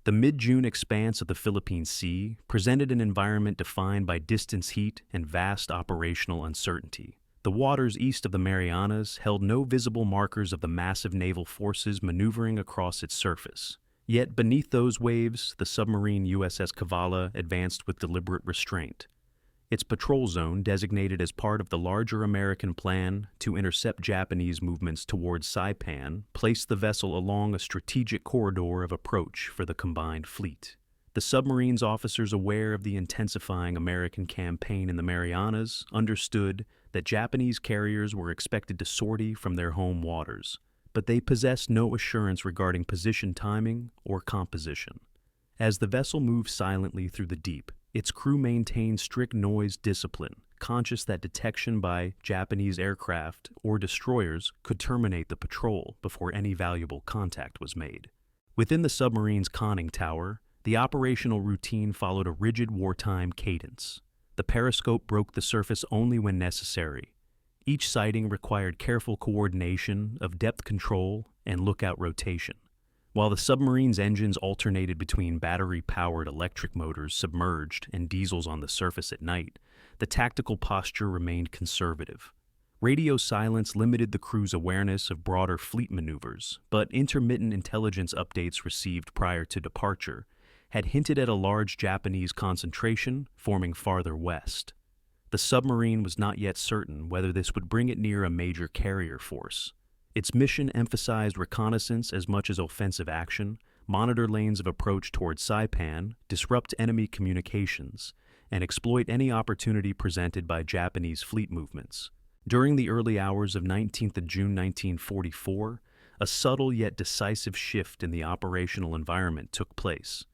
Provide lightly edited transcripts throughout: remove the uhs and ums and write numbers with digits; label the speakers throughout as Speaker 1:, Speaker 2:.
Speaker 1: The mid-June expanse of the Philippine Sea presented an environment defined by distance heat and vast operational uncertainty. The waters east of the Marianas held no visible markers of the massive naval forces maneuvering across its surface. Yet beneath those waves, the submarine USS Cavalla advanced with deliberate restraint. Its patrol zone, designated as part of the larger American plan to intercept Japanese movements towards Saipan, placed the vessel along a strategic corridor of approach for the combined fleet. The submarine's officers, aware of the intensifying American campaign in the Marianas, understood that Japanese carriers were expected to sortie from their home waters, but they possessed no assurance regarding position timing or composition. As the vessel moved silently through the deep, its crew maintained strict noise discipline, conscious that detection by Japanese aircraft or destroyers could terminate the patrol before any valuable contact was made. Within the submarine's conning tower, the operational routine followed a rigid wartime cadence. The periscope broke the surface only when necessary. Each sighting required careful coordination of depth control and lookout rotation. While the submarine's engines alternated between battery-powered electric motors submerged and diesels on the surface at night, the tactical posture remained conservative. Radio silence limited the crew's awareness of broader fleet maneuvers, but intermittent intelligence updates received prior to departure had hinted at a large Japanese concentration forming farther west. The submarine was not yet certain whether this would bring it near a major carrier force. Its mission emphasized reconnaissance as much as offensive action, monitor lanes of approach towards Saipan, disrupt enemy communications, and exploit any opportunity presented by Japanese fleet movements. During the early hours of 19th of June 1944, a subtle yet decisive shift in the operational environment took place.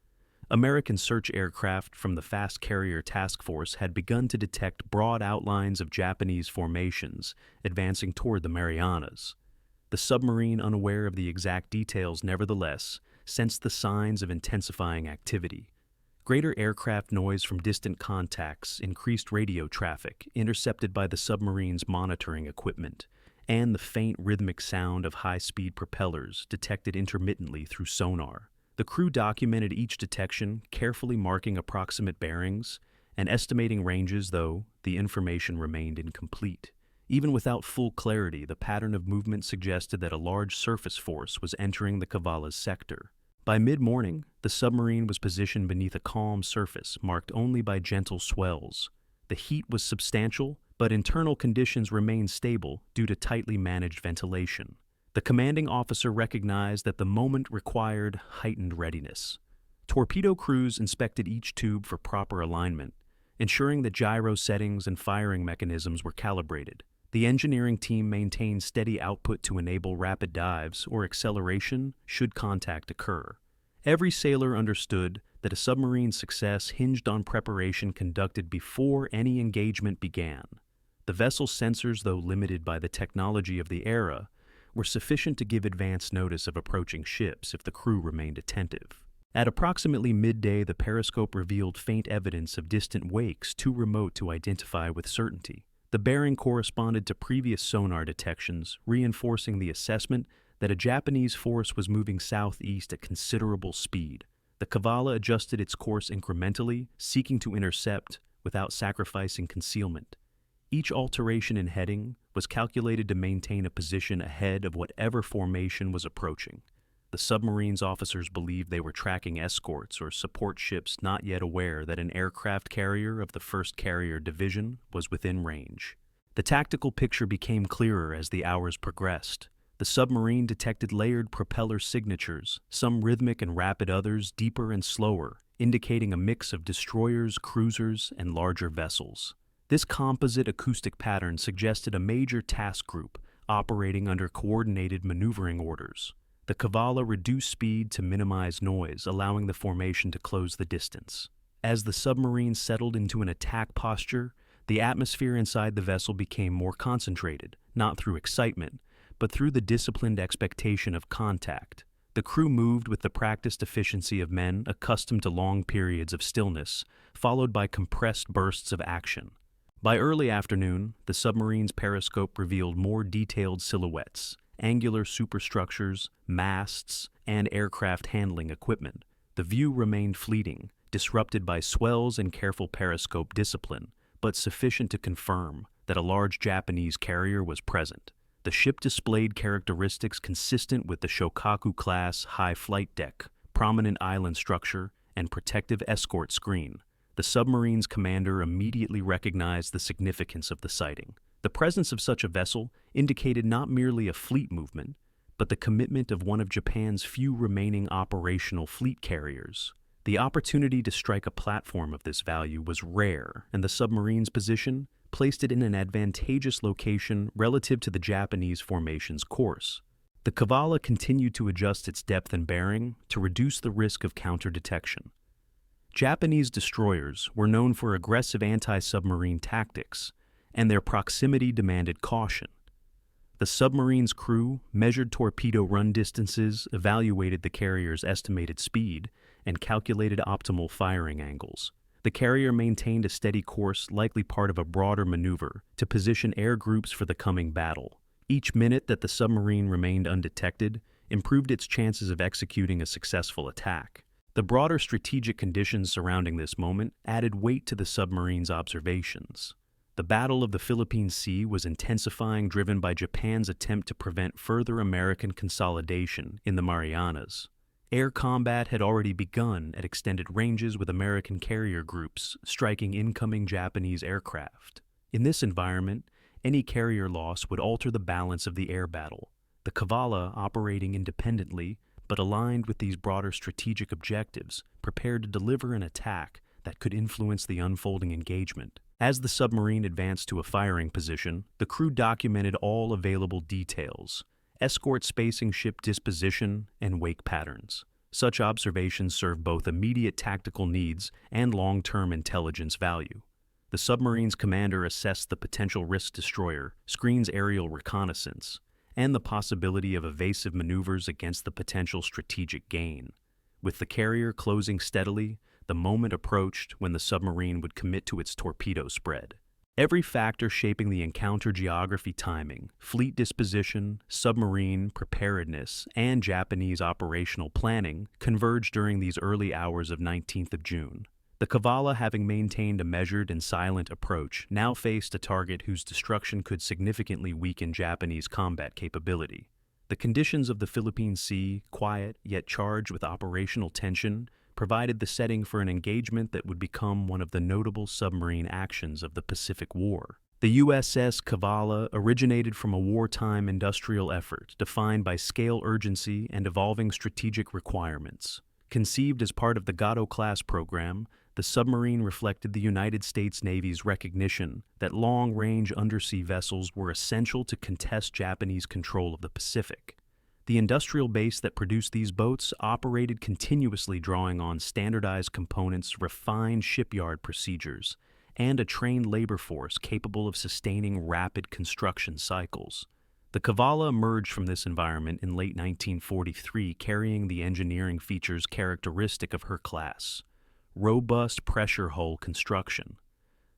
Speaker 1: American search aircraft from the Fast Carrier Task Force had begun to detect broad outlines of Japanese formations advancing toward the Marianas. The submarine, unaware of the exact details, nevertheless, sensed the signs of intensifying activity. Greater aircraft noise from distant contacts, increased radio traffic intercepted by the submarine's monitoring equipment, and the faint rhythmic sound of high-speed propellers detected intermittently through sonar. The crew documented each detection, carefully marking approximate bearings and estimating ranges, though the information remained incomplete. Even without full clarity, the pattern of movement suggested that a large surface force was entering the Cavalla's sector. By mid-morning, the submarine was positioned beneath a calm surface marked only by gentle swells. The heat was substantial, but internal conditions remained stable due to tightly managed ventilation. The commanding officer recognized that the moment required heightened readiness. Torpedo crews inspected each tube for proper alignment, ensuring that gyro settings and firing mechanisms were calibrated. The engineering team maintained steady output to enable rapid dives or acceleration should contact occur. Every sailor understood that a submarine's success hinged on preparation conducted before any engagement began. The vessel's sensors, though limited by the technology of the era, were sufficient to give advance notice of approaching ships if the crew remained attentive. At approximately midday, the periscope revealed faint evidence of distant wakes too remote to identify with certainty. The bearing corresponded to previous sonar detections, reinforcing the assessment that a Japanese force was moving southeast at considerable speed. The Cavalla adjusted its course incrementally, seeking to intercept without sacrificing concealment. Each alteration in heading was calculated to maintain a position ahead of whatever formation was approaching. The submarine's officers believed they were tracking escorts or support ships, not yet aware that an aircraft carrier of the 1st Carrier Division was within range. The tactical picture became clearer as the hours progressed. The submarine detected layered propeller signatures, some rhythmic and rapid, others deeper and slower, indicating a mix of destroyers, cruisers, and larger vessels. This composite acoustic pattern suggested a major task group operating under coordinated maneuvering orders. The Cavalla reduced speed to minimize noise, allowing the formation to close the distance. As the submarine settled into an attack posture, the atmosphere inside the vessel became more concentrated, not through excitement, but through the disciplined expectation of contact. The crew moved with the practiced efficiency of men accustomed to long periods of stillness, followed by compressed bursts of action. By early afternoon, the submarine's periscope revealed more detailed silhouettes, angular superstructures, masts, and aircraft handling equipment. The view remained fleeting, disrupted by swells and careful periscope discipline, but sufficient to confirm that a large Japanese carrier was present. The ship displayed characteristics consistent with the Shokaku-class high flight deck, prominent island structure, and protective escort screen. The submarine's commander immediately recognized the significance of the sighting. The presence of such a vessel indicated not merely a fleet movement, but the commitment of one of Japan's few remaining operational fleet carriers. The opportunity to strike a platform of this value was rare, and the submarine's position placed it in an advantageous location relative to the Japanese formation's course. The Cavalla continued to adjust its depth and bearing to reduce the risk of counter-detection. Japanese destroyers were known for aggressive anti-submarine tactics, and their proximity demanded caution. The submarine's crew measured torpedo run distances, evaluated the carrier's estimated speed, and calculated optimal firing angles. The carrier maintained a steady course, likely part of a broader maneuver, to position air groups for the coming battle. Each minute that the submarine remained undetected improved its chances of executing a successful attack. The broader strategic conditions surrounding this moment added weight to the submarine's observations. The Battle of the Philippine Sea was intensifying, driven by Japan's attempt to prevent further American consolidation in the Marianas. Air combat had already begun at extended ranges, with American carrier groups striking incoming Japanese aircraft. In this environment, any carrier loss would alter the balance of the air battle. The Cavalla, operating independently but aligned with these broader strategic objectives, prepared to deliver an attack that could influence the unfolding engagement. As the submarine advanced to a firing position, the crew documented all available details: escort spacing, ship disposition, and wake patterns. Such observations serve both immediate tactical needs and long-term intelligence value. The submarine's commander assessed the potential risk destroyer, screens aerial reconnaissance, and the possibility of evasive maneuvers against the potential strategic gain. With the carrier closing steadily, the moment approached when the submarine would commit to its torpedo spread. Every factor shaping the encounter — geography, timing, fleet disposition, submarine preparedness, and Japanese operational planning — converged during these early hours of 19th of June. The Cavalla, having maintained a measured and silent approach, now faced a target whose destruction could significantly weaken Japanese combat capability. The conditions of the Philippine Sea, quiet yet charged with operational tension, provided the setting for an engagement that would become one of the notable submarine actions of the Pacific War. The USS Cavalla originated from a wartime industrial effort defined by scale, urgency, and evolving strategic requirements. Conceived as part of the Gado-class program, the submarine reflected the United States Navy's recognition that long-range undersea vessels were essential to contest Japanese control of the Pacific. The industrial base that produced these boats operated continuously, drawing on standardized components, refined shipyard procedures, and a trained labor force capable of sustaining rapid construction cycles. The Cavalla emerged from this environment in late 1943, carrying the engineering features characteristic of her class: robust pressure hull construction,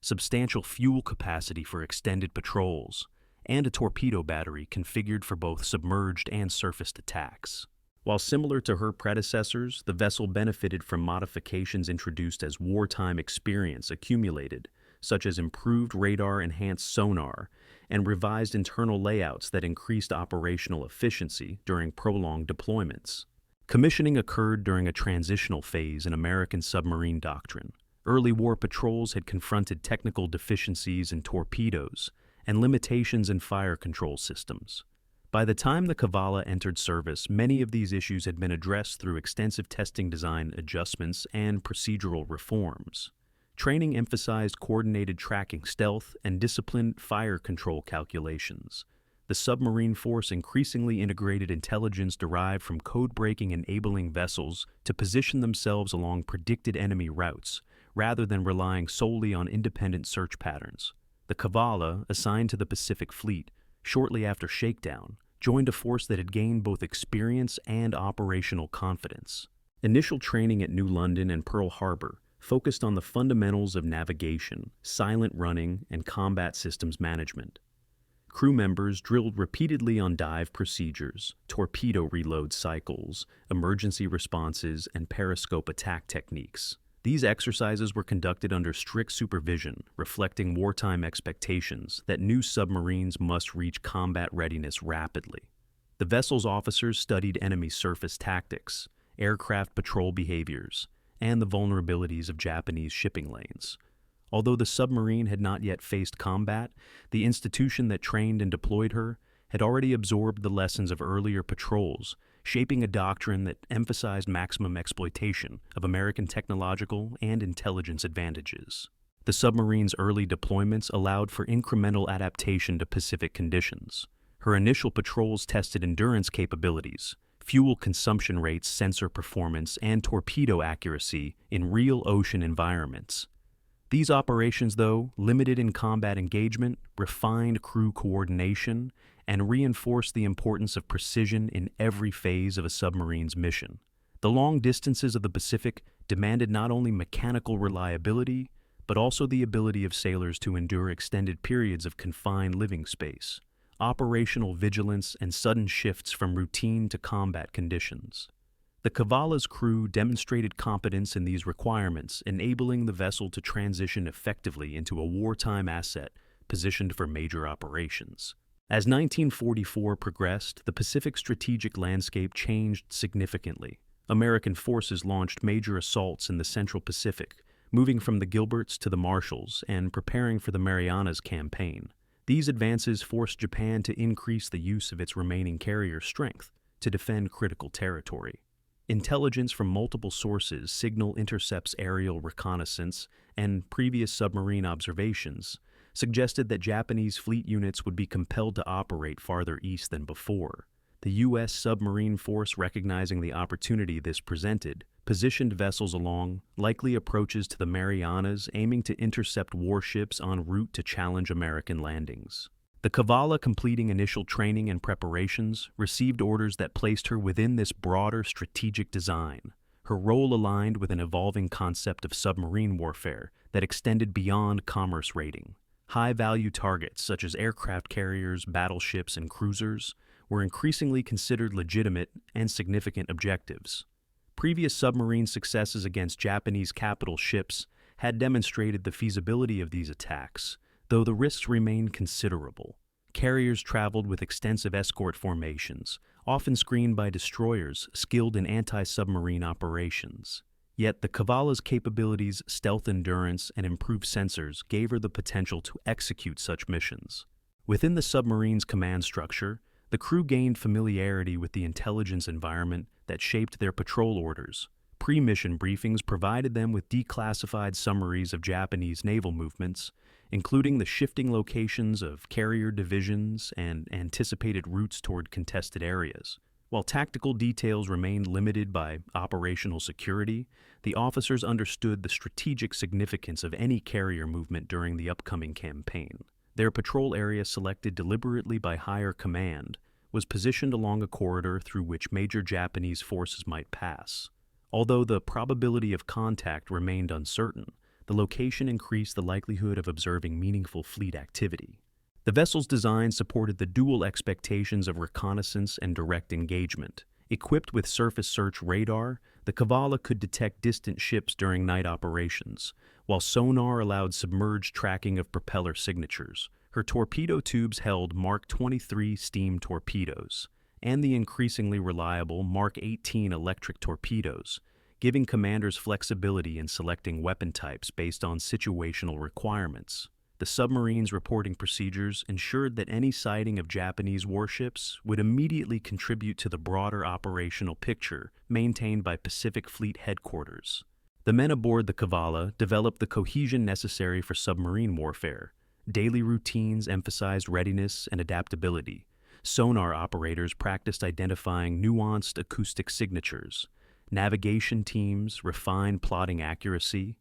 Speaker 1: substantial fuel capacity for extended patrols, and a torpedo battery configured for both submerged and surfaced attacks. While similar to her predecessors, the vessel benefited from modifications introduced as wartime experience accumulated, such as improved radar-enhanced sonar and revised internal layouts that increased operational efficiency during prolonged deployments. Commissioning occurred during a transitional phase in American submarine doctrine. Early war patrols had confronted technical deficiencies in torpedoes and limitations in fire control systems. By the time the Cavalla entered service, many of these issues had been addressed through extensive testing, design adjustments, and procedural reforms. Training emphasized coordinated tracking, stealth, and disciplined fire control calculations. The submarine force increasingly integrated intelligence derived from code-breaking, enabling vessels to position themselves along predicted enemy routes, rather than relying solely on independent search patterns. The Cavalla, assigned to the Pacific Fleet shortly after shakedown, joined a force that had gained both experience and operational confidence. Initial training at New London and Pearl Harbor focused on the fundamentals of navigation, silent running, and combat systems management. Crew members drilled repeatedly on dive procedures, torpedo reload cycles, emergency responses, and periscope attack techniques. These exercises were conducted under strict supervision, reflecting wartime expectations that new submarines must reach combat readiness rapidly. The vessel's officers studied enemy surface tactics, aircraft patrol behaviors, and the vulnerabilities of Japanese shipping lanes. Although the submarine had not yet faced combat, the institution that trained and deployed her had already absorbed the lessons of earlier patrols, shaping a doctrine that emphasized maximum exploitation of American technological and intelligence advantages. The submarine's early deployments allowed for incremental adaptation to Pacific conditions. Her initial patrols tested endurance capabilities, fuel consumption rates, sensor performance, and torpedo accuracy in real ocean environments. These operations, though, limited in combat engagement, refined crew coordination, and reinforced the importance of precision in every phase of a submarine's mission. The long distances of the Pacific demanded not only mechanical reliability, but also the ability of sailors to endure extended periods of confined living space, operational vigilance, and sudden shifts from routine to combat conditions. The Cavalla's crew demonstrated competence in these requirements, enabling the vessel to transition effectively into a wartime asset positioned for major operations. As 1944 progressed, the Pacific strategic landscape changed significantly. American forces launched major assaults in the Central Pacific, moving from the Gilberts to the Marshalls and preparing for the Marianas Campaign. These advances forced Japan to increase the use of its remaining carrier strength to defend critical territory. Intelligence from multiple sources, signal intercepts, aerial reconnaissance, and previous submarine observations suggested that Japanese fleet units would be compelled to operate farther east than before. The U.S. submarine force, recognizing the opportunity this presented, positioned vessels along likely approaches to the Marianas, aiming to intercept warships en route to challenge American landings. The Cavalla, completing initial training and preparations, received orders that placed her within this broader strategic design. Her role aligned with an evolving concept of submarine warfare that extended beyond commerce raiding. High-value targets such as aircraft carriers, battleships, and cruisers were increasingly considered legitimate and significant objectives. Previous submarine successes against Japanese capital ships had demonstrated the feasibility of these attacks, though the risks remained considerable. Carriers traveled with extensive escort formations, often screened by destroyers skilled in anti-submarine operations. Yet the Cavalla's capabilities, stealth endurance, and improved sensors gave her the potential to execute such missions. Within the submarine's command structure, the crew gained familiarity with the intelligence environment that shaped their patrol orders. Pre-mission briefings provided them with declassified summaries of Japanese naval movements, including the shifting locations of carrier divisions and anticipated routes toward contested areas. While tactical details remained limited by operational security, the officers understood the strategic significance of any carrier movement during the upcoming campaign. Their patrol area, selected deliberately by higher command, was positioned along a corridor through which major Japanese forces might pass. Although the probability of contact remained uncertain, the location increased the likelihood of observing meaningful fleet activity. The vessel's design supported the dual expectations of reconnaissance and direct engagement. Equipped with surface search radar, the Cavalla could detect distant ships during night operations, while sonar allowed submerged tracking of propeller signatures. Her torpedo tubes held Mark 23 steam torpedoes and the increasingly reliable Mark 18 electric torpedoes, giving commanders flexibility in selecting weapon types based on situational requirements. The submarine's reporting procedures ensured that any sighting of Japanese warships would immediately contribute to the broader operational picture maintained by Pacific Fleet Headquarters. The men aboard the Cavalla developed the cohesion necessary for submarine warfare. Daily routines emphasized readiness and adaptability. Sonar operators practiced identifying nuanced acoustic signatures. Navigation teams refined plotting accuracy,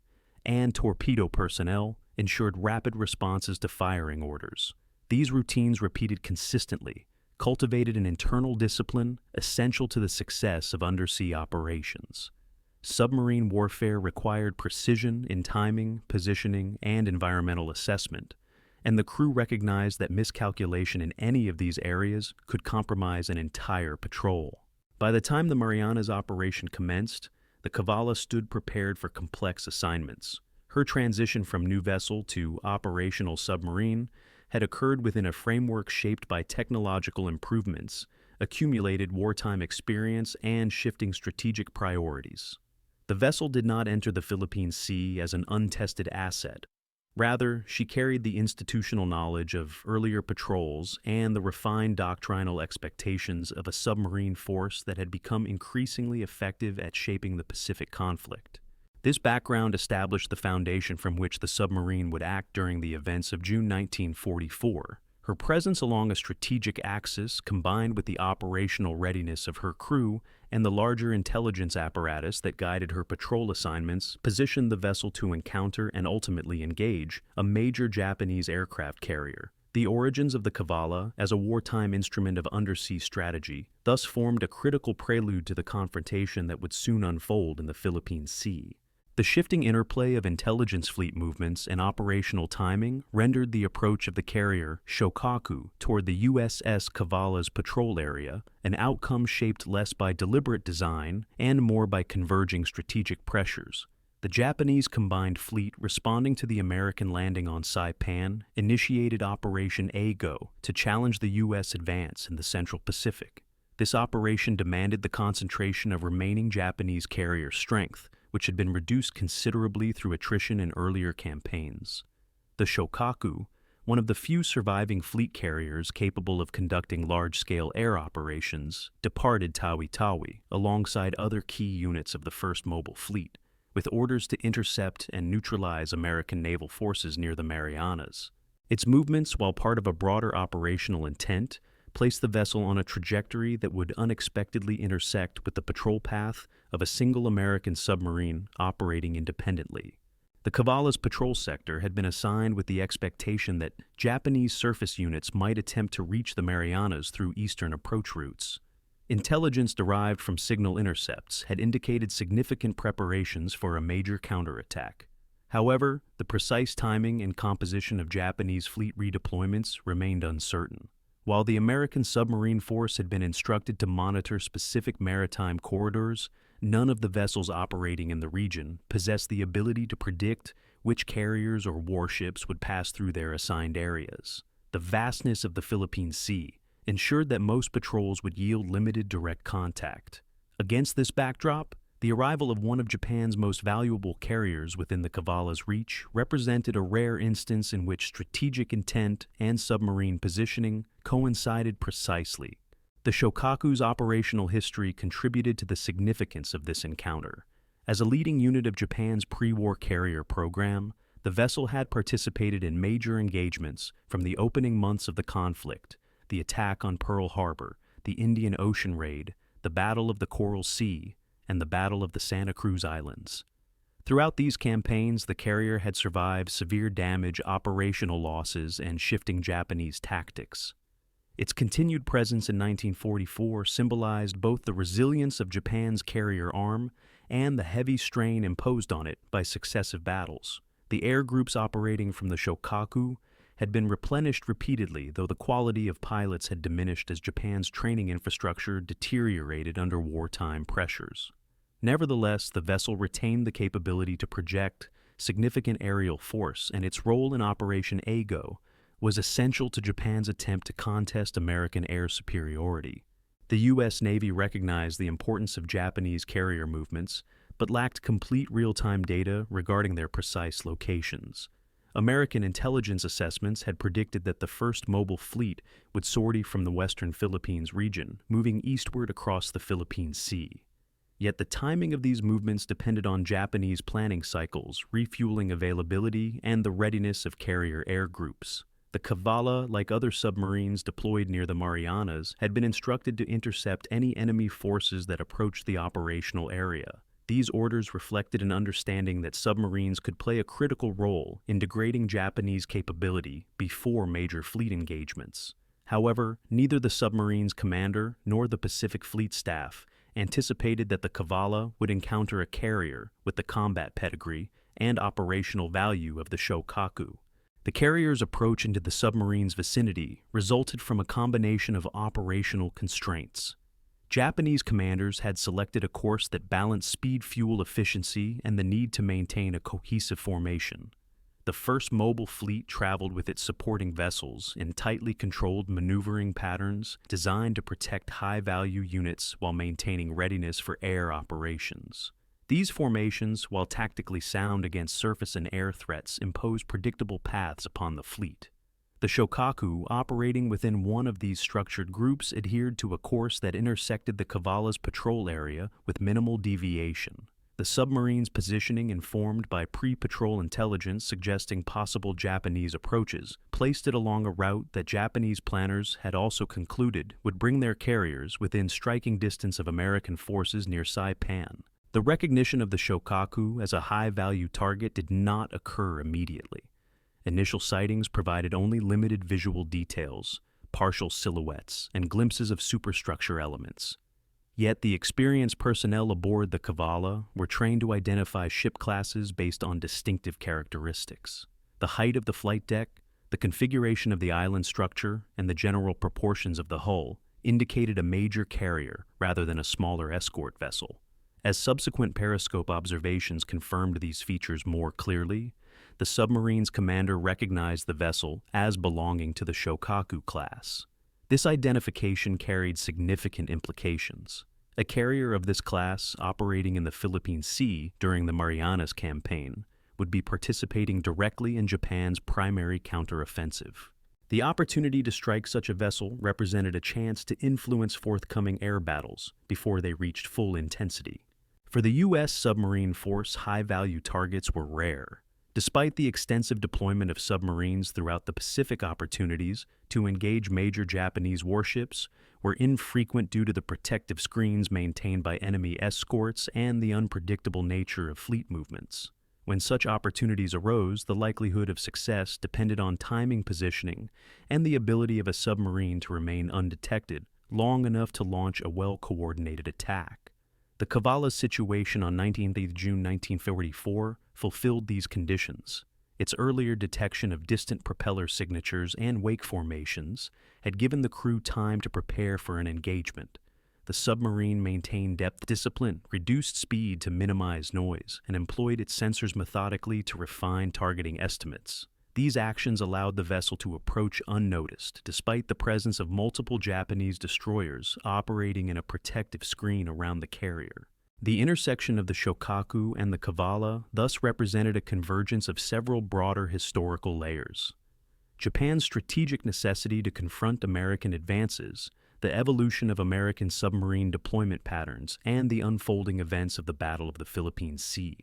Speaker 1: and torpedo personnel ensured rapid responses to firing orders. These routines, repeated consistently, cultivated an internal discipline essential to the success of undersea operations. Submarine warfare required precision in timing, positioning, and environmental assessment, and the crew recognized that miscalculation in any of these areas could compromise an entire patrol. By the time the Marianas operation commenced, the Cavalla stood prepared for complex assignments. Her transition from new vessel to operational submarine had occurred within a framework shaped by technological improvements, accumulated wartime experience, and shifting strategic priorities. The vessel did not enter the Philippine Sea as an untested asset. Rather, she carried the institutional knowledge of earlier patrols and the refined doctrinal expectations of a submarine force that had become increasingly effective at shaping the Pacific conflict. This background established the foundation from which the submarine would act during the events of June 1944. Her presence along a strategic axis, combined with the operational readiness of her crew and the larger intelligence apparatus that guided her patrol assignments, positioned the vessel to encounter and ultimately engage a major Japanese aircraft carrier. The origins of the Cavalla as a wartime instrument of undersea strategy thus formed a critical prelude to the confrontation that would soon unfold in the Philippine Sea. The shifting interplay of intelligence fleet movements and operational timing rendered the approach of the carrier Shokaku toward the USS Cavalla's patrol area an outcome shaped less by deliberate design and more by converging strategic pressures. The Japanese combined fleet, responding to the American landing on Saipan, initiated Operation A-Go to challenge the U.S. advance in the Central Pacific. This operation demanded the concentration of remaining Japanese carrier strength, which had been reduced considerably through attrition in earlier campaigns. The Shokaku, one of the few surviving fleet carriers capable of conducting large-scale air operations, departed Tawi-Tawi alongside other key units of the 1st Mobile Fleet, with orders to intercept and neutralize American naval forces near the Marianas. Its movements, while part of a broader operational intent, placed the vessel on a trajectory that would unexpectedly intersect with the patrol path of a single American submarine operating independently. The Cavalla's patrol sector had been assigned with the expectation that Japanese surface units might attempt to reach the Marianas through eastern approach routes. Intelligence derived from signal intercepts had indicated significant preparations for a major counterattack. However, the precise timing and composition of Japanese fleet redeployments remained uncertain. While the American submarine force had been instructed to monitor specific maritime corridors, none of the vessels operating in the region possessed the ability to predict which carriers or warships would pass through their assigned areas. The vastness of the Philippine Sea ensured that most patrols would yield limited direct contact. Against this backdrop, the arrival of one of Japan's most valuable carriers within the Cavalla's reach represented a rare instance in which strategic intent and submarine positioning coincided precisely. The Shokaku's operational history contributed to the significance of this encounter. As a leading unit of Japan's pre-war carrier program, the vessel had participated in major engagements from the opening months of the conflict: the attack on Pearl Harbor, the Indian Ocean Raid, the Battle of the Coral Sea, and the Battle of the Santa Cruz Islands. Throughout these campaigns, the carrier had survived severe damage, operational losses, and shifting Japanese tactics. Its continued presence in 1944 symbolized both the resilience of Japan's carrier arm and the heavy strain imposed on it by successive battles. The air groups operating from the Shokaku had been replenished repeatedly, though the quality of pilots had diminished as Japan's training infrastructure deteriorated under wartime pressures. Nevertheless, the vessel retained the capability to project significant aerial force, and its role in Operation A-Go was essential to Japan's attempt to contest American air superiority. The U.S. Navy recognized the importance of Japanese carrier movements, but lacked complete real-time data regarding their precise locations. American intelligence assessments had predicted that the 1st Mobile Fleet would sortie from the western Philippines region, moving eastward across the Philippine Sea. Yet the timing of these movements depended on Japanese planning cycles, refueling availability, and the readiness of carrier air groups. The Cavalla, like other submarines deployed near the Marianas, had been instructed to intercept any enemy forces that approached the operational area. These orders reflected an understanding that submarines could play a critical role in degrading Japanese capability before major fleet engagements. However, neither the submarine's commander nor the Pacific Fleet staff anticipated that the Cavalla would encounter a carrier with the combat pedigree and operational value of the Shokaku. The carrier's approach into the submarine's vicinity resulted from a combination of operational constraints. Japanese commanders had selected a course that balanced speed-fuel efficiency and the need to maintain a cohesive formation. The first mobile fleet traveled with its supporting vessels in tightly controlled maneuvering patterns designed to protect high-value units while maintaining readiness for air operations. These formations, while tactically sound against surface and air threats, impose predictable paths upon the fleet. The Shokaku, operating within one of these structured groups, adhered to a course that intersected the Cavalla's patrol area with minimal deviation. The submarine's positioning, informed by pre-patrol intelligence suggesting possible Japanese approaches, placed it along a route that Japanese planners had also concluded would bring their carriers within striking distance of American forces near Saipan. The recognition of the Shokaku as a high-value target did not occur immediately. Initial sightings provided only limited visual details, partial silhouettes, and glimpses of superstructure elements. Yet the experienced personnel aboard the Cavalla were trained to identify ship classes based on distinctive characteristics. The height of the flight deck, the configuration of the island structure, and the general proportions of the hull indicated a major carrier rather than a smaller escort vessel. As subsequent periscope observations confirmed these features more clearly, the submarine's commander recognized the vessel as belonging to the Shokaku class. This identification carried significant implications. A carrier of this class, operating in the Philippine Sea during the Marianas Campaign, would be participating directly in Japan's primary counteroffensive. The opportunity to strike such a vessel represented a chance to influence forthcoming air battles before they reached full intensity. For the U.S. submarine force, high-value targets were rare. Despite the extensive deployment of submarines throughout the Pacific, opportunities to engage major Japanese warships were infrequent due to the protective screens maintained by enemy escorts and the unpredictable nature of fleet movements. When such opportunities arose, the likelihood of success depended on timing, positioning, and the ability of a submarine to remain undetected long enough to launch a well-coordinated attack. The Cavalla's situation on 19 June 1944 fulfilled these conditions. Its earlier detection of distant propeller signatures and wake formations had given the crew time to prepare for an engagement. The submarine maintained depth discipline, reduced speed to minimize noise, and employed its sensors methodically to refine targeting estimates. These actions allowed the vessel to approach unnoticed, despite the presence of multiple Japanese destroyers operating in a protective screen around the carrier. The intersection of the Shokaku and the Cavalla thus represented a convergence of several broader historical layers. Japan's strategic necessity to confront American advances, the evolution of American submarine deployment patterns, and the unfolding events of the Battle of the Philippine Sea.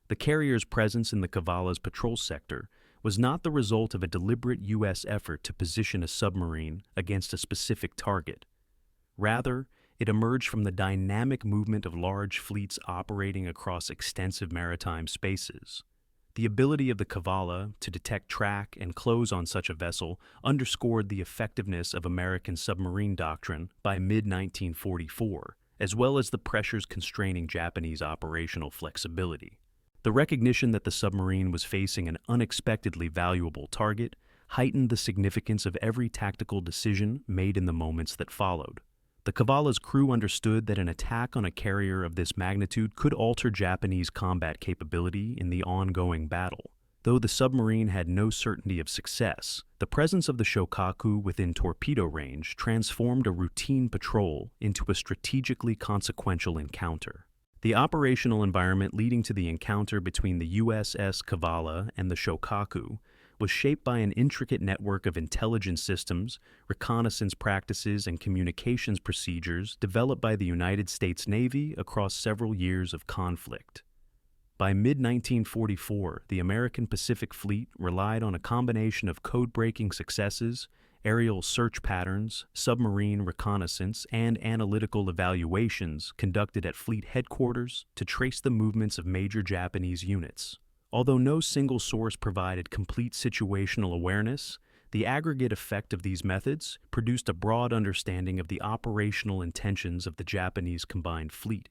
Speaker 1: The carrier's presence in the Cavalla's patrol sector was not the result of a deliberate U.S. effort to position a submarine against a specific target. Rather, it emerged from the dynamic movement of large fleets operating across extensive maritime spaces. The ability of the Cavalla to detect, track, and close on such a vessel underscored the effectiveness of American submarine doctrine by mid-1944, as well as the pressures constraining Japanese operational flexibility. The recognition that the submarine was facing an unexpectedly valuable target heightened the significance of every tactical decision made in the moments that followed. The Cavalla's crew understood that an attack on a carrier of this magnitude could alter Japanese combat capability in the ongoing battle. Though the submarine had no certainty of success, the presence of the Shokaku within torpedo range transformed a routine patrol into a strategically consequential encounter. The operational environment leading to the encounter between the USS Cavalla and the Shokaku was shaped by an intricate network of intelligence systems, reconnaissance practices, and communications procedures developed by the United States Navy across several years of conflict. By mid-1944, the American Pacific Fleet relied on a combination of code-breaking successes, aerial search patterns, submarine reconnaissance, and analytical evaluations conducted at fleet headquarters to trace the movements of major Japanese units. Although no single source provided complete situational awareness, the aggregate effect of these methods produced a broad understanding of the operational intentions of the Japanese combined fleet.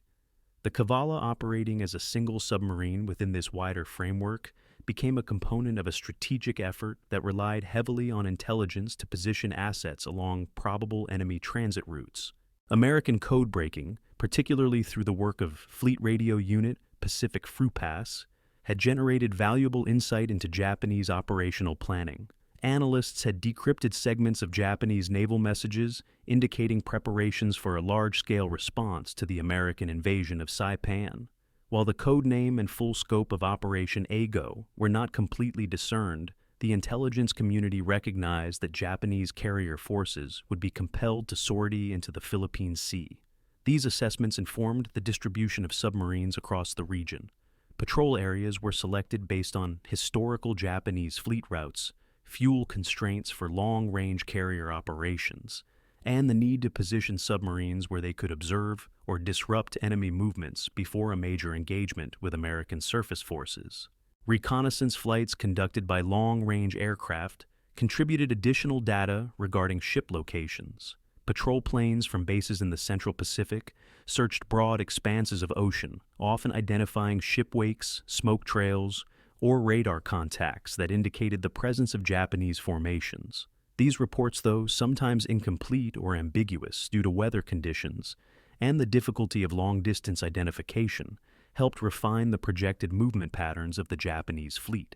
Speaker 1: The Cavalla, operating as a single submarine within this wider framework, became a component of a strategic effort that relied heavily on intelligence to position assets along probable enemy transit routes. American code breaking, particularly through the work of Fleet Radio Unit Pacific FRUPAS, had generated valuable insight into Japanese operational planning. Analysts had decrypted segments of Japanese naval messages indicating preparations for a large-scale response to the American invasion of Saipan. While the code name and full scope of Operation AGO were not completely discerned, the intelligence community recognized that Japanese carrier forces would be compelled to sortie into the Philippine Sea. These assessments informed the distribution of submarines across the region. Patrol areas were selected based on historical Japanese fleet routes, fuel constraints for long-range carrier operations, and the need to position submarines where they could observe or disrupt enemy movements before a major engagement with American surface forces. Reconnaissance flights conducted by long-range aircraft contributed additional data regarding ship locations. Patrol planes from bases in the Central Pacific searched broad expanses of ocean, often identifying ship wakes, smoke trails, or radar contacts that indicated the presence of Japanese formations. These reports, though sometimes incomplete or ambiguous due to weather conditions and the difficulty of long-distance identification, helped refine the projected movement patterns of the Japanese fleet.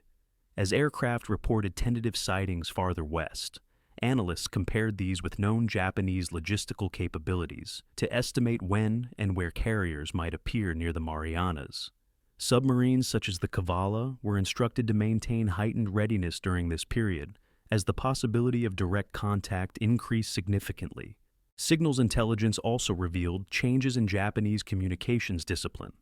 Speaker 1: As aircraft reported tentative sightings farther west, analysts compared these with known Japanese logistical capabilities to estimate when and where carriers might appear near the Marianas. Submarines such as the Cavalla were instructed to maintain heightened readiness during this period, as the possibility of direct contact increased significantly. Signals intelligence also revealed changes in Japanese communications discipline.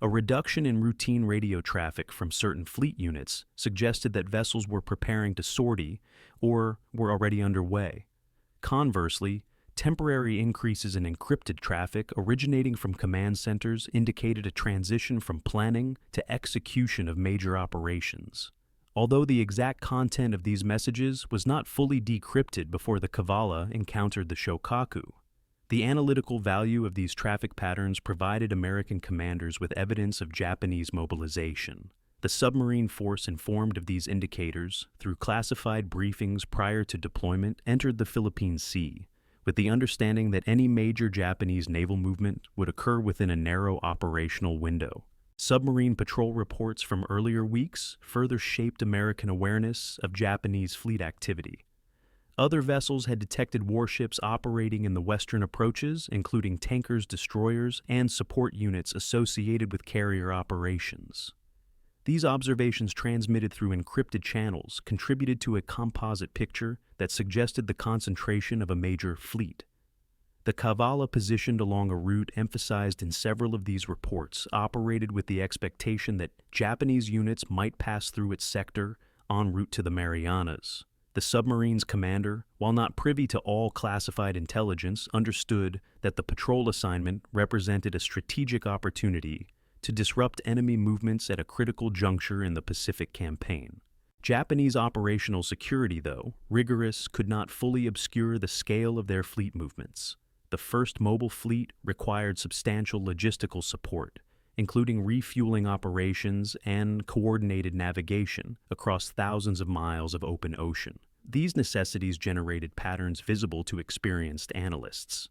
Speaker 1: A reduction in routine radio traffic from certain fleet units suggested that vessels were preparing to sortie or were already underway. Conversely, temporary increases in encrypted traffic originating from command centers indicated a transition from planning to execution of major operations. Although the exact content of these messages was not fully decrypted before the Cavalla encountered the Shokaku, the analytical value of these traffic patterns provided American commanders with evidence of Japanese mobilization. The submarine force informed of these indicators through classified briefings prior to deployment entered the Philippine Sea, with the understanding that any major Japanese naval movement would occur within a narrow operational window. Submarine patrol reports from earlier weeks further shaped American awareness of Japanese fleet activity. Other vessels had detected warships operating in the western approaches, including tankers, destroyers, and support units associated with carrier operations. These observations, transmitted through encrypted channels, contributed to a composite picture that suggested the concentration of a major fleet. The Cavalla, positioned along a route emphasized in several of these reports, operated with the expectation that Japanese units might pass through its sector en route to the Marianas. The submarine's commander, while not privy to all classified intelligence, understood that the patrol assignment represented a strategic opportunity to disrupt enemy movements at a critical juncture in the Pacific campaign. Japanese operational security, though rigorous, could not fully obscure the scale of their fleet movements. The first mobile fleet required substantial logistical support, including refueling operations and coordinated navigation across thousands of miles of open ocean. These necessities generated patterns visible to experienced analysts.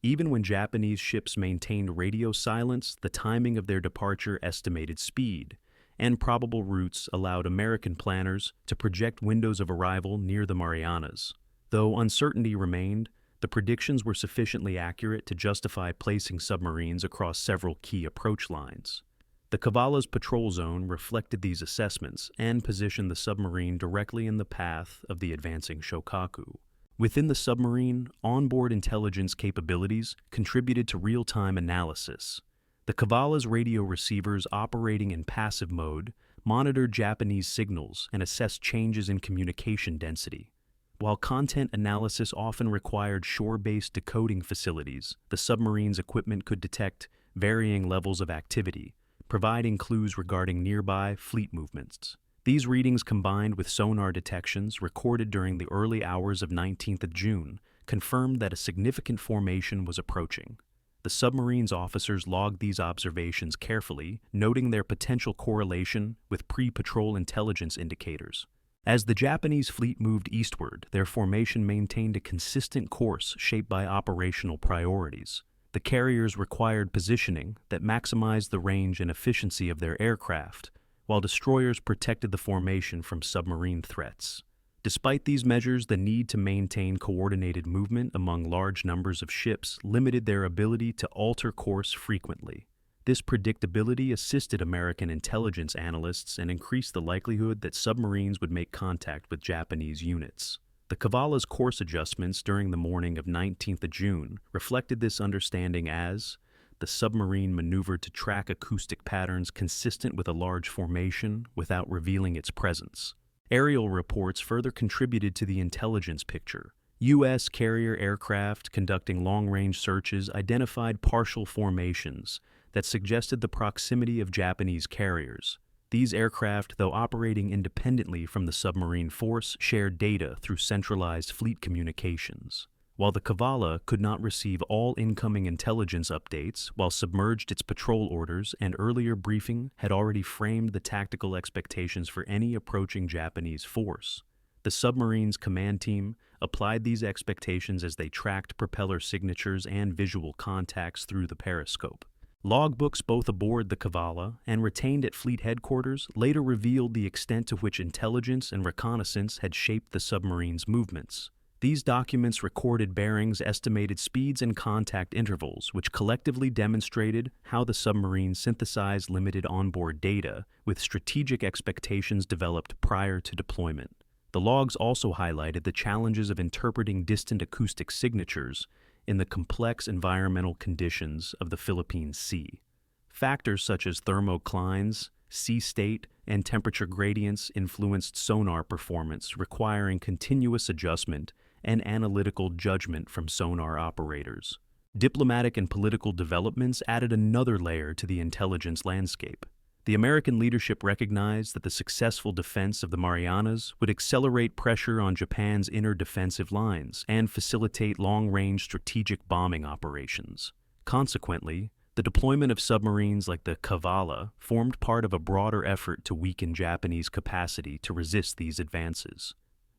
Speaker 1: Even when Japanese ships maintained radio silence, the timing of their departure estimated speed, and probable routes allowed American planners to project windows of arrival near the Marianas. Though uncertainty remained, the predictions were sufficiently accurate to justify placing submarines across several key approach lines. The Cavalla's patrol zone reflected these assessments and positioned the submarine directly in the path of the advancing Shokaku. Within the submarine, onboard intelligence capabilities contributed to real-time analysis. The Cavalla's radio receivers, operating in passive mode, monitored Japanese signals and assessed changes in communication density. While content analysis often required shore-based decoding facilities, the submarine's equipment could detect varying levels of activity, providing clues regarding nearby fleet movements. These readings, combined with sonar detections recorded during the early hours of 19th of June, confirmed that a significant formation was approaching. The submarine's officers logged these observations carefully, noting their potential correlation with pre-patrol intelligence indicators. As the Japanese fleet moved eastward, their formation maintained a consistent course shaped by operational priorities. The carriers required positioning that maximized the range and efficiency of their aircraft, while destroyers protected the formation from submarine threats. Despite these measures, the need to maintain coordinated movement among large numbers of ships limited their ability to alter course frequently. This predictability assisted American intelligence analysts and increased the likelihood that submarines would make contact with Japanese units. The Cavalla's course adjustments during the morning of 19th of June reflected this understanding as the submarine maneuvered to track acoustic patterns consistent with a large formation without revealing its presence. Aerial reports further contributed to the intelligence picture. U.S. carrier aircraft conducting long-range searches identified partial formations that suggested the proximity of Japanese carriers. These aircraft, though operating independently from the submarine force, shared data through centralized fleet communications. While the Cavalla could not receive all incoming intelligence updates while submerged, its patrol orders and earlier briefing had already framed the tactical expectations for any approaching Japanese force. The submarine's command team applied these expectations as they tracked propeller signatures and visual contacts through the periscope. Logbooks both aboard the Cavalla and retained at fleet headquarters later revealed the extent to which intelligence and reconnaissance had shaped the submarine's movements. These documents recorded bearings, estimated speeds, and contact intervals, which collectively demonstrated how the submarine synthesized limited onboard data with strategic expectations developed prior to deployment. The logs also highlighted the challenges of interpreting distant acoustic signatures in the complex environmental conditions of the Philippine Sea. Factors such as thermoclines, sea state, and temperature gradients influenced sonar performance, requiring continuous adjustment and analytical judgment from sonar operators. Diplomatic and political developments added another layer to the intelligence landscape. The American leadership recognized that the successful defense of the Marianas would accelerate pressure on Japan's inner defensive lines and facilitate long-range strategic bombing operations. Consequently, the deployment of submarines like the Cavalla formed part of a broader effort to weaken Japanese capacity to resist these advances.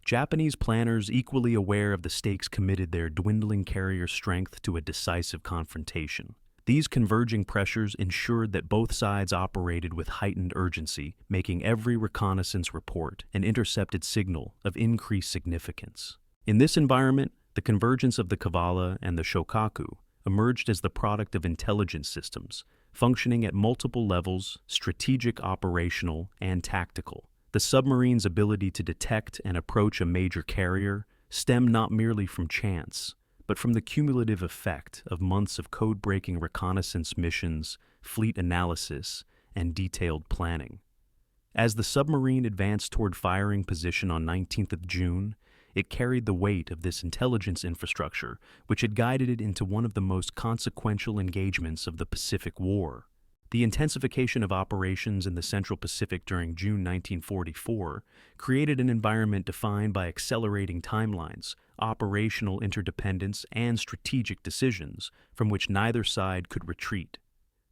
Speaker 1: Japanese planners, equally aware of the stakes, committed their dwindling carrier strength to a decisive confrontation. These converging pressures ensured that both sides operated with heightened urgency, making every reconnaissance report an intercepted signal of increased significance. In this environment, the convergence of the Cavalla and the Shokaku emerged as the product of intelligence systems, functioning at multiple levels: strategic, operational, and tactical. The submarine's ability to detect and approach a major carrier stemmed not merely from chance, but from the cumulative effect of months of code-breaking reconnaissance missions, fleet analysis, and detailed planning. As the submarine advanced toward firing position on 19th of June, it carried the weight of this intelligence infrastructure, which had guided it into one of the most consequential engagements of the Pacific War. The intensification of operations in the Central Pacific during June 1944 created an environment defined by accelerating timelines, operational interdependence, and strategic decisions from which neither side could retreat.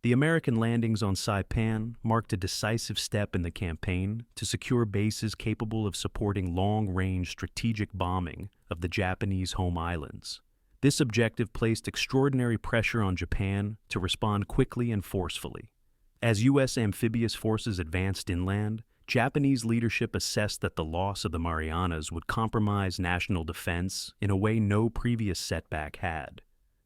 Speaker 1: The American landings on Saipan marked a decisive step in the campaign to secure bases capable of supporting long-range strategic bombing of the Japanese home islands. This objective placed extraordinary pressure on Japan to respond quickly and forcefully. As U.S. amphibious forces advanced inland, Japanese leadership assessed that the loss of the Marianas would compromise national defense in a way no previous setback had.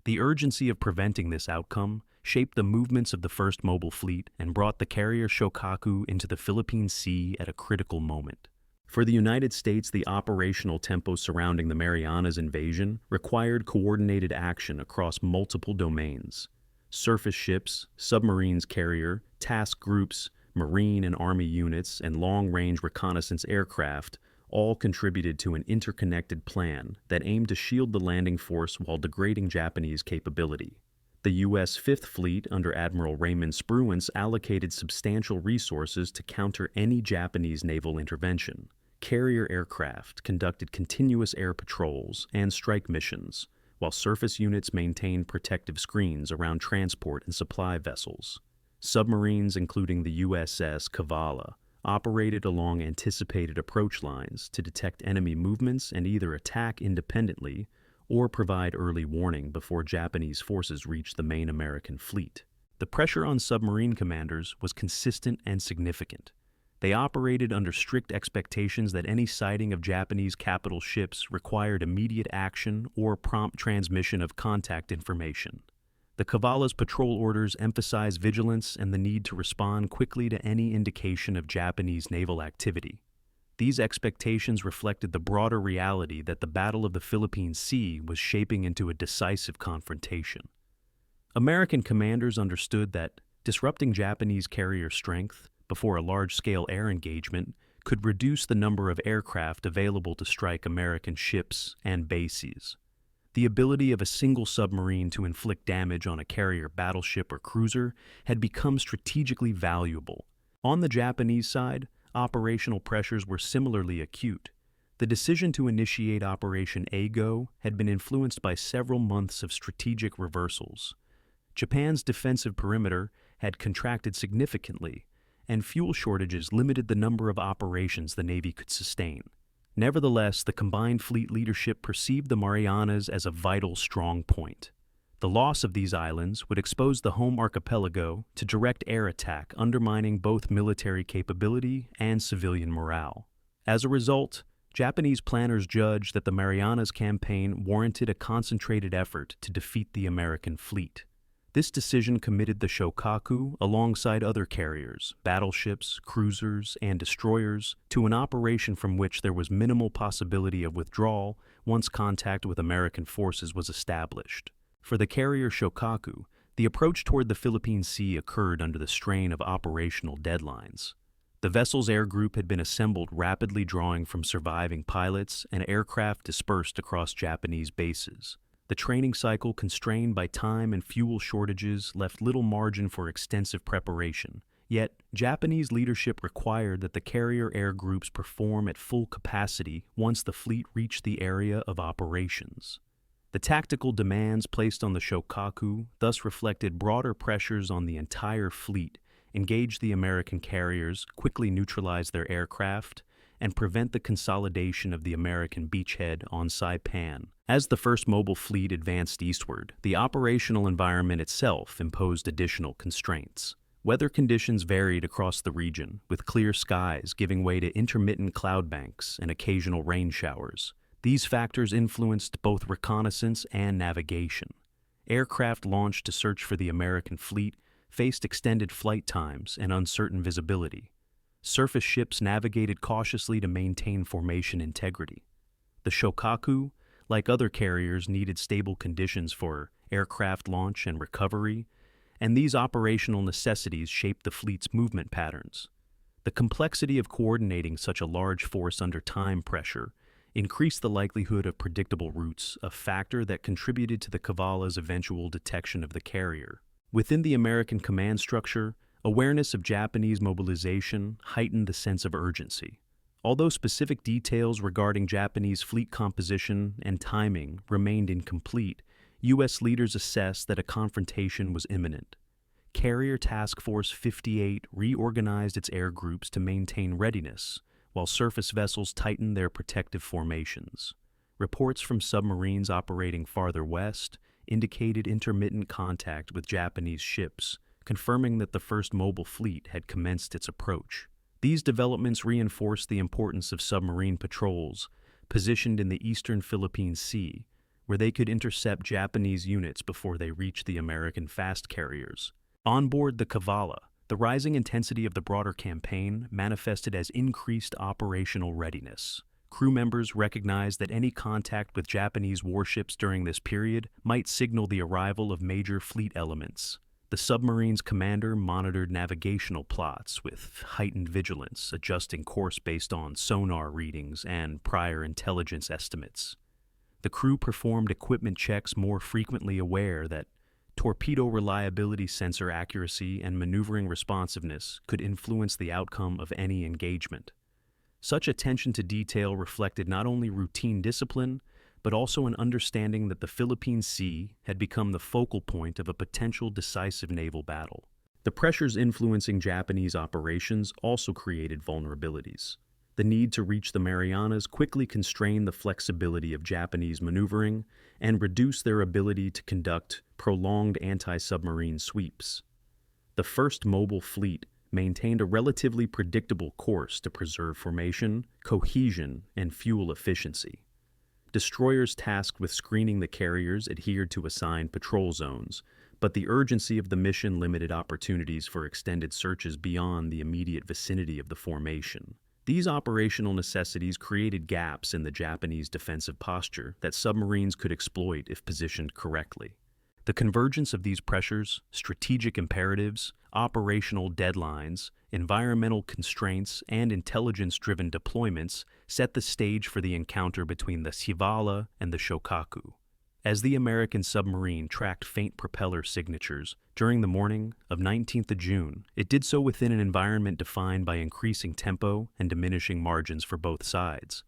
Speaker 1: The urgency of preventing this outcome shaped the movements of the First Mobile Fleet and brought the carrier Shokaku into the Philippine Sea at a critical moment. For the United States, the operational tempo surrounding the Marianas invasion required coordinated action across multiple domains. Surface ships, submarines carrier, task groups, Marine and Army units, and long-range reconnaissance aircraft all contributed to an interconnected plan that aimed to shield the landing force while degrading Japanese capability. The U.S. Fifth Fleet, under Admiral Raymond Spruance, allocated substantial resources to counter any Japanese naval intervention. Carrier aircraft conducted continuous air patrols and strike missions, while surface units maintained protective screens around transport and supply vessels. Submarines, including the USS Cavalla, operated along anticipated approach lines to detect enemy movements and either attack independently or provide early warning before Japanese forces reached the main American fleet. The pressure on submarine commanders was consistent and significant. They operated under strict expectations that any sighting of Japanese capital ships required immediate action or prompt transmission of contact information. The Cavalla's patrol orders emphasized vigilance and the need to respond quickly to any indication of Japanese naval activity. These expectations reflected the broader reality that the Battle of the Philippine Sea was shaping into a decisive confrontation. American commanders understood that disrupting Japanese carrier strength before a large-scale air engagement could reduce the number of aircraft available to strike American ships and bases. The ability of a single submarine to inflict damage on a carrier battleship or cruiser had become strategically valuable. On the Japanese side, operational pressures were similarly acute. The decision to initiate Operation A-Go had been influenced by several months of strategic reversals. Japan's defensive perimeter had contracted significantly, and fuel shortages limited the number of operations the Navy could sustain. Nevertheless, the combined fleet leadership perceived the Marianas as a vital strong point. The loss of these islands would expose the home archipelago to direct air attack, undermining both military capability and civilian morale. As a result, Japanese planners judged that the Marianas campaign warranted a concentrated effort to defeat the American fleet. This decision committed the Shokaku, alongside other carriers, battleships, cruisers, and destroyers, to an operation from which there was minimal possibility of withdrawal once contact with American forces was established. For the carrier Shokaku, the approach toward the Philippine Sea occurred under the strain of operational deadlines. The vessel's air group had been assembled rapidly, drawing from surviving pilots and aircraft dispersed across Japanese bases. The training cycle, constrained by time and fuel shortages, left little margin for extensive preparation. Yet, Japanese leadership required that the carrier air groups perform at full capacity once the fleet reached the area of operations. The tactical demands placed on the Shokaku thus reflected broader pressures on the entire fleet: engage the American carriers, quickly neutralize their aircraft, and prevent the consolidation of the American beachhead on Saipan. As the first mobile fleet advanced eastward, the operational environment itself imposed additional constraints. Weather conditions varied across the region, with clear skies giving way to intermittent cloud banks and occasional rain showers. These factors influenced both reconnaissance and navigation. Aircraft launched to search for the American fleet faced extended flight times and uncertain visibility. Surface ships navigated cautiously to maintain formation integrity. The Shokaku, like other carriers, needed stable conditions for aircraft launch and recovery, and these operational necessities shaped the fleet's movement patterns. The complexity of coordinating such a large force under time pressure increased the likelihood of predictable routes, a factor that contributed to the Cavalla's eventual detection of the carrier. Within the American command structure, awareness of Japanese mobilization heightened the sense of urgency. Although specific details regarding Japanese fleet composition and timing remained incomplete, U.S. leaders assessed that a confrontation was imminent. Carrier Task Force 58 reorganized its air groups to maintain readiness, while surface vessels tightened their protective formations. Reports from submarines operating farther west indicated intermittent contact with Japanese ships, confirming that the first mobile fleet had commenced its approach. These developments reinforced the importance of submarine patrols positioned in the eastern Philippine Sea, where they could intercept Japanese units before they reached the American fast carriers. On board the Cavalla, the rising intensity of the broader campaign manifested as increased operational readiness. Crew members recognized that any contact with Japanese warships during this period might signal the arrival of major fleet elements. The submarine's commander monitored navigational plots with heightened vigilance, adjusting course based on sonar readings and prior intelligence estimates. The crew performed equipment checks more frequently, aware that torpedo reliability, sensor accuracy, and maneuvering responsiveness could influence the outcome of any engagement. Such attention to detail reflected not only routine discipline, but also an understanding that the Philippine Sea had become the focal point of a potential decisive naval battle. The pressures influencing Japanese operations also created vulnerabilities. The need to reach the Marianas quickly constrained the flexibility of Japanese maneuvering and reduced their ability to conduct prolonged anti-submarine sweeps. The first mobile fleet maintained a relatively predictable course to preserve formation, cohesion, and fuel efficiency. Destroyers tasked with screening the carriers adhered to assigned patrol zones, but the urgency of the mission limited opportunities for extended searches beyond the immediate vicinity of the formation. These operational necessities created gaps in the Japanese defensive posture that submarines could exploit if positioned correctly. The convergence of these pressures, strategic imperatives, operational deadlines, environmental constraints, and intelligence-driven deployments set the stage for the encounter between the Cavalla and the Shokaku. As the American submarine tracked faint propeller signatures during the morning of 19th of June, it did so within an environment defined by increasing tempo and diminishing margins for both sides.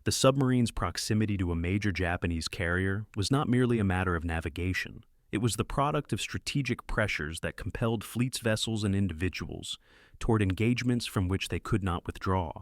Speaker 1: The submarine's proximity to a major Japanese carrier was not merely a matter of navigation. It was the product of strategic pressures that compelled fleet's vessels and individuals toward engagements from which they could not withdraw.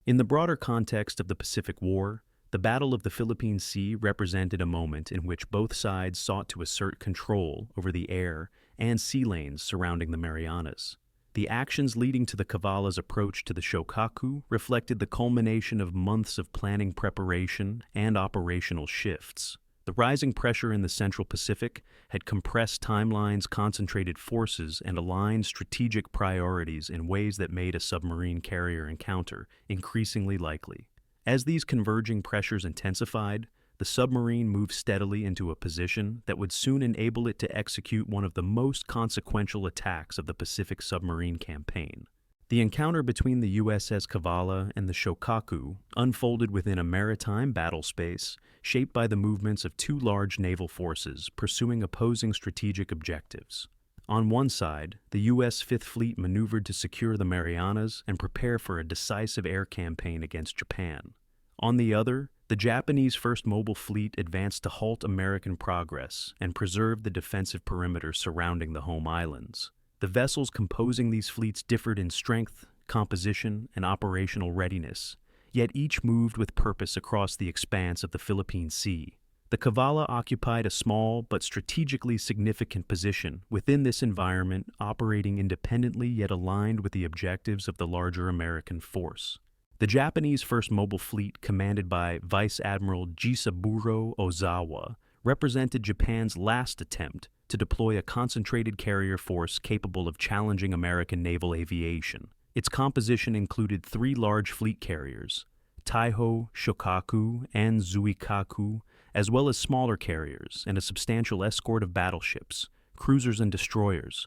Speaker 1: In the broader context of the Pacific War, the Battle of the Philippine Sea represented a moment in which both sides sought to assert control over the air and sea lanes surrounding the Marianas. The actions leading to the Cavalla's approach to the Shokaku reflected the culmination of months of planning preparation and operational shifts. The rising pressure in the Central Pacific had compressed timelines, concentrated forces, and aligned strategic priorities in ways that made a submarine carrier encounter increasingly likely. As these converging pressures intensified, the submarine moved steadily into a position that would soon enable it to execute one of the most consequential attacks of the Pacific submarine campaign. The encounter between the USS Cavalla and the Shokaku unfolded within a maritime battle space shaped by the movements of two large naval forces pursuing opposing strategic objectives. On one side, the U.S. Fifth Fleet maneuvered to secure the Marianas and prepare for a decisive air campaign against Japan. On the other, the Japanese First Mobile Fleet advanced to halt American progress and preserve the defensive perimeter surrounding the home islands. The vessels composing these fleets differed in strength, composition, and operational readiness, yet each moved with purpose across the expanse of the Philippine Sea. The Cavalla occupied a small but strategically significant position within this environment, operating independently yet aligned with the objectives of the larger American force. The Japanese First Mobile Fleet, commanded by Vice Admiral Jisaburo Ozawa, represented Japan's last attempt to deploy a concentrated carrier force capable of challenging American naval aviation. Its composition included three large fleet carriers, Taiho, Shokaku, and Zuikaku, as well as smaller carriers and a substantial escort of battleships, cruisers, and destroyers.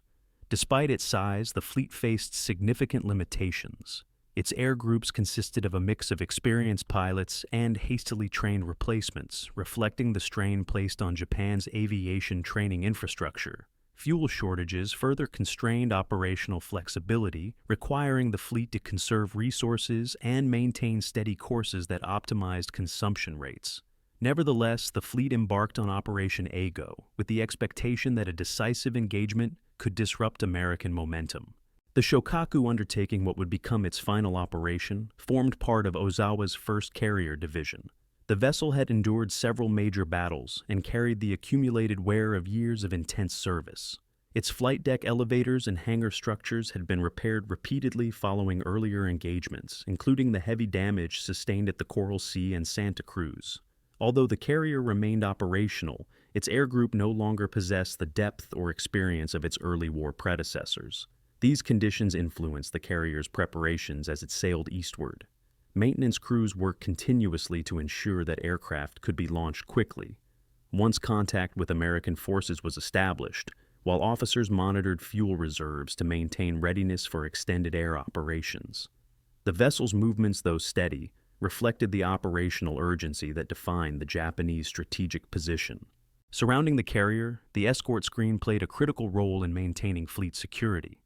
Speaker 1: Despite its size, the fleet faced significant limitations. Its air groups consisted of a mix of experienced pilots and hastily trained replacements, reflecting the strain placed on Japan's aviation training infrastructure. Fuel shortages further constrained operational flexibility, requiring the fleet to conserve resources and maintain steady courses that optimized consumption rates. Nevertheless, the fleet embarked on Operation Ago with the expectation that a decisive engagement could disrupt American momentum. The Shokaku, undertaking what would become its final operation, formed part of Ozawa's 1st Carrier Division. The vessel had endured several major battles and carried the accumulated wear of years of intense service. Its flight deck elevators and hangar structures had been repaired repeatedly following earlier engagements, including the heavy damage sustained at the Coral Sea and Santa Cruz. Although the carrier remained operational, its air group no longer possessed the depth or experience of its early war predecessors. These conditions influenced the carrier's preparations as it sailed eastward. Maintenance crews worked continuously to ensure that aircraft could be launched quickly. Once contact with American forces was established, while officers monitored fuel reserves to maintain readiness for extended air operations. The vessel's movements, though steady, reflected the operational urgency that defined the Japanese strategic position. Surrounding the carrier, the escort screen played a critical role in maintaining fleet security.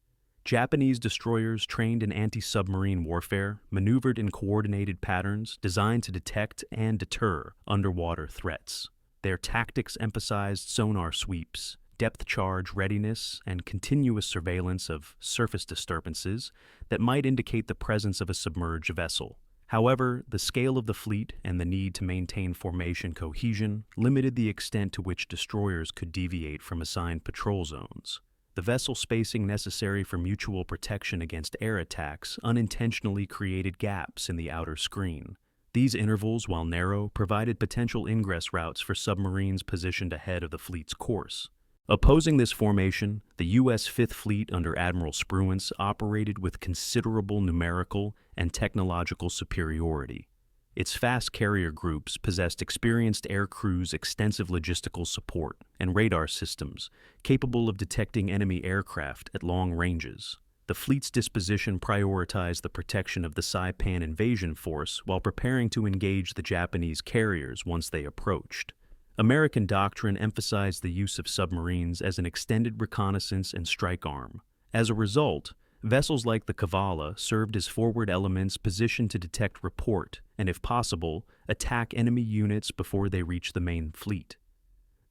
Speaker 1: Japanese destroyers trained in anti-submarine warfare maneuvered in coordinated patterns designed to detect and deter underwater threats. Their tactics emphasized sonar sweeps, depth charge readiness, and continuous surveillance of surface disturbances that might indicate the presence of a submerged vessel. However, the scale of the fleet and the need to maintain formation cohesion limited the extent to which destroyers could deviate from assigned patrol zones. The vessel spacing necessary for mutual protection against air attacks unintentionally created gaps in the outer screen. These intervals, while narrow, provided potential ingress routes for submarines positioned ahead of the fleet's course. Opposing this formation, the U.S. Fifth Fleet under Admiral Spruance operated with considerable numerical and technological superiority. Its fast carrier groups possessed experienced air crews, extensive logistical support, and radar systems capable of detecting enemy aircraft at long ranges. The fleet's disposition prioritized the protection of the Saipan invasion force while preparing to engage the Japanese carriers once they approached. American doctrine emphasized the use of submarines as an extended reconnaissance and strike arm. As a result, vessels like the Cavalla served as forward elements positioned to detect, report, and if possible, attack enemy units before they reached the main fleet.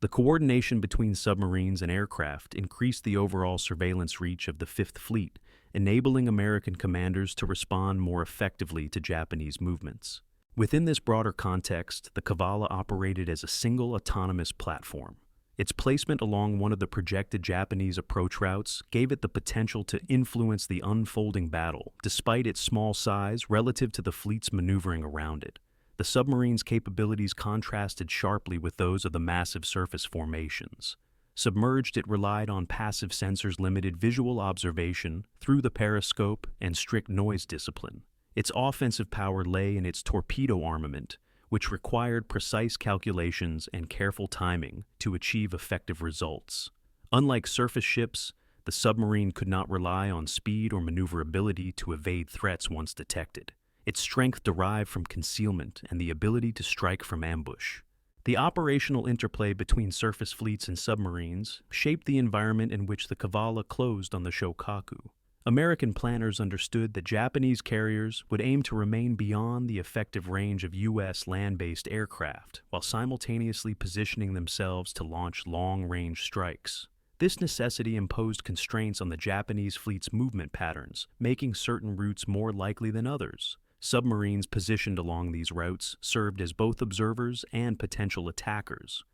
Speaker 1: The coordination between submarines and aircraft increased the overall surveillance reach of the Fifth Fleet, enabling American commanders to respond more effectively to Japanese movements. Within this broader context, the Cavalla operated as a single autonomous platform. Its placement along one of the projected Japanese approach routes gave it the potential to influence the unfolding battle, despite its small size relative to the fleet's maneuvering around it. The submarine's capabilities contrasted sharply with those of the massive surface formations. Submerged, it relied on passive sensors, limited visual observation through the periscope, and strict noise discipline. Its offensive power lay in its torpedo armament, which required precise calculations and careful timing to achieve effective results. Unlike surface ships, the submarine could not rely on speed or maneuverability to evade threats once detected. Its strength derived from concealment and the ability to strike from ambush. The operational interplay between surface fleets and submarines shaped the environment in which the Cavalla closed on the Shokaku. American planners understood that Japanese carriers would aim to remain beyond the effective range of U.S. land-based aircraft, while simultaneously positioning themselves to launch long-range strikes. This necessity imposed constraints on the Japanese fleet's movement patterns, making certain routes more likely than others. Submarines positioned along these routes served as both observers and potential attackers.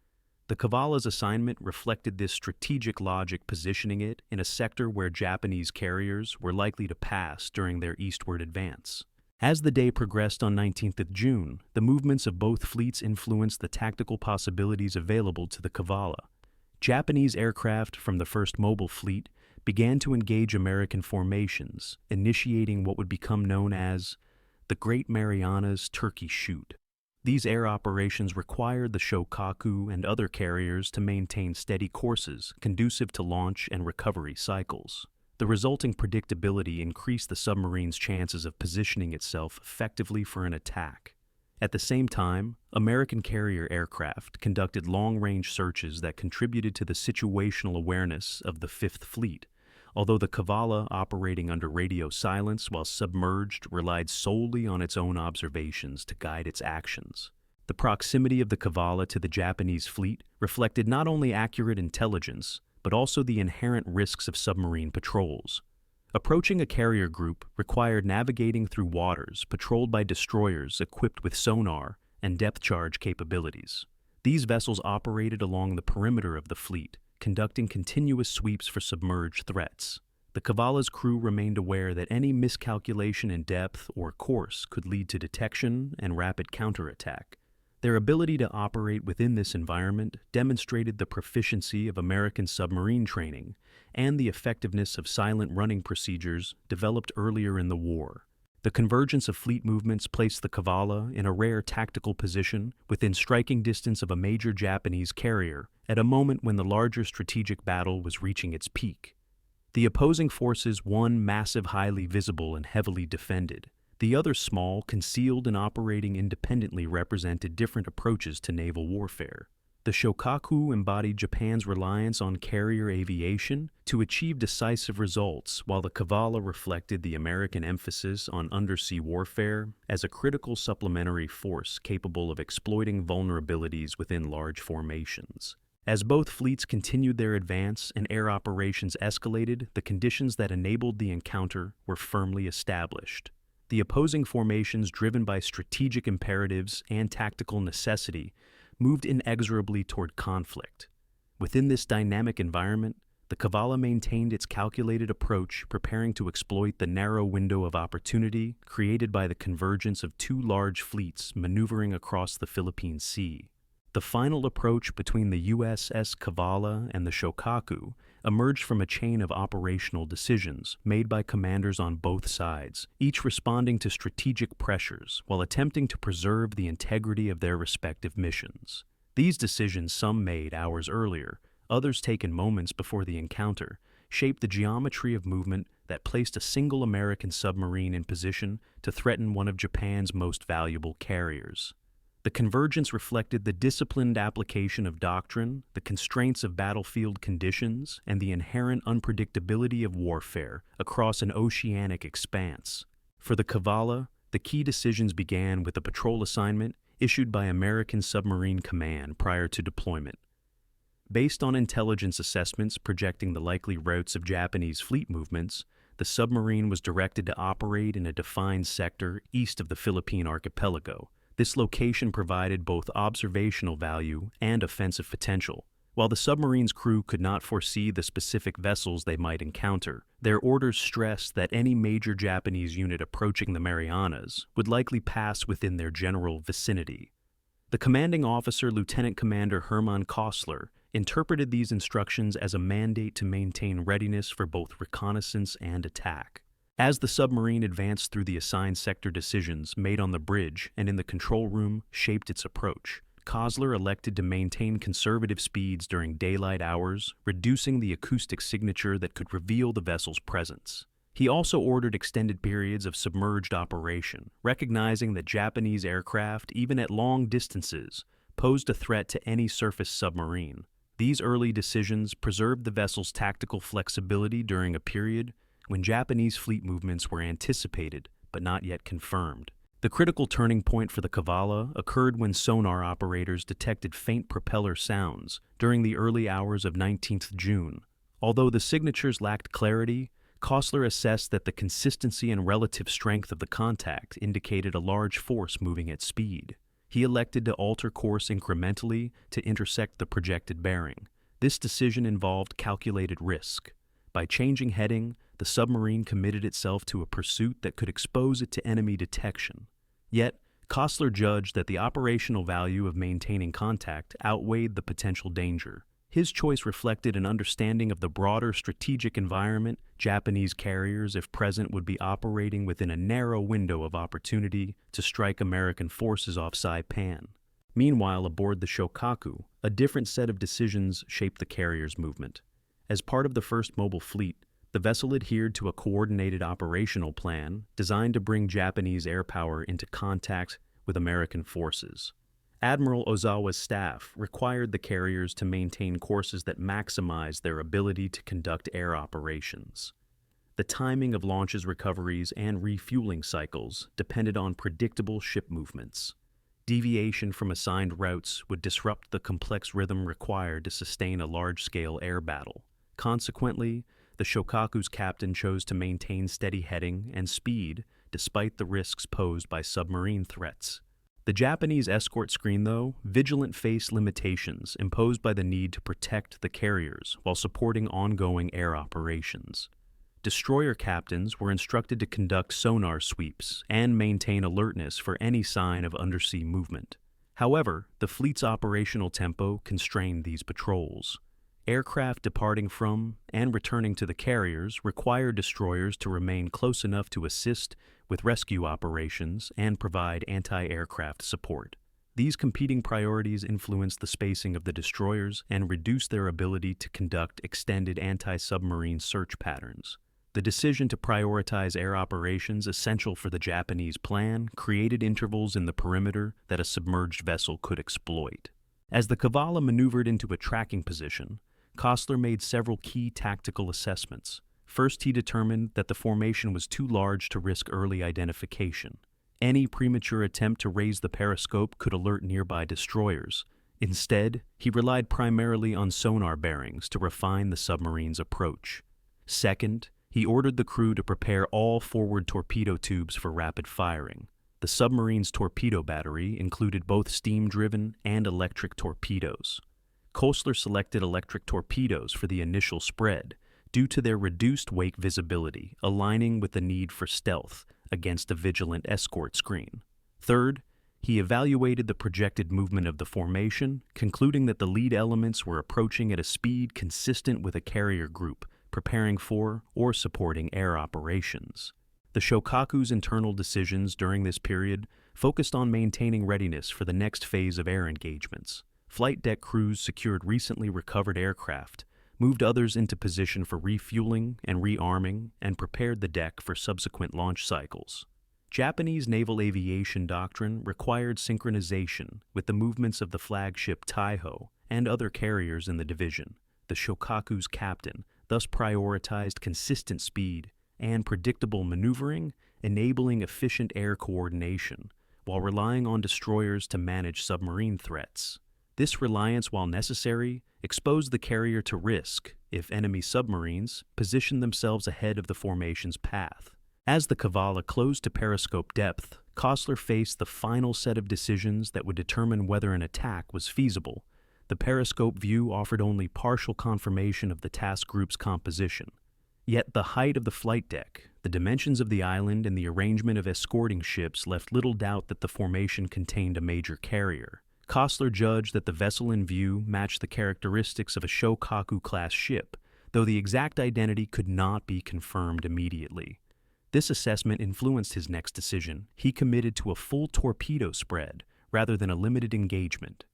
Speaker 1: The Cavalla's assignment reflected this strategic logic, positioning it in a sector where Japanese carriers were likely to pass during their eastward advance. As the day progressed on 19th of June, the movements of both fleets influenced the tactical possibilities available to the Cavalla. Japanese aircraft from the First Mobile Fleet began to engage American formations, initiating what would become known as the Great Marianas Turkey Shoot. These air operations required the Shokaku and other carriers to maintain steady courses conducive to launch and recovery cycles. The resulting predictability increased the submarine's chances of positioning itself effectively for an attack. At the same time, American carrier aircraft conducted long-range searches that contributed to the situational awareness of the Fifth Fleet, although the Cavalla, operating under radio silence while submerged, relied solely on its own observations to guide its actions. The proximity of the Cavalla to the Japanese fleet reflected not only accurate intelligence, but also the inherent risks of submarine patrols. Approaching a carrier group required navigating through waters patrolled by destroyers equipped with sonar and depth charge capabilities. These vessels operated along the perimeter of the fleet, conducting continuous sweeps for submerged threats. The Cavalla's crew remained aware that any miscalculation in depth or course could lead to detection and rapid counterattack. Their ability to operate within this environment demonstrated the proficiency of American submarine training and the effectiveness of silent running procedures developed earlier in the war. The convergence of fleet movements placed the Cavalla in a rare tactical position within striking distance of a major Japanese carrier at a moment when the larger strategic battle was reaching its peak. The opposing forces, one massive, highly visible and heavily defended, the other small, concealed and operating independently, represented different approaches to naval warfare. The Shokaku embodied Japan's reliance on carrier aviation to achieve decisive results, while the Cavalla reflected the American emphasis on undersea warfare as a critical supplementary force capable of exploiting vulnerabilities within large formations. As both fleets continued their advance and air operations escalated, the conditions that enabled the encounter were firmly established. The opposing formations, driven by strategic imperatives and tactical necessity, moved inexorably toward conflict. Within this dynamic environment, the Cavalla maintained its calculated approach, preparing to exploit the narrow window of opportunity created by the convergence of two large fleets maneuvering across the Philippine Sea. The final approach between the USS Cavalla and the Shokaku emerged from a chain of operational decisions made by commanders on both sides, each responding to strategic pressures while attempting to preserve the integrity of their respective missions. These decisions, some made hours earlier, others taken moments before the encounter, shaped the geometry of movement that placed a single American submarine in position to threaten one of Japan's most valuable carriers. The convergence reflected the disciplined application of doctrine, the constraints of battlefield conditions, and the inherent unpredictability of warfare across an oceanic expanse. For the Cavalla, the key decisions began with a patrol assignment issued by American Submarine Command prior to deployment. Based on intelligence assessments projecting the likely routes of Japanese fleet movements, the submarine was directed to operate in a defined sector east of the Philippine archipelago. This location provided both observational value and offensive potential. While the submarine's crew could not foresee the specific vessels they might encounter, their orders stressed that any major Japanese unit approaching the Marianas would likely pass within their general vicinity. The commanding officer, Lieutenant Commander Hermann Kostler, interpreted these instructions as a mandate to maintain readiness for both reconnaissance and attack. As the submarine advanced through the assigned sector, decisions made on the bridge and in the control room shaped its approach. Kostler elected to maintain conservative speeds during daylight hours, reducing the acoustic signature that could reveal the vessel's presence. He also ordered extended periods of submerged operation, recognizing that Japanese aircraft, even at long distances, posed a threat to any surface submarine. These early decisions preserved the vessel's tactical flexibility during a period when Japanese fleet movements were anticipated but not yet confirmed. The critical turning point for the Cavalla occurred when sonar operators detected faint propeller sounds during the early hours of 19th June. Although the signatures lacked clarity, Kostler assessed that the consistency and relative strength of the contact indicated a large force moving at speed. He elected to alter course incrementally to intersect the projected bearing. This decision involved calculated risk. By changing heading, the submarine committed itself to a pursuit that could expose it to enemy detection. Yet, Kostler judged that the operational value of maintaining contact outweighed the potential danger. His choice reflected an understanding of the broader strategic environment. Japanese carriers, if present, would be operating within a narrow window of opportunity to strike American forces off Saipan. Meanwhile, aboard the Shokaku, a different set of decisions shaped the carrier's movement. As part of the first mobile fleet, the vessel adhered to a coordinated operational plan designed to bring Japanese air power into contact with American forces. Admiral Ozawa's staff required the carriers to maintain courses that maximized their ability to conduct air operations. The timing of launches, recoveries, and refueling cycles depended on predictable ship movements. Deviation from assigned routes would disrupt the complex rhythm required to sustain a large-scale air battle. Consequently, the Shokaku's captain chose to maintain steady heading and speed despite the risks posed by submarine threats. The Japanese escort screen, though, vigilant faced limitations imposed by the need to protect the carriers while supporting ongoing air operations. Destroyer captains were instructed to conduct sonar sweeps and maintain alertness for any sign of undersea movement. However, the fleet's operational tempo constrained these patrols. Aircraft departing from and returning to the carriers required destroyers to remain close enough to assist with rescue operations and provide anti-aircraft support. These competing priorities influenced the spacing of the destroyers and reduced their ability to conduct extended anti-submarine search patterns. The decision to prioritize air operations essential for the Japanese plan created intervals in the perimeter that a submerged vessel could exploit. As the Cavalla maneuvered into a tracking position, Costler made several key tactical assessments. First, he determined that the formation was too large to risk early identification. Any premature attempt to raise the periscope could alert nearby destroyers. Instead, he relied primarily on sonar bearings to refine the submarine's approach. Second, he ordered the crew to prepare all forward torpedo tubes for rapid firing. The submarine's torpedo battery included both steam-driven and electric torpedoes. Costler selected electric torpedoes for the initial spread due to their reduced wake visibility, aligning with the need for stealth against a vigilant escort screen. Third, he evaluated the projected movement of the formation, concluding that the lead elements were approaching at a speed consistent with a carrier group preparing for or supporting air operations. The Shokaku's internal decisions during this period focused on maintaining readiness for the next phase of air engagements. Flight deck crews secured recently recovered aircraft, moved others into position for refueling and rearming, and prepared the deck for subsequent launch cycles. Japanese naval aviation doctrine required synchronization with the movements of the flagship Taiho and other carriers in the division. The Shokaku's captain thus prioritized consistent speed and predictable maneuvering, enabling efficient air coordination, while relying on destroyers to manage submarine threats. This reliance, while necessary, exposed the carrier to risk if enemy submarines positioned themselves ahead of the formation's path. As the Cavalla closed to periscope depth, Costler faced the final set of decisions that would determine whether an attack was feasible. The periscope view offered only partial confirmation of the task group's composition. Yet the height of the flight deck, the dimensions of the island, and the arrangement of escorting ships left little doubt that the formation contained a major carrier. Costler judged that the vessel in view matched the characteristics of a Shokaku-class ship, though the exact identity could not be confirmed immediately. This assessment influenced his next decision. He committed to a full torpedo spread rather than a limited engagement.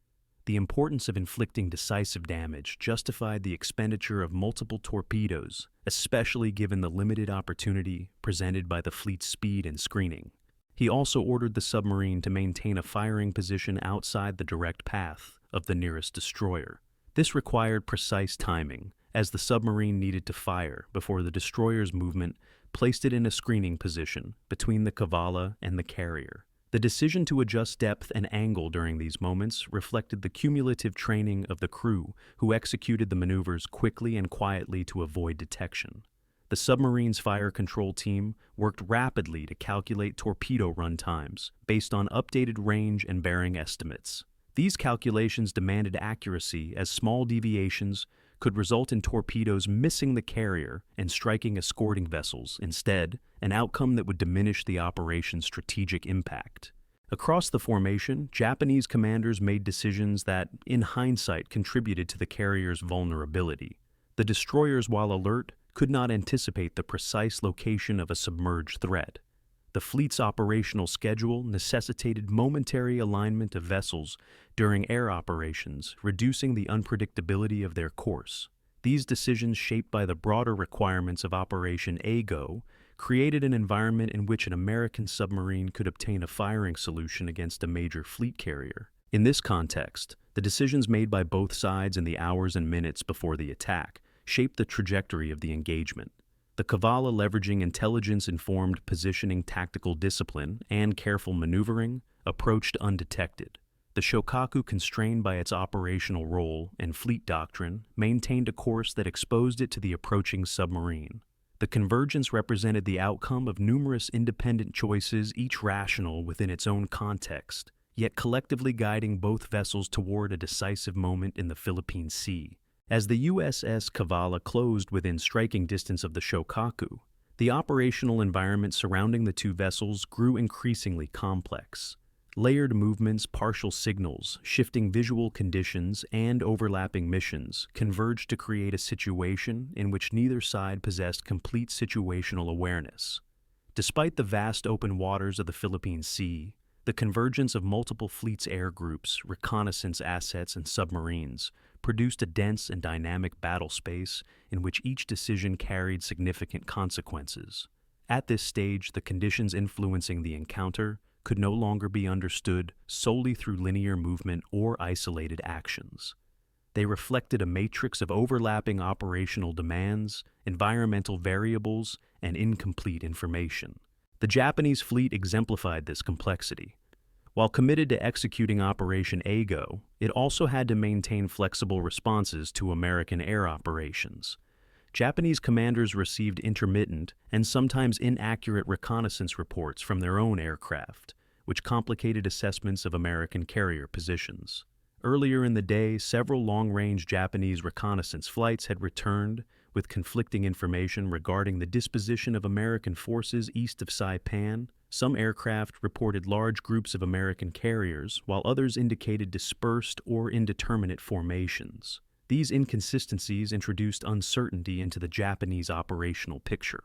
Speaker 1: The importance of inflicting decisive damage justified the expenditure of multiple torpedoes, especially given the limited opportunity presented by the fleet's speed and screening. He also ordered the submarine to maintain a firing position outside the direct path of the nearest destroyer. This required precise timing, as the submarine needed to fire before the destroyer's movement placed it in a screening position between the Cavalla and the carrier. The decision to adjust depth and angle during these moments reflected the cumulative training of the crew, who executed the maneuvers quickly and quietly to avoid detection. The submarine's fire control team worked rapidly to calculate torpedo run times based on updated range and bearing estimates. These calculations demanded accuracy, as small deviations could result in torpedoes missing the carrier and striking escorting vessels instead, an outcome that would diminish the operation's strategic impact. Across the formation, Japanese commanders made decisions that, in hindsight, contributed to the carrier's vulnerability. The destroyers, while alert, could not anticipate the precise location of a submerged threat. The fleet's operational schedule necessitated momentary alignment of vessels during air operations, reducing the unpredictability of their course. These decisions, shaped by the broader requirements of Operation AGO, created an environment in which an American submarine could obtain a firing solution against a major fleet carrier. In this context, the decisions made by both sides in the hours and minutes before the attack shaped the trajectory of the engagement. The Cavalla, leveraging intelligence-informed positioning, tactical discipline, and careful maneuvering, approached undetected. The Shokaku, constrained by its operational role and fleet doctrine, maintained a course that exposed it to the approaching submarine. The convergence represented the outcome of numerous independent choices, each rational within its own context, yet collectively guiding both vessels toward a decisive moment in the Philippine Sea. As the USS Cavalla closed within striking distance of the Shokaku, the operational environment surrounding the two vessels grew increasingly complex. Layered movements, partial signals, shifting visual conditions, and overlapping missions converged to create a situation in which neither side possessed complete situational awareness. Despite the vast open waters of the Philippine Sea, the convergence of multiple fleets' air groups, reconnaissance assets, and submarines produced a dense and dynamic battle space in which each decision carried significant consequences. At this stage, the conditions influencing the encounter could no longer be understood solely through linear movement or isolated actions. They reflected a matrix of overlapping operational demands, environmental variables, and incomplete information. The Japanese fleet exemplified this complexity. While committed to executing Operation AGO, it also had to maintain flexible responses to American air operations. Japanese commanders received intermittent and sometimes inaccurate reconnaissance reports from their own aircraft, which complicated assessments of American carrier positions. Earlier in the day, several long-range Japanese reconnaissance flights had returned with conflicting information regarding the disposition of American forces east of Saipan. Some aircraft reported large groups of American carriers, while others indicated dispersed or indeterminate formations. These inconsistencies introduced uncertainty into the Japanese operational picture.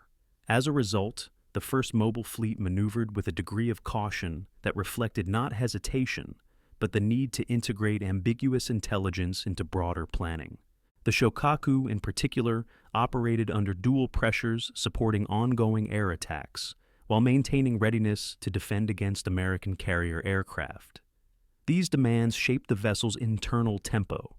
Speaker 1: As a result, the first mobile fleet maneuvered with a degree of caution that reflected not hesitation, but the need to integrate ambiguous intelligence into broader planning. The Shokaku, in particular, operated under dual pressures supporting ongoing air attacks, while maintaining readiness to defend against American carrier aircraft. These demands shaped the vessel's internal tempo.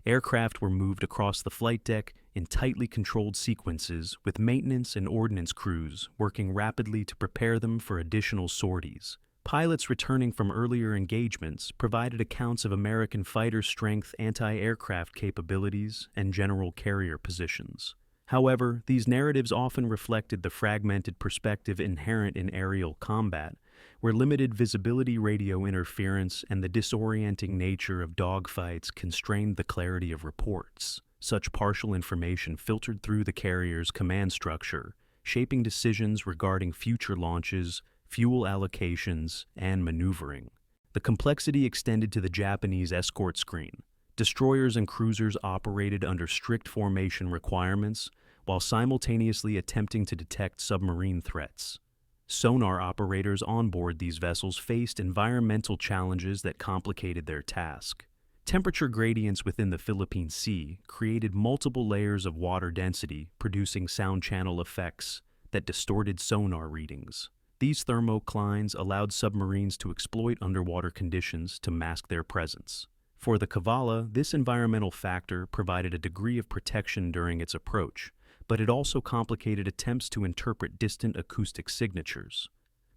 Speaker 1: Aircraft were moved across the flight deck in tightly controlled sequences, with maintenance and ordnance crews working rapidly to prepare them for additional sorties. Pilots returning from earlier engagements provided accounts of American fighter strength, anti-aircraft capabilities, and general carrier positions. However, these narratives often reflected the fragmented perspective inherent in aerial combat, where limited visibility, radio interference, and the disorienting nature of dogfights constrained the clarity of reports. Such partial information filtered through the carrier's command structure, shaping decisions regarding future launches, fuel allocations, and maneuvering. The complexity extended to the Japanese escort screen. Destroyers and cruisers operated under strict formation requirements, while simultaneously attempting to detect submarine threats. Sonar operators on board these vessels faced environmental challenges that complicated their task. Temperature gradients within the Philippine Sea created multiple layers of water density, producing sound channel effects that distorted sonar readings. These thermoclines allowed submarines to exploit underwater conditions to mask their presence. For the Cavalla, this environmental factor provided a degree of protection during its approach, but it also complicated attempts to interpret distant acoustic signatures.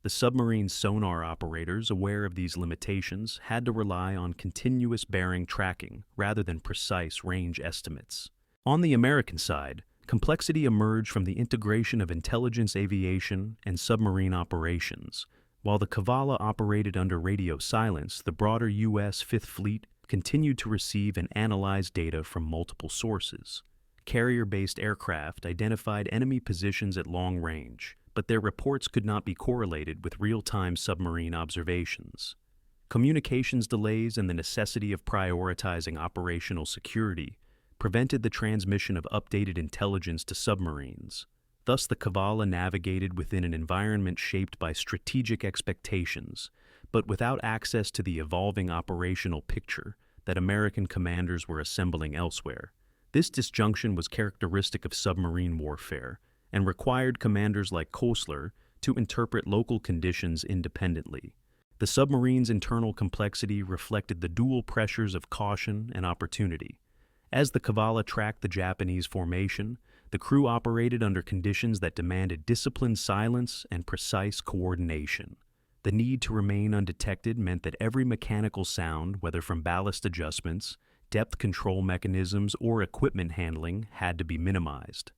Speaker 1: The submarine sonar operators, aware of these limitations, had to rely on continuous bearing tracking rather than precise range estimates. On the American side, complexity emerged from the integration of intelligence aviation and submarine operations. While the Cavalla operated under radio silence, the broader U.S. Fifth Fleet continued to receive and analyze data from multiple sources. Carrier-based aircraft identified enemy positions at long range, but their reports could not be correlated with real-time submarine observations. Communications delays and the necessity of prioritizing operational security prevented the transmission of updated intelligence to submarines. Thus, the Cavalla navigated within an environment shaped by strategic expectations, but without access to the evolving operational picture that American commanders were assembling elsewhere. This disjunction was characteristic of submarine warfare and required commanders like Koestler to interpret local conditions independently. The submarine's internal complexity reflected the dual pressures of caution and opportunity. As the Cavalla tracked the Japanese formation, the crew operated under conditions that demanded disciplined silence and precise coordination. The need to remain undetected meant that every mechanical sound, whether from ballast adjustments, depth control mechanisms, or equipment handling, had to be minimized.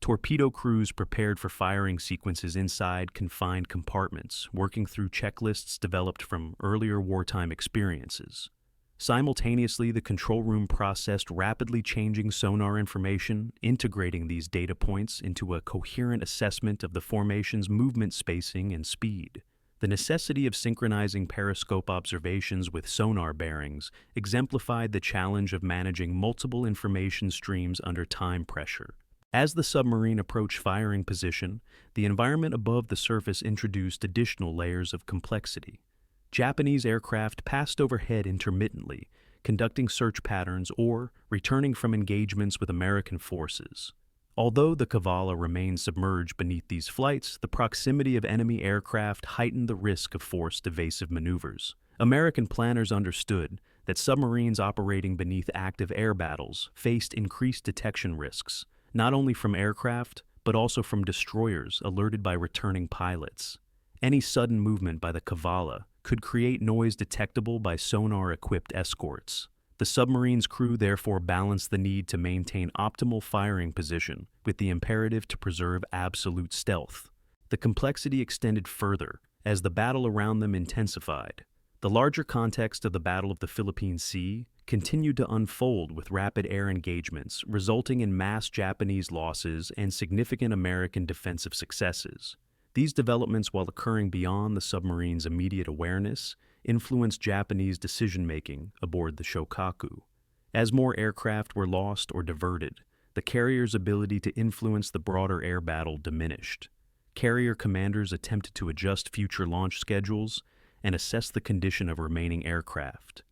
Speaker 1: Torpedo crews prepared for firing sequences inside confined compartments, working through checklists developed from earlier wartime experiences. Simultaneously, the control room processed rapidly changing sonar information, integrating these data points into a coherent assessment of the formation's movement spacing and speed. The necessity of synchronizing periscope observations with sonar bearings exemplified the challenge of managing multiple information streams under time pressure. As the submarine approached firing position, the environment above the surface introduced additional layers of complexity. Japanese aircraft passed overhead intermittently, conducting search patterns or returning from engagements with American forces. Although the Cavalla remained submerged beneath these flights, the proximity of enemy aircraft heightened the risk of forced evasive maneuvers. American planners understood that submarines operating beneath active air battles faced increased detection risks, not only from aircraft, but also from destroyers alerted by returning pilots. Any sudden movement by the Cavalla could create noise detectable by sonar-equipped escorts. The submarine's crew therefore balanced the need to maintain optimal firing position with the imperative to preserve absolute stealth. The complexity extended further as the battle around them intensified. The larger context of the Battle of the Philippine Sea continued to unfold with rapid air engagements, resulting in mass Japanese losses and significant American defensive successes. These developments, while occurring beyond the submarine's immediate awareness, influenced Japanese decision-making aboard the Shokaku. As more aircraft were lost or diverted, the carrier's ability to influence the broader air battle diminished. Carrier commanders attempted to adjust future launch schedules and assess the condition of remaining aircraft.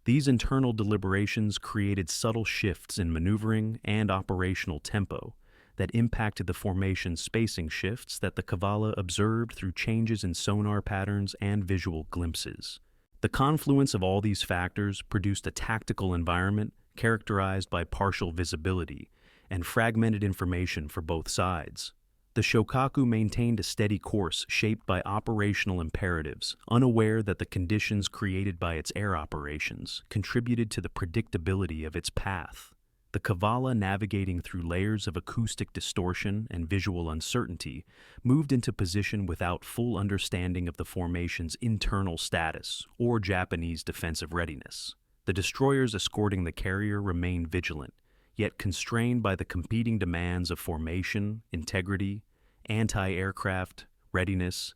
Speaker 1: These internal deliberations created subtle shifts in maneuvering and operational tempo that impacted the formation spacing shifts that the Cavalla observed through changes in sonar patterns and visual glimpses. The confluence of all these factors produced a tactical environment characterized by partial visibility and fragmented information for both sides. The Shokaku maintained a steady course shaped by operational imperatives, unaware that the conditions created by its air operations contributed to the predictability of its path. The Cavalla, navigating through layers of acoustic distortion and visual uncertainty, moved into position without full understanding of the formation's internal status or Japanese defensive readiness. The destroyers escorting the carrier remained vigilant, yet constrained by the competing demands of formation, integrity, anti-aircraft readiness,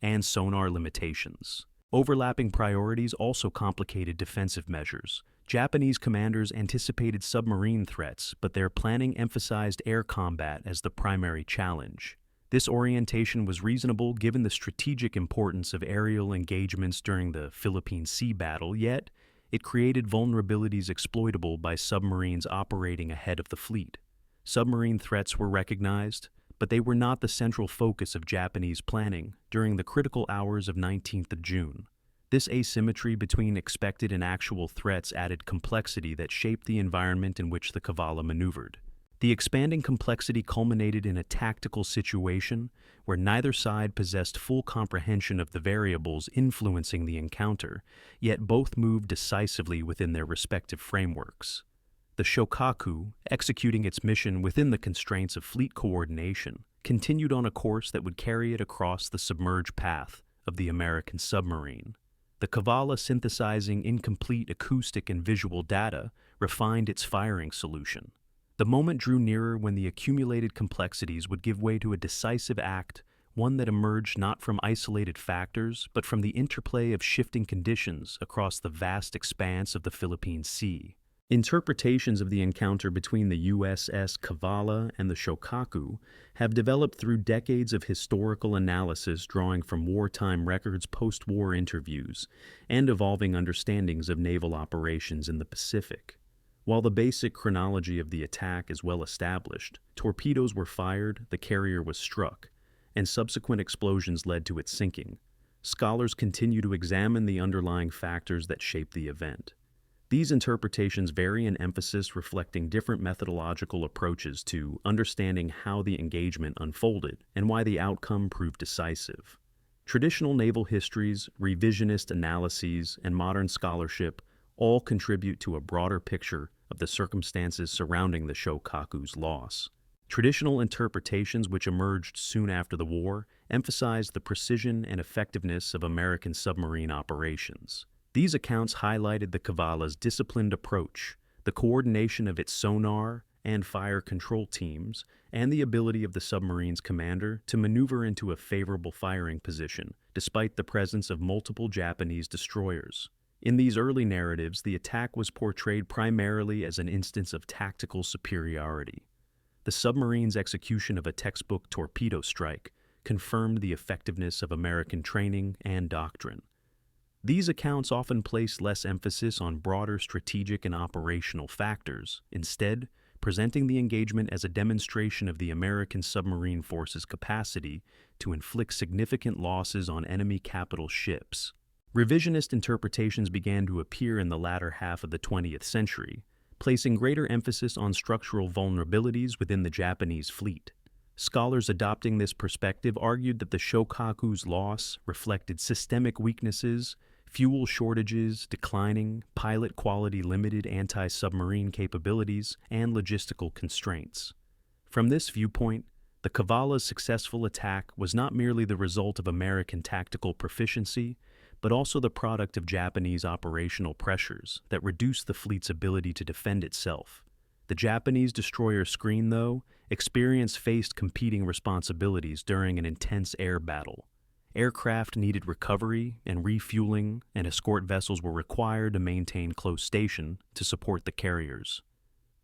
Speaker 1: and sonar limitations. Overlapping priorities also complicated defensive measures. Japanese commanders anticipated submarine threats, but their planning emphasized air combat as the primary challenge. This orientation was reasonable given the strategic importance of aerial engagements during the Philippine Sea battle, yet it created vulnerabilities exploitable by submarines operating ahead of the fleet. Submarine threats were recognized, but they were not the central focus of Japanese planning during the critical hours of 19th of June. This asymmetry between expected and actual threats added complexity that shaped the environment in which the Cavalla maneuvered. The expanding complexity culminated in a tactical situation where neither side possessed full comprehension of the variables influencing the encounter, yet both moved decisively within their respective frameworks. The Shokaku, executing its mission within the constraints of fleet coordination, continued on a course that would carry it across the submerged path of the American submarine. The Cavalla, synthesizing incomplete acoustic and visual data, refined its firing solution. The moment drew nearer when the accumulated complexities would give way to a decisive act, one that emerged not from isolated factors, but from the interplay of shifting conditions across the vast expanse of the Philippine Sea. Interpretations of the encounter between the USS Cavalla and the Shokaku have developed through decades of historical analysis drawing from wartime records, post-war interviews, and evolving understandings of naval operations in the Pacific. While the basic chronology of the attack is well established, torpedoes were fired, the carrier was struck, and subsequent explosions led to its sinking. Scholars continue to examine the underlying factors that shaped the event. These interpretations vary in emphasis, reflecting different methodological approaches to understanding how the engagement unfolded and why the outcome proved decisive. Traditional naval histories, revisionist analyses, and modern scholarship all contribute to a broader picture of the circumstances surrounding the Shokaku's loss. Traditional interpretations, which emerged soon after the war, emphasized the precision and effectiveness of American submarine operations. These accounts highlighted the Cavalla's disciplined approach, the coordination of its sonar and fire control teams, and the ability of the submarine's commander to maneuver into a favorable firing position, despite the presence of multiple Japanese destroyers. In these early narratives, the attack was portrayed primarily as an instance of tactical superiority. The submarine's execution of a textbook torpedo strike confirmed the effectiveness of American training and doctrine. These accounts often place less emphasis on broader strategic and operational factors, instead presenting the engagement as a demonstration of the American submarine force's capacity to inflict significant losses on enemy capital ships. Revisionist interpretations began to appear in the latter half of the 20th century, placing greater emphasis on structural vulnerabilities within the Japanese fleet. Scholars adopting this perspective argued that the Shokaku's loss reflected systemic weaknesses, fuel shortages, declining, pilot quality limited anti-submarine capabilities, and logistical constraints. From this viewpoint, the Cavalla's successful attack was not merely the result of American tactical proficiency, but also the product of Japanese operational pressures that reduced the fleet's ability to defend itself. The Japanese destroyer screen, though, faced competing responsibilities during an intense air battle. Aircraft needed recovery and refueling, and escort vessels were required to maintain close station to support the carriers.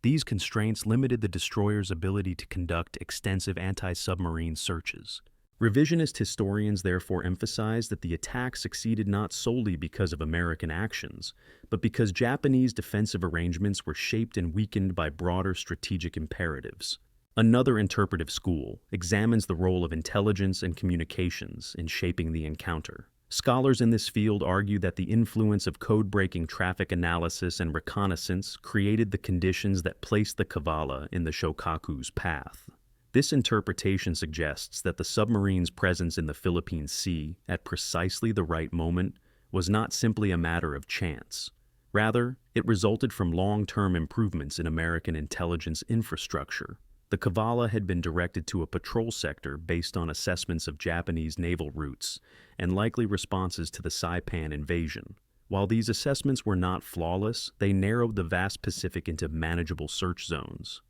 Speaker 1: These constraints limited the destroyer's ability to conduct extensive anti-submarine searches. Revisionist historians therefore emphasize that the attack succeeded not solely because of American actions, but because Japanese defensive arrangements were shaped and weakened by broader strategic imperatives. Another interpretive school examines the role of intelligence and communications in shaping the encounter. Scholars in this field argue that the influence of code-breaking traffic analysis and reconnaissance created the conditions that placed the Cavalla in the Shokaku's path. This interpretation suggests that the submarine's presence in the Philippine Sea at precisely the right moment was not simply a matter of chance. Rather, it resulted from long-term improvements in American intelligence infrastructure. The Cavalla had been directed to a patrol sector based on assessments of Japanese naval routes and likely responses to the Saipan invasion. While these assessments were not flawless, they narrowed the vast Pacific into manageable search zones.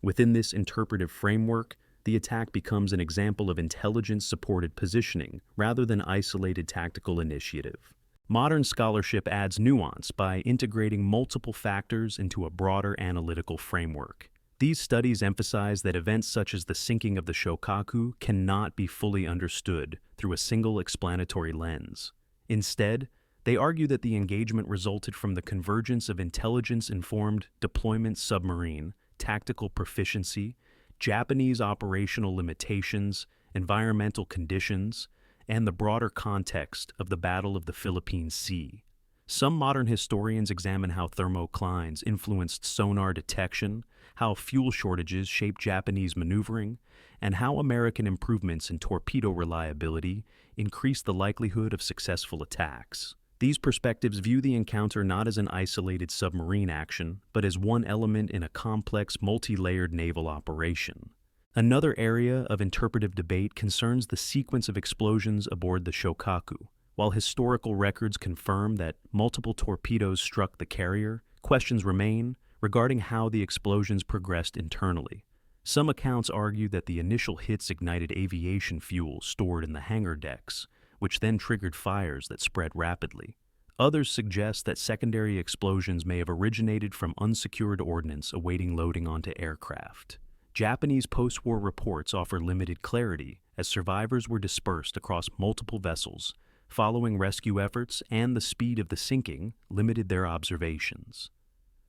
Speaker 1: Within this interpretive framework, the attack becomes an example of intelligence-supported positioning rather than isolated tactical initiative. Modern scholarship adds nuance by integrating multiple factors into a broader analytical framework. These studies emphasize that events such as the sinking of the Shokaku cannot be fully understood through a single explanatory lens. Instead, they argue that the engagement resulted from the convergence of intelligence-informed deployment submarine, tactical proficiency, Japanese operational limitations, environmental conditions, and the broader context of the Battle of the Philippine Sea. Some modern historians examine how thermoclines influenced sonar detection, how fuel shortages shaped Japanese maneuvering, and how American improvements in torpedo reliability increased the likelihood of successful attacks. These perspectives view the encounter not as an isolated submarine action, but as one element in a complex, multi-layered naval operation. Another area of interpretive debate concerns the sequence of explosions aboard the Shokaku. While historical records confirm that multiple torpedoes struck the carrier, questions remain regarding how the explosions progressed internally. Some accounts argue that the initial hits ignited aviation fuel stored in the hangar decks, which then triggered fires that spread rapidly. Others suggest that secondary explosions may have originated from unsecured ordnance awaiting loading onto aircraft. Japanese post-war reports offer limited clarity, as survivors were dispersed across multiple vessels following rescue efforts, and the speed of the sinking limited their observations.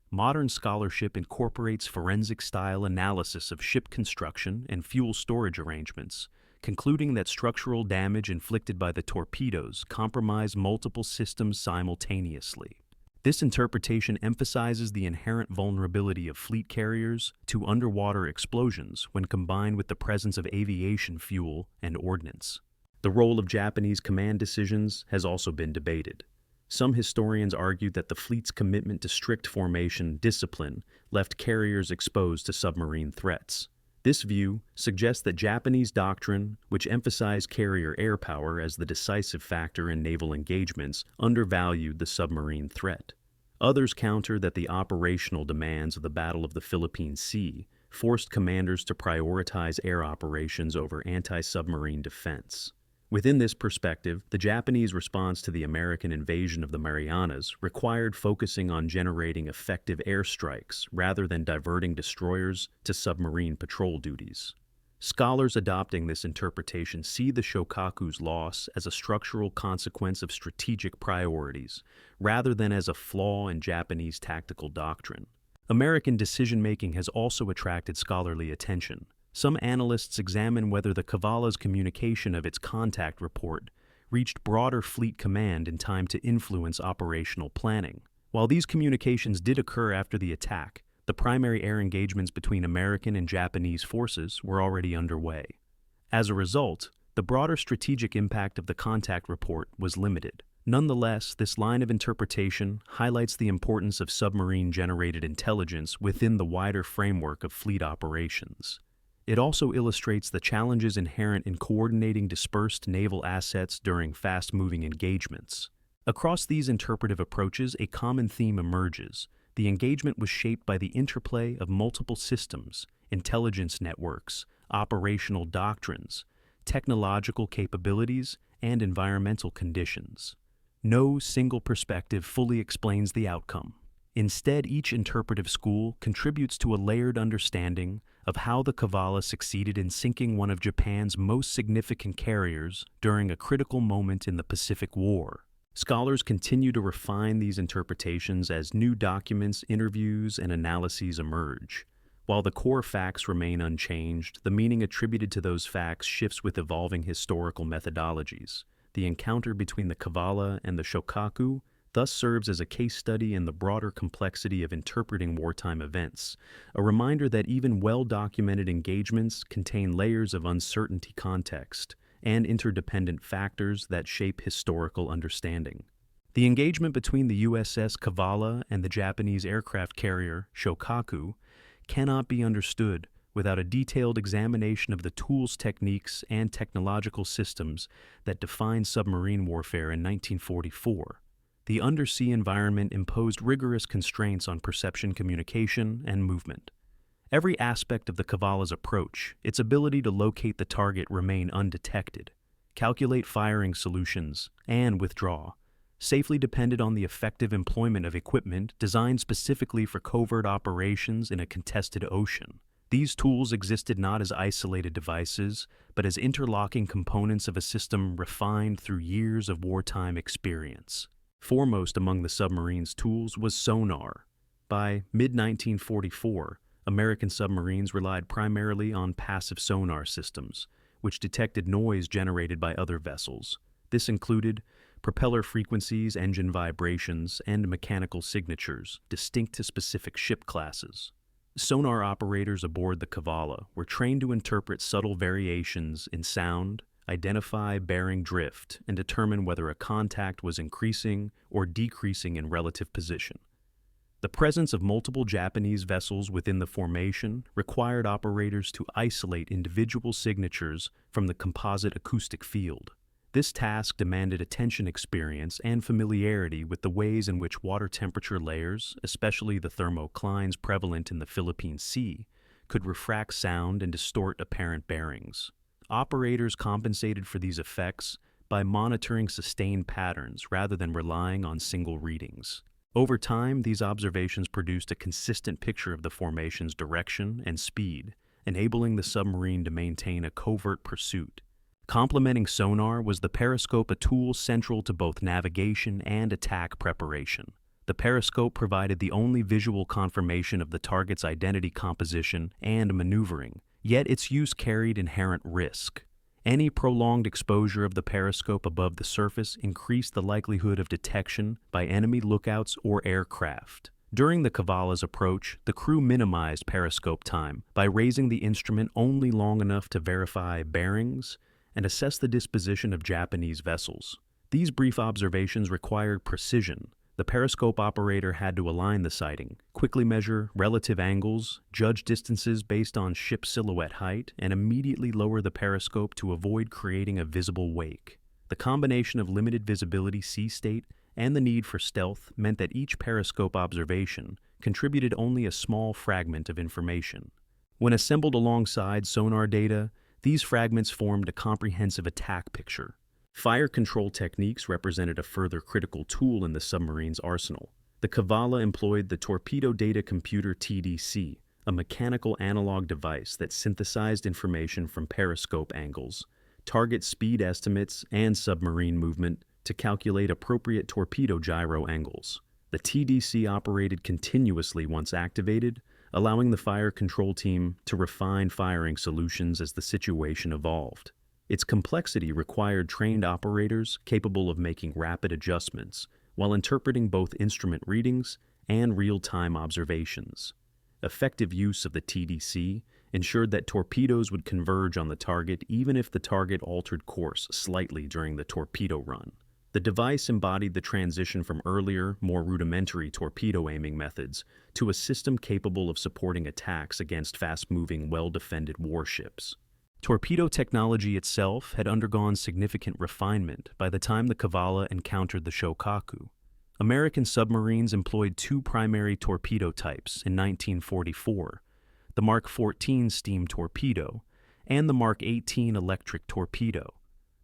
Speaker 1: Modern scholarship incorporates forensic-style analysis of ship construction and fuel storage arrangements, concluding that structural damage inflicted by the torpedoes compromised multiple systems simultaneously. This interpretation emphasizes the inherent vulnerability of fleet carriers to underwater explosions when combined with the presence of aviation fuel and ordnance. The role of Japanese command decisions has also been debated. Some historians argued that the fleet's commitment to strict formation discipline left carriers exposed to submarine threats. This view suggests that Japanese doctrine, which emphasized carrier air power as the decisive factor in naval engagements, undervalued the submarine threat. Others counter that the operational demands of the Battle of the Philippine Sea forced commanders to prioritize air operations over anti-submarine defense. Within this perspective, the Japanese response to the American invasion of the Marianas required focusing on generating effective airstrikes rather than diverting destroyers to submarine patrol duties. Scholars adopting this interpretation see the Shokaku's loss as a structural consequence of strategic priorities, rather than as a flaw in Japanese tactical doctrine. American decision-making has also attracted scholarly attention. Some analysts examine whether the Cavalla's communication of its contact report reached broader fleet command in time to influence operational planning. While these communications did occur after the attack, the primary air engagements between American and Japanese forces were already underway. As a result, the broader strategic impact of the contact report was limited. Nonetheless, this line of interpretation highlights the importance of submarine-generated intelligence within the wider framework of fleet operations. It also illustrates the challenges inherent in coordinating dispersed naval assets during fast-moving engagements. Across these interpretive approaches, a common theme emerges. The engagement was shaped by the interplay of multiple systems, intelligence networks, operational doctrines, technological capabilities, and environmental conditions. No single perspective fully explains the outcome. Instead, each interpretive school contributes to a layered understanding of how the Cavalla succeeded in sinking one of Japan's most significant carriers during a critical moment in the Pacific War. Scholars continue to refine these interpretations as new documents, interviews, and analyses emerge. While the core facts remain unchanged, the meaning attributed to those facts shifts with evolving historical methodologies. The encounter between the Cavalla and the Shokaku thus serves as a case study in the broader complexity of interpreting wartime events, a reminder that even well-documented engagements contain layers of uncertainty, context, and interdependent factors that shape historical understanding. The engagement between the USS Cavalla and the Japanese aircraft carrier Shokaku cannot be understood without a detailed examination of the tools, techniques, and technological systems that defined submarine warfare in 1944. The undersea environment imposed rigorous constraints on perception, communication, and movement. Every aspect of the Cavalla's approach, its ability to locate the target, remain undetected, calculate firing solutions, and withdraw, safely depended on the effective employment of equipment designed specifically for covert operations in a contested ocean. These tools existed not as isolated devices, but as interlocking components of a system refined through years of wartime experience. Foremost among the submarine's tools was sonar. By mid-1944, American submarines relied primarily on passive sonar systems, which detected noise generated by other vessels. This included propeller frequencies, engine vibrations, and mechanical signatures distinct to specific ship classes. Sonar operators aboard the Cavalla were trained to interpret subtle variations in sound, identify bearing drift, and determine whether a contact was increasing or decreasing in relative position. The presence of multiple Japanese vessels within the formation required operators to isolate individual signatures from the composite acoustic field. This task demanded attention, experience, and familiarity with the ways in which water temperature layers, especially the thermoclines prevalent in the Philippine Sea, could refract sound and distort apparent bearings. Operators compensated for these effects by monitoring sustained patterns rather than relying on single readings. Over time, these observations produced a consistent picture of the formation's direction and speed, enabling the submarine to maintain a covert pursuit. Complementing sonar was the periscope, a tool central to both navigation and attack preparation. The periscope provided the only visual confirmation of the target's identity, composition, and maneuvering, yet its use carried inherent risk. Any prolonged exposure of the periscope above the surface increased the likelihood of detection by enemy lookouts or aircraft. During the Cavalla's approach, the crew minimized periscope time by raising the instrument only long enough to verify bearings and assess the disposition of Japanese vessels. These brief observations required precision. The periscope operator had to align the sighting, quickly measure relative angles, judge distances based on ship silhouette height, and immediately lower the periscope to avoid creating a visible wake. The combination of limited visibility, sea state, and the need for stealth meant that each periscope observation contributed only a small fragment of information. When assembled alongside sonar data, these fragments formed a comprehensive attack picture. Fire control techniques represented a further critical tool in the submarine's arsenal. The Cavalla employed the Torpedo Data Computer (TDC), a mechanical analog device that synthesized information from periscope angles, target speed estimates, and submarine movement to calculate appropriate torpedo gyro angles. The TDC operated continuously once activated, allowing the fire control team to refine firing solutions as the situation evolved. Its complexity required trained operators capable of making rapid adjustments while interpreting both instrument readings and real-time observations. Effective use of the TDC ensured that torpedoes would converge on the target even if the target altered course slightly during the torpedo run. The device embodied the transition from earlier, more rudimentary torpedo aiming methods to a system capable of supporting attacks against fast-moving, well-defended warships. Torpedo technology itself had undergone significant refinement by the time the Cavalla encountered the Shokaku. American submarines employed two primary torpedo types in 1944, the Mark 14 steam torpedo and the Mark 18 electric torpedo.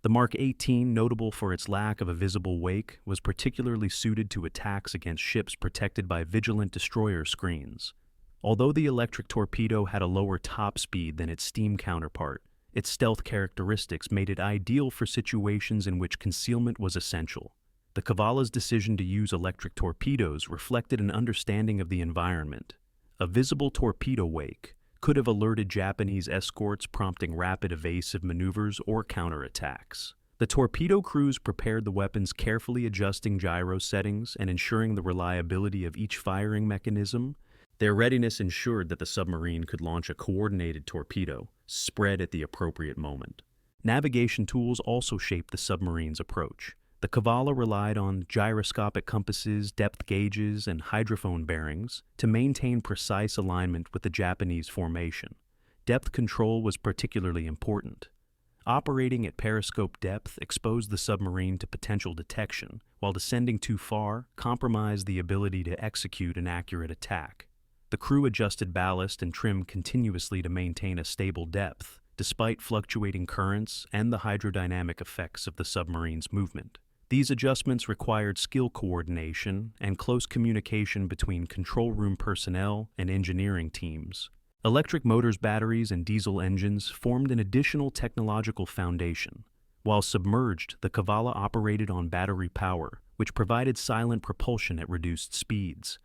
Speaker 1: The Mark 18, notable for its lack of a visible wake, was particularly suited to attacks against ships protected by vigilant destroyer screens. Although the electric torpedo had a lower top speed than its steam counterpart, its stealth characteristics made it ideal for situations in which concealment was essential. The Cavalla's decision to use electric torpedoes reflected an understanding of the environment. A visible torpedo wake could have alerted Japanese escorts, prompting rapid evasive maneuvers or counterattacks. The torpedo crews prepared the weapons, carefully adjusting gyro settings and ensuring the reliability of each firing mechanism. Their readiness ensured that the submarine could launch a coordinated torpedo, spread at the appropriate moment. Navigation tools also shaped the submarine's approach. The Cavalla relied on gyroscopic compasses, depth gauges, and hydrophone bearings to maintain precise alignment with the Japanese formation. Depth control was particularly important. Operating at periscope depth exposed the submarine to potential detection, while descending too far compromised the ability to execute an accurate attack. The crew adjusted ballast and trim continuously to maintain a stable depth, despite fluctuating currents and the hydrodynamic effects of the submarine's movement. These adjustments required skill coordination and close communication between control room personnel and engineering teams. Electric motors, batteries, and diesel engines formed an additional technological foundation. While submerged, the Cavalla operated on battery power, which provided silent propulsion at reduced speeds.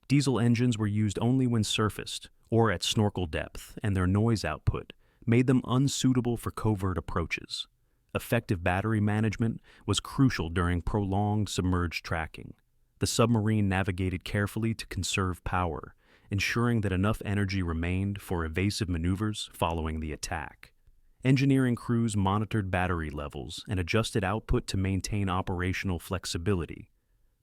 Speaker 1: Diesel engines were used only when surfaced or at snorkel depth, and their noise output made them unsuitable for covert approaches. Effective battery management was crucial during prolonged submerged tracking. The submarine navigated carefully to conserve power, ensuring that enough energy remained for evasive maneuvers following the attack. Engineering crews monitored battery levels and adjusted output to maintain operational flexibility.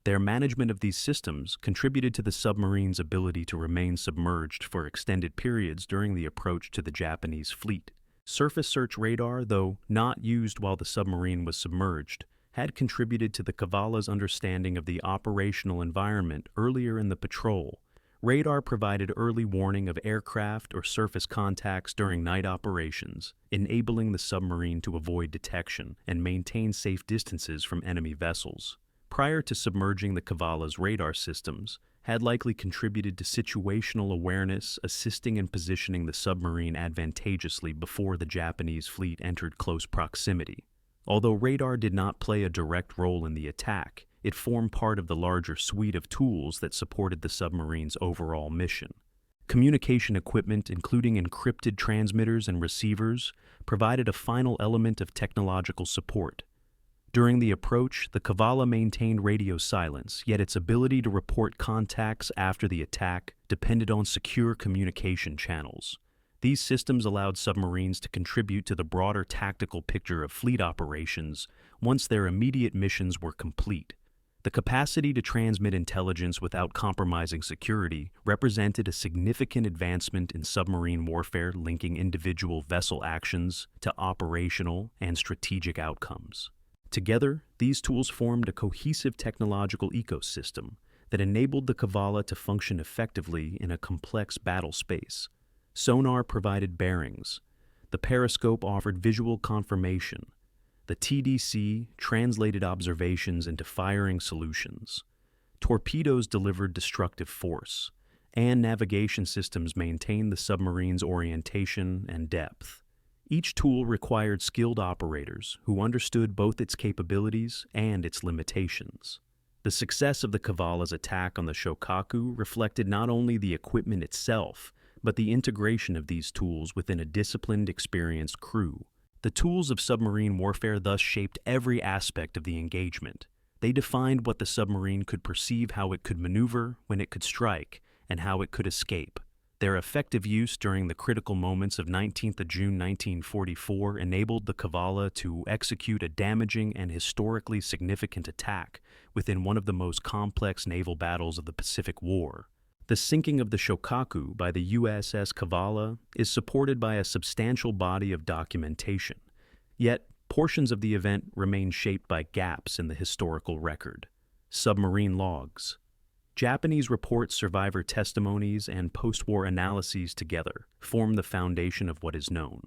Speaker 1: Their management of these systems contributed to the submarine's ability to remain submerged for extended periods during the approach to the Japanese fleet. Surface search radar, though not used while the submarine was submerged, had contributed to the Cavalla's understanding of the operational environment earlier in the patrol. Radar provided early warning of aircraft or surface contacts during night operations, enabling the submarine to avoid detection and maintain safe distances from enemy vessels. Prior to submerging, the Cavalla's radar systems had likely contributed to situational awareness, assisting in positioning the submarine advantageously before the Japanese fleet entered close proximity. Although radar did not play a direct role in the attack, it formed part of the larger suite of tools that supported the submarine's overall mission. Communication equipment, including encrypted transmitters and receivers, provided a final element of technological support. During the approach, the Cavalla maintained radio silence, yet its ability to report contacts after the attack depended on secure communication channels. These systems allowed submarines to contribute to the broader tactical picture of fleet operations once their immediate missions were complete. The capacity to transmit intelligence without compromising security represented a significant advancement in submarine warfare, linking individual vessel actions to operational and strategic outcomes. Together, these tools formed a cohesive technological ecosystem that enabled the Cavalla to function effectively in a complex battle space. Sonar provided bearings. The periscope offered visual confirmation. The TDC translated observations into firing solutions. Torpedoes delivered destructive force, and navigation systems maintained the submarine's orientation and depth. Each tool required skilled operators who understood both its capabilities and its limitations. The success of the Cavalla's attack on the Shokaku reflected not only the equipment itself, but the integration of these tools within a disciplined, experienced crew. The tools of submarine warfare thus shaped every aspect of the engagement. They defined what the submarine could perceive, how it could maneuver, when it could strike, and how it could escape. Their effective use during the critical moments of 19th of June 1944 enabled the Cavalla to execute a damaging and historically significant attack within one of the most complex naval battles of the Pacific War. The sinking of the Shokaku by the USS Cavalla is supported by a substantial body of documentation, yet portions of the event remain shaped by gaps in the historical record. Submarine logs. Japanese reports, survivor testimonies, and post-war analyses together form the foundation of what is known.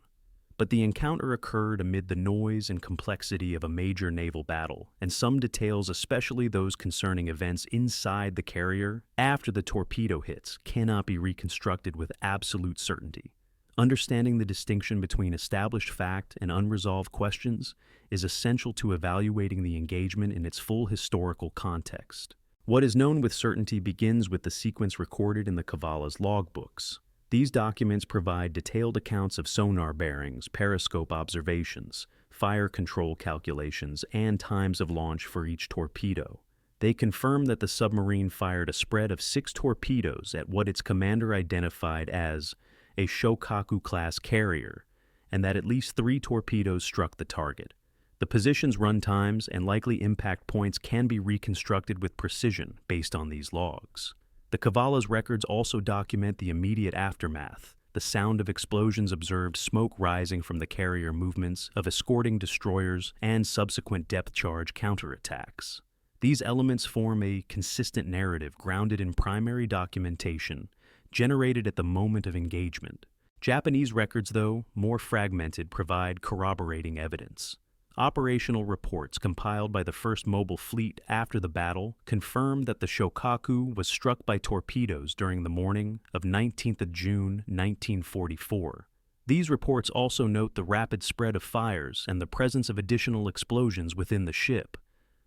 Speaker 1: But the encounter occurred amid the noise and complexity of a major naval battle, and some details, especially those concerning events inside the carrier after the torpedo hits, cannot be reconstructed with absolute certainty. Understanding the distinction between established fact and unresolved questions is essential to evaluating the engagement in its full historical context. What is known with certainty begins with the sequence recorded in the Cavalla's logbooks. These documents provide detailed accounts of sonar bearings, periscope observations, fire control calculations, and times of launch for each torpedo. They confirm that the submarine fired a spread of 6 torpedoes at what its commander identified as a Shokaku-class carrier, and that at least 3 torpedoes struck the target. The positions, run times, and likely impact points can be reconstructed with precision based on these logs. The Cavalla's records also document the immediate aftermath, the sound of explosions observed, smoke rising from the carrier movements of escorting destroyers, and subsequent depth charge counterattacks. These elements form a consistent narrative grounded in primary documentation generated at the moment of engagement. Japanese records, though more fragmented, provide corroborating evidence. Operational reports compiled by the first mobile fleet after the battle confirmed that the Shokaku was struck by torpedoes during the morning of 19th of June 1944. These reports also note the rapid spread of fires and the presence of additional explosions within the ship.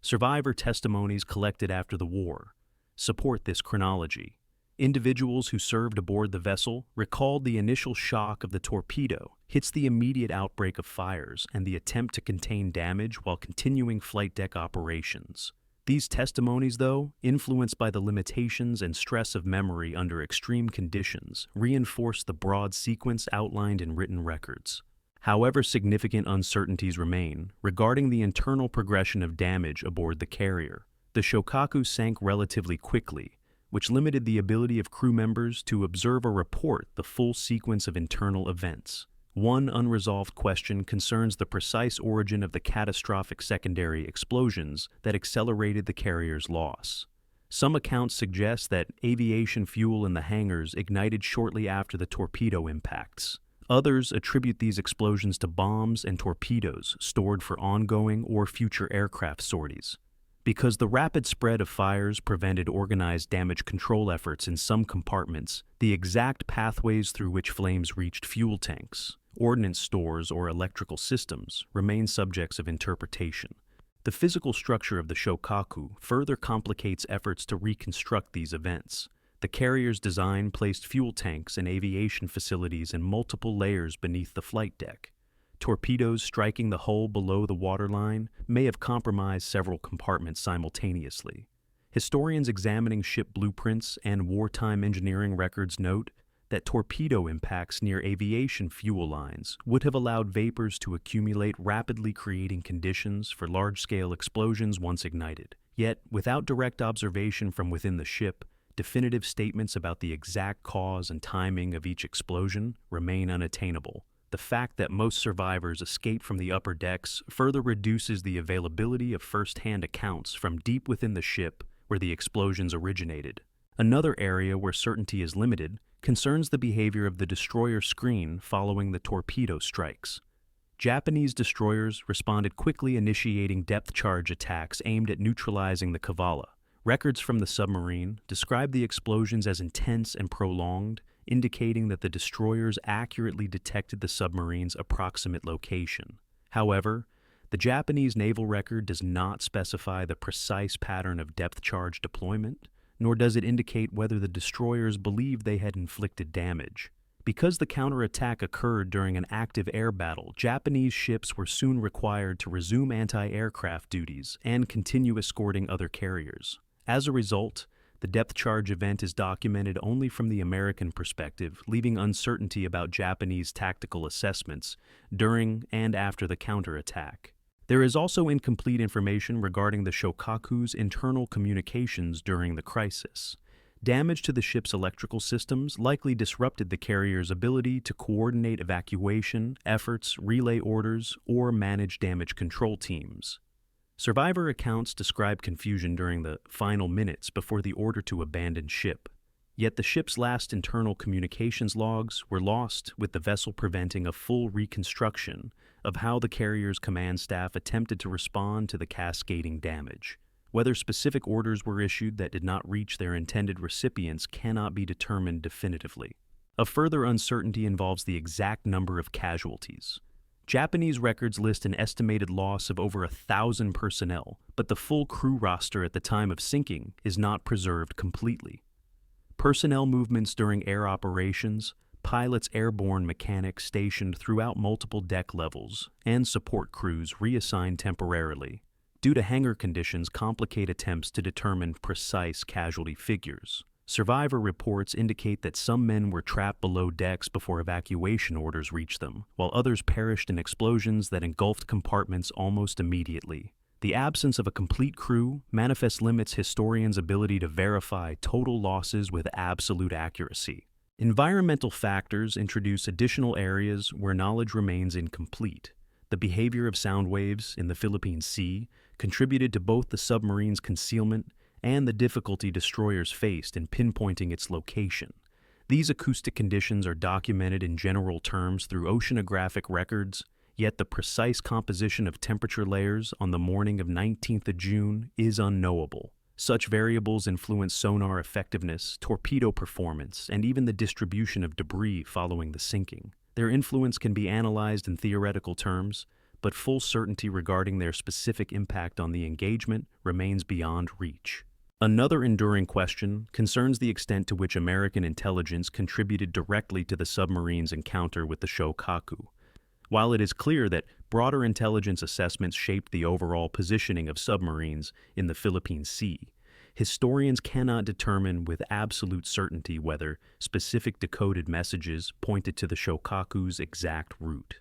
Speaker 1: Survivor testimonies collected after the war support this chronology. Individuals who served aboard the vessel recalled the initial shock of the torpedo hits, the immediate outbreak of fires, and the attempt to contain damage while continuing flight deck operations. These testimonies, though, influenced by the limitations and stress of memory under extreme conditions, reinforce the broad sequence outlined in written records. However, significant uncertainties remain regarding the internal progression of damage aboard the carrier. The Shokaku sank relatively quickly, which limited the ability of crew members to observe or report the full sequence of internal events. One unresolved question concerns the precise origin of the catastrophic secondary explosions that accelerated the carrier's loss. Some accounts suggest that aviation fuel in the hangars ignited shortly after the torpedo impacts. Others attribute these explosions to bombs and torpedoes stored for ongoing or future aircraft sorties. Because the rapid spread of fires prevented organized damage control efforts in some compartments, the exact pathways through which flames reached fuel tanks, ordnance stores, or electrical systems remain subjects of interpretation. The physical structure of the Shokaku further complicates efforts to reconstruct these events. The carrier's design placed fuel tanks and aviation facilities in multiple layers beneath the flight deck. Torpedoes striking the hull below the waterline may have compromised several compartments simultaneously. Historians examining ship blueprints and wartime engineering records note that torpedo impacts near aviation fuel lines would have allowed vapors to accumulate, rapidly creating conditions for large-scale explosions once ignited. Yet, without direct observation from within the ship, definitive statements about the exact cause and timing of each explosion remain unattainable. The fact that most survivors escaped from the upper decks further reduces the availability of first-hand accounts from deep within the ship where the explosions originated. Another area where certainty is limited concerns the behavior of the destroyer screen following the torpedo strikes. Japanese destroyers responded quickly, initiating depth charge attacks aimed at neutralizing the Cavalla. Records from the submarine describe the explosions as intense and prolonged, indicating that the destroyers accurately detected the submarine's approximate location. However, The Japanese naval record does not specify the precise pattern of depth charge deployment, nor does it indicate whether the destroyers believed they had inflicted damage. Because the counterattack occurred during an active air battle, Japanese ships were soon required to resume anti-aircraft duties and continue escorting other carriers. As a result, the depth charge event is documented only from the American perspective, leaving uncertainty about Japanese tactical assessments during and after the counterattack. There is also incomplete information regarding the Shokaku's internal communications during the crisis. Damage to the ship's electrical systems likely disrupted the carrier's ability to coordinate evacuation efforts, relay orders, or manage damage control teams. Survivor accounts describe confusion during the final minutes before the order to abandon ship. Yet the ship's last internal communications logs were lost, with the vessel preventing a full reconstruction of how the carrier's command staff attempted to respond to the cascading damage. Whether specific orders were issued that did not reach their intended recipients cannot be determined definitively. A further uncertainty involves the exact number of casualties. Japanese records list an estimated loss of over 1,000 personnel, but the full crew roster at the time of sinking is not preserved completely. Personnel movements during air operations, pilots, airborne mechanics stationed throughout multiple deck levels, and support crews reassigned temporarily due to hangar conditions complicate attempts to determine precise casualty figures. Survivor reports indicate that some men were trapped below decks before evacuation orders reached them, while others perished in explosions that engulfed compartments almost immediately. The absence of a complete crew manifest limits historians' ability to verify total losses with absolute accuracy. Environmental factors introduce additional areas where knowledge remains incomplete. The behavior of sound waves in the Philippine Sea contributed to both the submarine's concealment and the difficulty destroyers faced in pinpointing its location. These acoustic conditions are documented in general terms through oceanographic records, yet the precise composition of temperature layers on the morning of 19th of June is unknowable. Such variables influence sonar effectiveness, torpedo performance, and even the distribution of debris following the sinking. Their influence can be analyzed in theoretical terms, but full certainty regarding their specific impact on the engagement remains beyond reach. Another enduring question concerns the extent to which American intelligence contributed directly to the submarine's encounter with the Shokaku. While it is clear that broader intelligence assessments shaped the overall positioning of submarines in the Philippine Sea, historians cannot determine with absolute certainty whether specific decoded messages pointed to the Shokaku's exact route.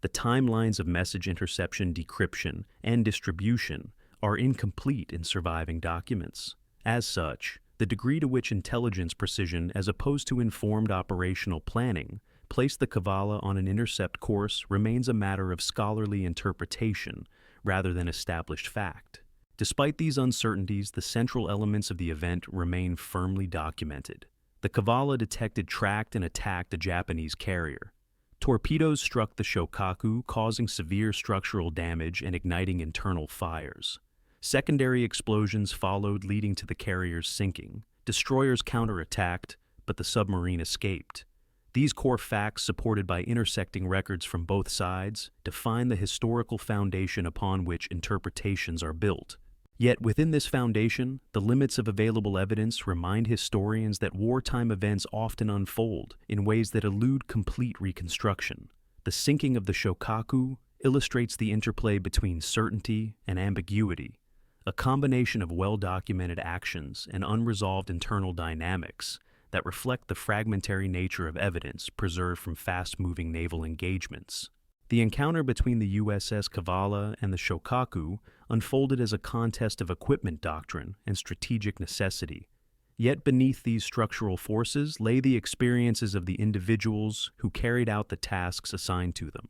Speaker 1: The timelines of message interception, decryption, and distribution are incomplete in surviving documents. As such, the degree to which intelligence precision as opposed to informed operational planning placed the Cavalla on an intercept course remains a matter of scholarly interpretation rather than established fact. Despite these uncertainties, the central elements of the event remain firmly documented. The Cavalla detected, tracked, and attacked a Japanese carrier. Torpedoes struck the Shokaku, causing severe structural damage and igniting internal fires. Secondary explosions followed, leading to the carrier's sinking. Destroyers counterattacked, but the submarine escaped. These core facts, supported by intersecting records from both sides, define the historical foundation upon which interpretations are built. Yet within this foundation, the limits of available evidence remind historians that wartime events often unfold in ways that elude complete reconstruction. The sinking of the Shokaku illustrates the interplay between certainty and ambiguity, a combination of well-documented actions and unresolved internal dynamics that reflect the fragmentary nature of evidence preserved from fast-moving naval engagements. The encounter between the USS Cavalla and the Shokaku unfolded as a contest of equipment doctrine and strategic necessity. Yet beneath these structural forces lay the experiences of the individuals who carried out the tasks assigned to them.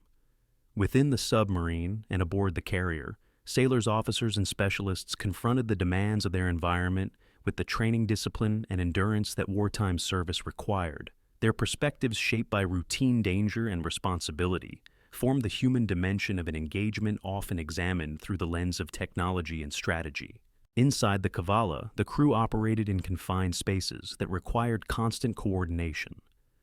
Speaker 1: Within the submarine and aboard the carrier, sailors, officers, and specialists confronted the demands of their environment with the training, discipline, and endurance that wartime service required. Their perspectives, shaped by routine danger and responsibility, formed the human dimension of an engagement often examined through the lens of technology and strategy. Inside the Cavalla, the crew operated in confined spaces that required constant coordination.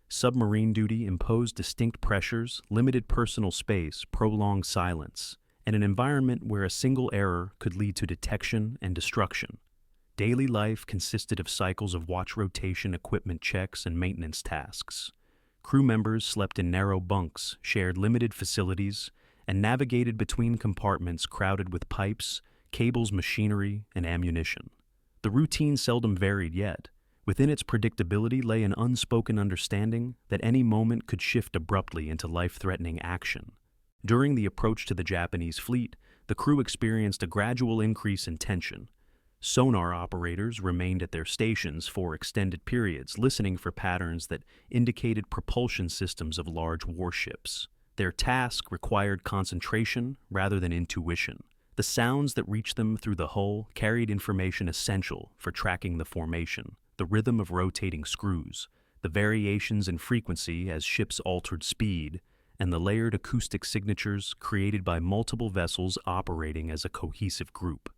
Speaker 1: Submarine duty imposed distinct pressures, limited personal space, prolonged silence, and an environment where a single error could lead to detection and destruction. Daily life consisted of cycles of watch rotation, equipment checks, and maintenance tasks. Crew members slept in narrow bunks, shared limited facilities, and navigated between compartments crowded with pipes, cables, machinery, and ammunition. The routine seldom varied yet. Within its predictability lay an unspoken understanding that any moment could shift abruptly into life-threatening action. During the approach to the Japanese fleet, the crew experienced a gradual increase in tension. Sonar operators remained at their stations for extended periods, listening for patterns that indicated propulsion systems of large warships. Their task required concentration rather than intuition. The sounds that reached them through the hull carried information essential for tracking the formation, the rhythm of rotating screws, the variations in frequency as ships altered speed, and the layered acoustic signatures created by multiple vessels operating as a cohesive group.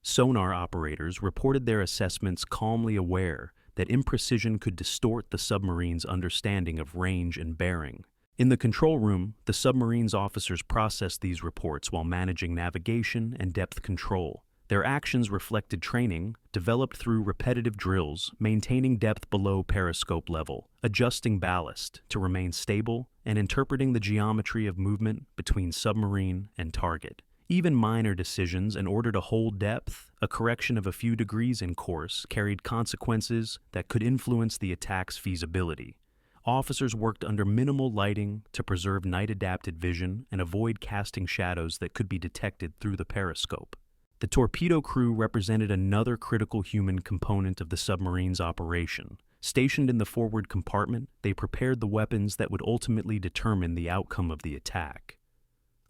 Speaker 1: Sonar operators reported their assessments calmly aware that imprecision could distort the submarine's understanding of range and bearing. In the control room, the submarine's officers processed these reports while managing navigation and depth control. Their actions reflected training developed through repetitive drills, maintaining depth below periscope level, adjusting ballast to remain stable, and interpreting the geometry of movement between submarine and target. Even minor decisions in order to hold depth, a correction of a few degrees in course, carried consequences that could influence the attack's feasibility. Officers worked under minimal lighting to preserve night-adapted vision and avoid casting shadows that could be detected through the periscope. The torpedo crew represented another critical human component of the submarine's operation. Stationed in the forward compartment, they prepared the weapons that would ultimately determine the outcome of the attack.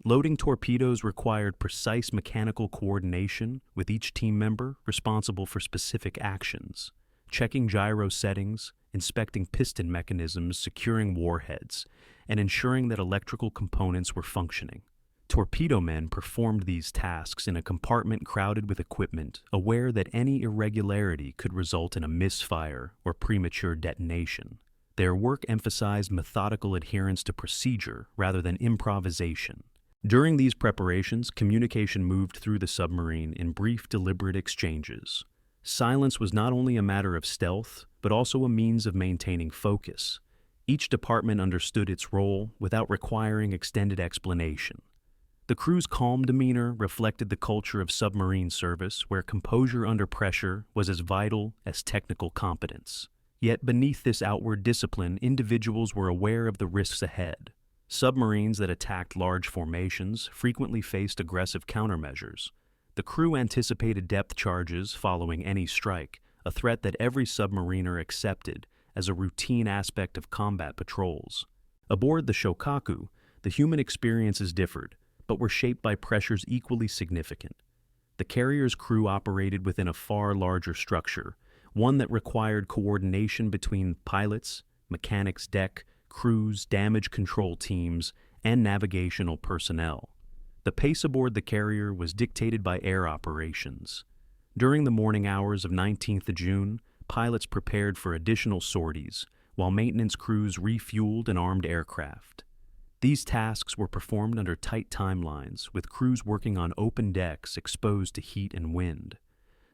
Speaker 1: Loading torpedoes required precise mechanical coordination with each team member responsible for specific actions, checking gyro settings, inspecting piston mechanisms, securing warheads, and ensuring that electrical components were functioning. Torpedo men performed these tasks in a compartment crowded with equipment, aware that any irregularity could result in a misfire or premature detonation. Their work emphasized methodical adherence to procedure rather than improvisation. During these preparations, communication moved through the submarine in brief, deliberate exchanges. Silence was not only a matter of stealth, but also a means of maintaining focus. Each department understood its role without requiring extended explanation. The crew's calm demeanor reflected the culture of submarine service, where composure under pressure was as vital as technical competence. Yet beneath this outward discipline, individuals were aware of the risks ahead. Submarines that attacked large formations frequently faced aggressive countermeasures. The crew anticipated depth charges following any strike, a threat that every submariner accepted as a routine aspect of combat patrols. Aboard the Shokaku, the human experiences differed, but were shaped by pressures equally significant. The carrier's crew operated within a far larger structure, one that required coordination between pilots, mechanics deck, crews, damage control teams, and navigational personnel. The pace aboard the carrier was dictated by air operations. During the morning hours of 19th of June, pilots prepared for additional sorties, while maintenance crews refueled and armed aircraft. These tasks were performed under tight timelines, with crews working on open decks exposed to heat and wind.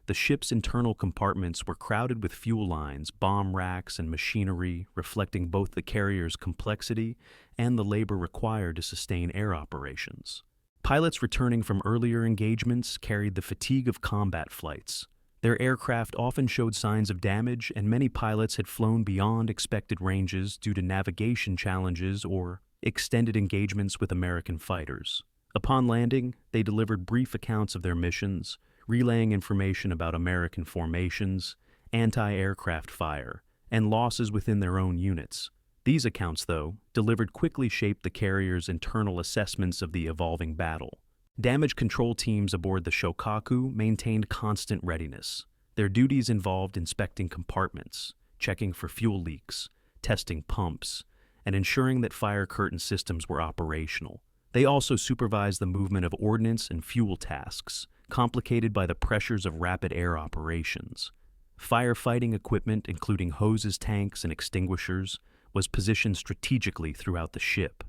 Speaker 1: The ship's internal compartments were crowded with fuel lines, bomb racks, and machinery, reflecting both the carrier's complexity and the labor required to sustain air operations. Pilots returning from earlier engagements carried the fatigue of combat flights. Their aircraft often showed signs of damage, and many pilots had flown beyond expected ranges due to navigation challenges or extended engagements with American fighters. Upon landing, they delivered brief accounts of their missions, relaying information about American formations, anti-aircraft fire, and losses within their own units. These accounts, though, delivered quickly shaped the carrier's internal assessments of the evolving battle. Damage control teams aboard the Shokaku maintained constant readiness. Their duties involved inspecting compartments, checking for fuel leaks, testing pumps, and ensuring that fire curtain systems were operational. They also supervised the movement of ordnance and fuel tasks, complicated by the pressures of rapid air operations. Firefighting equipment, including hoses, tanks, and extinguishers, was positioned strategically throughout the ship.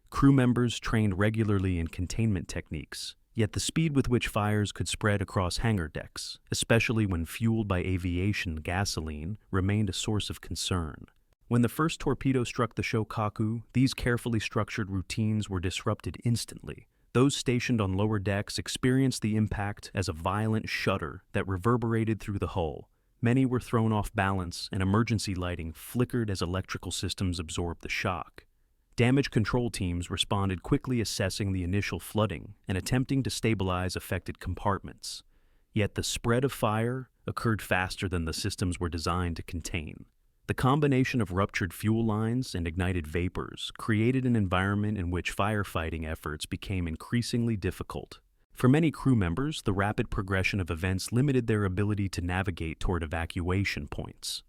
Speaker 1: Crew members trained regularly in containment techniques, yet the speed with which fires could spread across hangar decks, especially when fueled by aviation gasoline, remained a source of concern. When the first torpedo struck the Shokaku, these carefully structured routines were disrupted instantly. Those stationed on lower decks experienced the impact as a violent shudder that reverberated through the hull. Many were thrown off balance, and emergency lighting flickered as electrical systems absorbed the shock. Damage control teams responded quickly, assessing the initial flooding and attempting to stabilize affected compartments. Yet the spread of fire occurred faster than the systems were designed to contain. The combination of ruptured fuel lines and ignited vapors created an environment in which firefighting efforts became increasingly difficult. For many crew members, the rapid progression of events limited their ability to navigate toward evacuation points.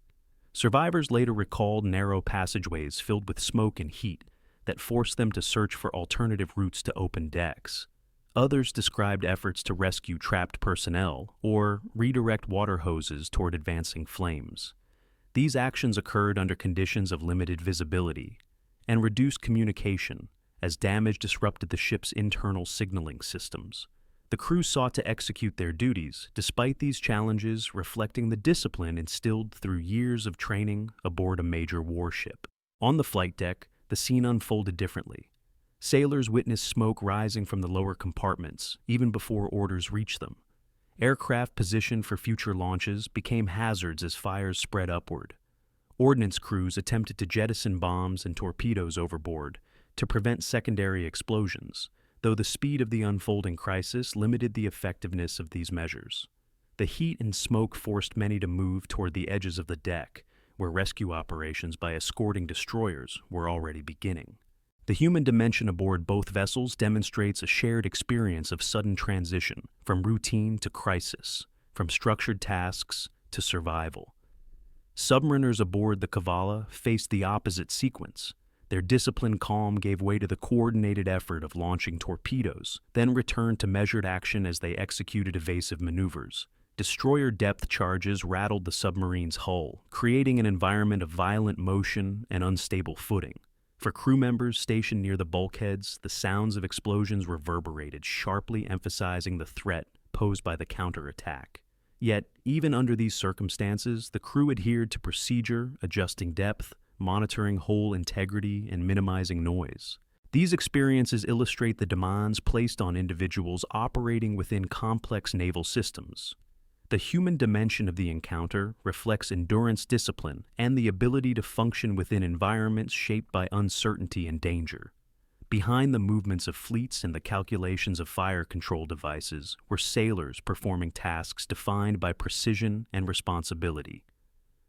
Speaker 1: Survivors later recalled narrow passageways filled with smoke and heat that forced them to search for alternative routes to open decks. Others described efforts to rescue trapped personnel or redirect water hoses toward advancing flames. These actions occurred under conditions of limited visibility and reduced communication as damage disrupted the ship's internal signaling systems. The crew sought to execute their duties, despite these challenges reflecting the discipline instilled through years of training aboard a major warship. On the flight deck, the scene unfolded differently. Sailors witnessed smoke rising from the lower compartments, even before orders reached them. Aircraft positioned for future launches became hazards as fires spread upward. Ordnance crews attempted to jettison bombs and torpedoes overboard to prevent secondary explosions, though the speed of the unfolding crisis limited the effectiveness of these measures. The heat and smoke forced many to move toward the edges of the deck, where rescue operations by escorting destroyers were already beginning. The human dimension aboard both vessels demonstrates a shared experience of sudden transition from routine to crisis, from structured tasks to survival. Submariners aboard the Cavalla faced the opposite sequence. Their disciplined calm gave way to the coordinated effort of launching torpedoes, then returned to measured action as they executed evasive maneuvers. Destroyer depth charges rattled the submarine's hull, creating an environment of violent motion and unstable footing. For crew members stationed near the bulkheads, the sounds of explosions reverberated, sharply emphasizing the threat posed by the counterattack. Yet, even under these circumstances, the crew adhered to procedure, adjusting depth, monitoring hull integrity, and minimizing noise. These experiences illustrate the demands placed on individuals operating within complex naval systems. The human dimension of the encounter reflects endurance, discipline, and the ability to function within environments shaped by uncertainty and danger. Behind the movements of fleets and the calculations of fire control devices were sailors performing tasks defined by precision and responsibility.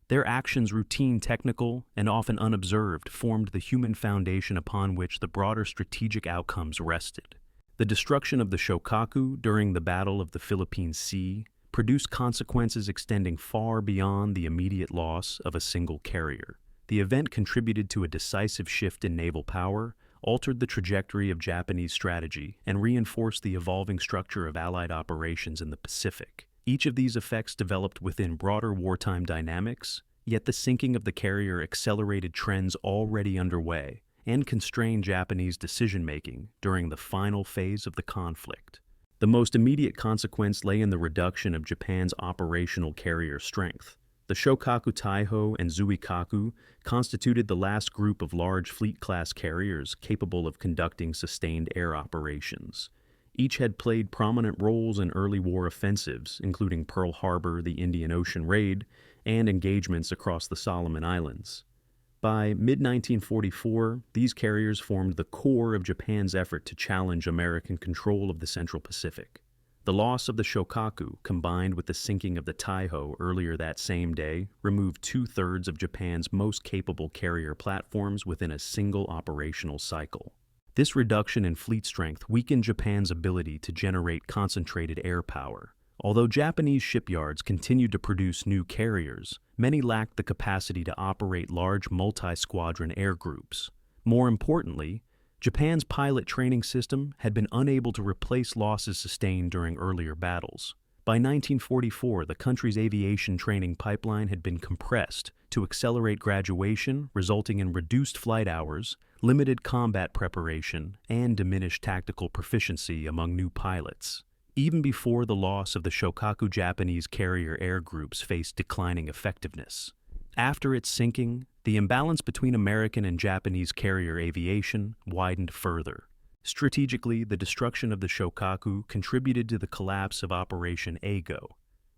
Speaker 1: Their actions, routine, technical, and often unobserved, formed the human foundation upon which the broader strategic outcomes rested. The destruction of the Shokaku during the Battle of the Philippine Sea produced consequences extending far beyond the immediate loss of a single carrier. The event contributed to a decisive shift in naval power, altered the trajectory of Japanese strategy, and reinforced the evolving structure of Allied operations in the Pacific. Each of these effects developed within broader wartime dynamics, yet the sinking of the carrier accelerated trends already underway and constrained Japanese decision-making during the final phase of the conflict. The most immediate consequence lay in the reduction of Japan's operational carrier strength. The Shokaku Taiho and Zuikaku constituted the last group of large fleet-class carriers capable of conducting sustained air operations. Each had played prominent roles in early war offensives, including Pearl Harbor, the Indian Ocean Raid, and engagements across the Solomon Islands. By mid-1944, these carriers formed the core of Japan's effort to challenge American control of the Central Pacific. The loss of the Shokaku, combined with the sinking of the Taiho earlier that same day, removed two-thirds of Japan's most capable carrier platforms within a single operational cycle. This reduction in fleet strength weakened Japan's ability to generate concentrated air power. Although Japanese shipyards continued to produce new carriers, many lacked the capacity to operate large multi-squadron air groups. More importantly, Japan's pilot training system had been unable to replace losses sustained during earlier battles. By 1944, the country's aviation training pipeline had been compressed to accelerate graduation, resulting in reduced flight hours, limited combat preparation, and diminished tactical proficiency among new pilots. Even before the loss of the Shokaku, Japanese carrier air groups faced declining effectiveness. After its sinking, the imbalance between American and Japanese carrier aviation widened further. Strategically, the destruction of the Shokaku contributed to the collapse of Operation Eigo.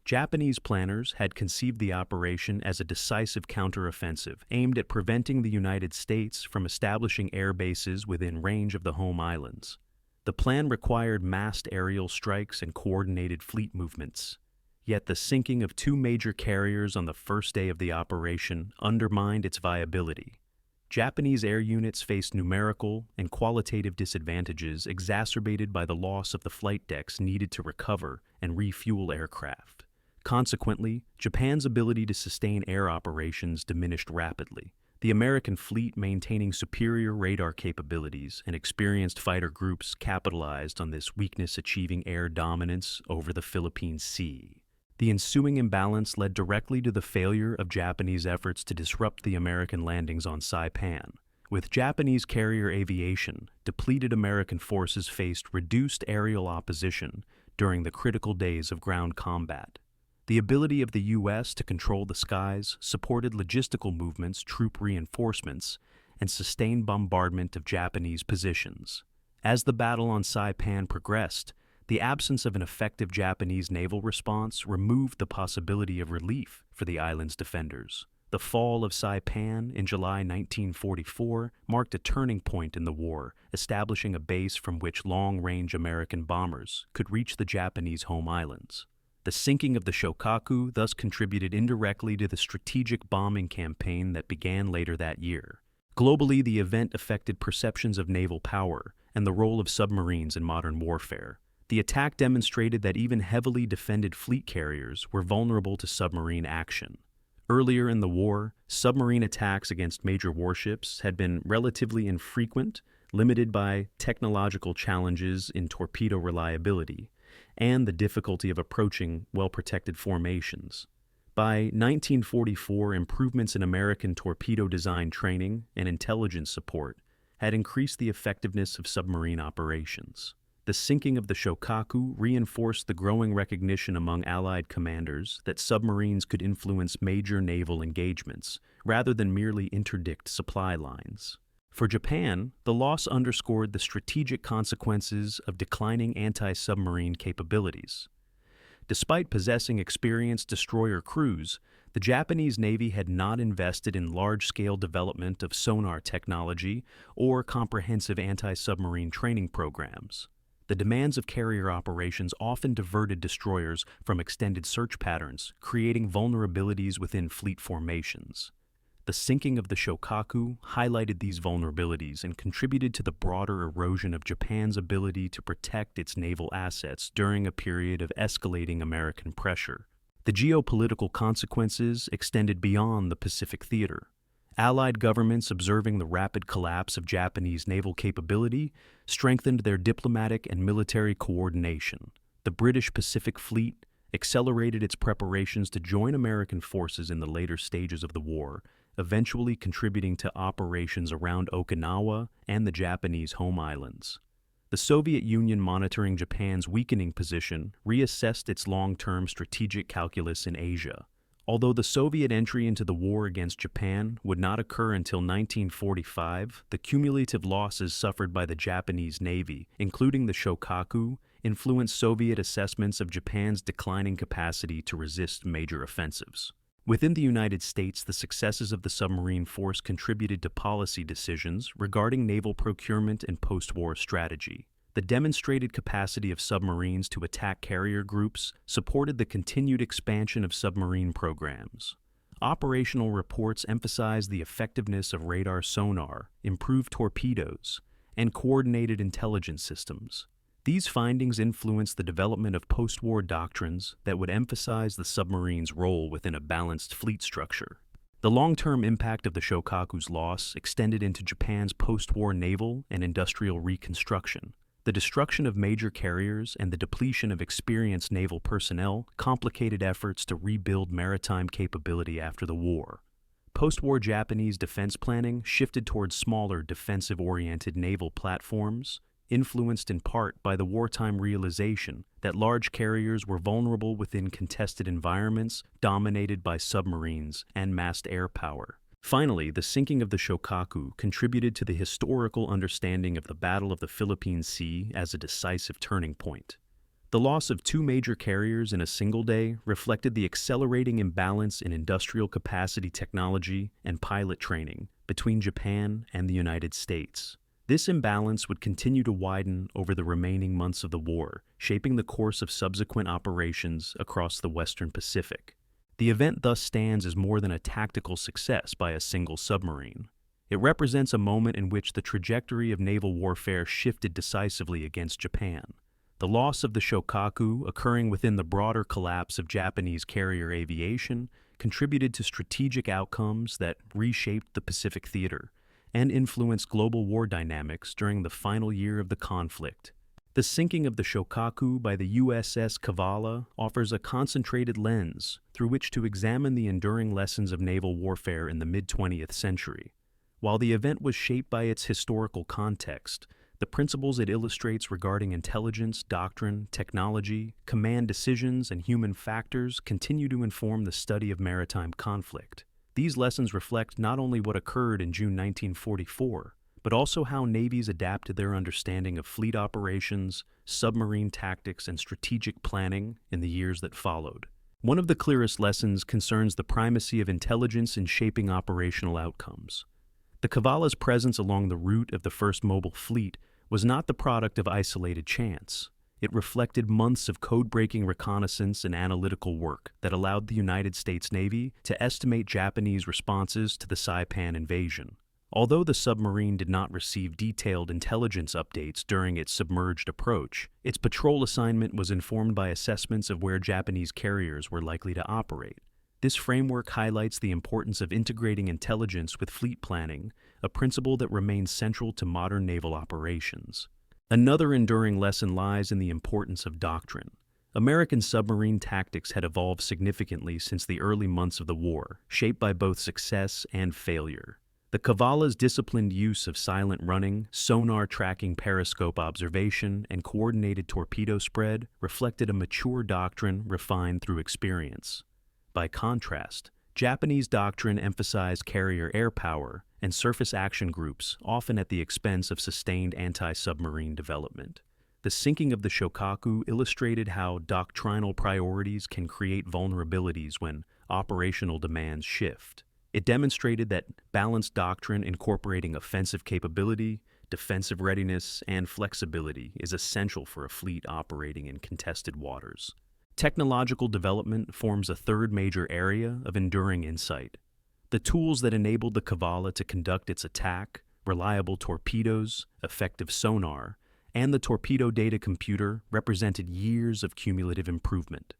Speaker 1: Japanese planners had conceived the operation as a decisive counteroffensive aimed at preventing the United States from establishing air bases within range of the home islands. The plan required massed aerial strikes and coordinated fleet movements. Yet the sinking of two major carriers on the first day of the operation undermined its viability. Japanese air units faced numerical and qualitative disadvantages exacerbated by the loss of the flight decks needed to recover and refuel aircraft. Consequently, Japan's ability to sustain air operations diminished rapidly. The American fleet, maintaining superior radar capabilities and experienced fighter groups, capitalized on this weakness, achieving air dominance over the Philippine Sea. The ensuing imbalance led directly to the failure of Japanese efforts to disrupt the American landings on Saipan. With Japanese carrier aviation, depleted American forces faced reduced aerial opposition during the critical days of ground combat. The ability of the U.S. to control the skies supported logistical movements, troop reinforcements, and sustained bombardment of Japanese positions. As the battle on Saipan progressed, the absence of an effective Japanese naval response removed the possibility of relief for the island's defenders. The fall of Saipan in July 1944 marked a turning point in the war, establishing a base from which long-range American bombers could reach the Japanese home islands. The sinking of the Shokaku thus contributed indirectly to the strategic bombing campaign that began later that year. Globally, the event affected perceptions of naval power and the role of submarines in modern warfare. The attack demonstrated that even heavily defended fleet carriers were vulnerable to submarine action. Earlier in the war, submarine attacks against major warships had been relatively infrequent, limited by technological challenges in torpedo reliability and the difficulty of approaching well-protected formations. By 1944, improvements in American torpedo design training and intelligence support had increased the effectiveness of submarine operations. The sinking of the Shokaku reinforced the growing recognition among Allied commanders that submarines could influence major naval engagements rather than merely interdict supply lines. For Japan, the loss underscored the strategic consequences of declining anti-submarine capabilities. Despite possessing experienced destroyer crews, the Japanese Navy had not invested in large-scale development of sonar technology or comprehensive anti-submarine training programs. The demands of carrier operations often diverted destroyers from extended search patterns, creating vulnerabilities within fleet formations. The sinking of the Shokaku highlighted these vulnerabilities and contributed to the broader erosion of Japan's ability to protect its naval assets during a period of escalating American pressure. The geopolitical consequences extended beyond the Pacific theater. Allied governments, observing the rapid collapse of Japanese naval capability, strengthened their diplomatic and military coordination. The British Pacific Fleet accelerated its preparations to join American forces in the later stages of the war, eventually contributing to operations around Okinawa and the Japanese home islands. The Soviet Union, monitoring Japan's weakening position, reassessed its long-term strategic calculus in Asia. Although the Soviet entry into the war against Japan would not occur until 1945, the cumulative losses suffered by the Japanese Navy, including the Shokaku, influenced Soviet assessments of Japan's declining capacity to resist major offensives. Within the United States, the successes of the submarine force contributed to policy decisions regarding naval procurement and post-war strategy. The demonstrated capacity of submarines to attack carrier groups supported the continued expansion of submarine programs. Operational reports emphasized the effectiveness of radar sonar, improved torpedoes, and coordinated intelligence systems. These findings influenced the development of post-war doctrines that would emphasize the submarine's role within a balanced fleet structure. The long-term impact of the Shokaku's loss extended into Japan's post-war naval and industrial reconstruction. The destruction of major carriers and the depletion of experienced naval personnel complicated efforts to rebuild maritime capability after the war. Post-war Japanese defense planning shifted towards smaller, defensive-oriented naval platforms, influenced in part by the wartime realization that large carriers were vulnerable within contested environments dominated by submarines and massed air power. Finally, the sinking of the Shokaku contributed to the historical understanding of the Battle of the Philippine Sea as a decisive turning point. The loss of two major carriers in a single day reflected the accelerating imbalance in industrial capacity technology and pilot training between Japan and the United States. This imbalance would continue to widen over the remaining months of the war, shaping the course of subsequent operations across the Western Pacific. The event thus stands as more than a tactical success by a single submarine. It represents a moment in which the trajectory of naval warfare shifted decisively against Japan. The loss of the Shokaku, occurring within the broader collapse of Japanese carrier aviation, contributed to strategic outcomes that reshaped the Pacific theater and influenced global war dynamics during the final year of the conflict. The sinking of the Shokaku by the USS Cavalla offers a concentrated lens through which to examine the enduring lessons of naval warfare in the mid-20th century. While the event was shaped by its historical context, the principles it illustrates regarding intelligence, doctrine, technology, command decisions, and human factors continue to inform the study of maritime conflict. These lessons reflect not only what occurred in June 1944, but also how navies adapted their understanding of fleet operations, submarine tactics, and strategic planning in the years that followed. One of the clearest lessons concerns the primacy of intelligence in shaping operational outcomes. The Cavalla's presence along the route of the first mobile fleet was not the product of isolated chance. It reflected months of code-breaking reconnaissance and analytical work that allowed the United States Navy to estimate Japanese responses to the Saipan invasion. Although the submarine did not receive detailed intelligence updates during its submerged approach, its patrol assignment was informed by assessments of where Japanese carriers were likely to operate. This framework highlights the importance of integrating intelligence with fleet planning, a principle that remains central to modern naval operations. Another enduring lesson lies in the importance of doctrine. American submarine tactics had evolved significantly since the early months of the war, shaped by both success and failure. The Cavalla's disciplined use of silent running, sonar tracking periscope observation, and coordinated torpedo spread reflected a mature doctrine refined through experience. By contrast, Japanese doctrine emphasized carrier air power and surface action groups, often at the expense of sustained anti-submarine development. The sinking of the Shokaku illustrated how doctrinal priorities can create vulnerabilities when operational demands shift. It demonstrated that balanced doctrine incorporating offensive capability, defensive readiness, and flexibility is essential for a fleet operating in contested waters. Technological development forms a third major area of enduring insight. The tools that enabled the Cavalla to conduct its attack, reliable torpedoes, effective sonar, and the torpedo data computer represented years of cumulative improvement.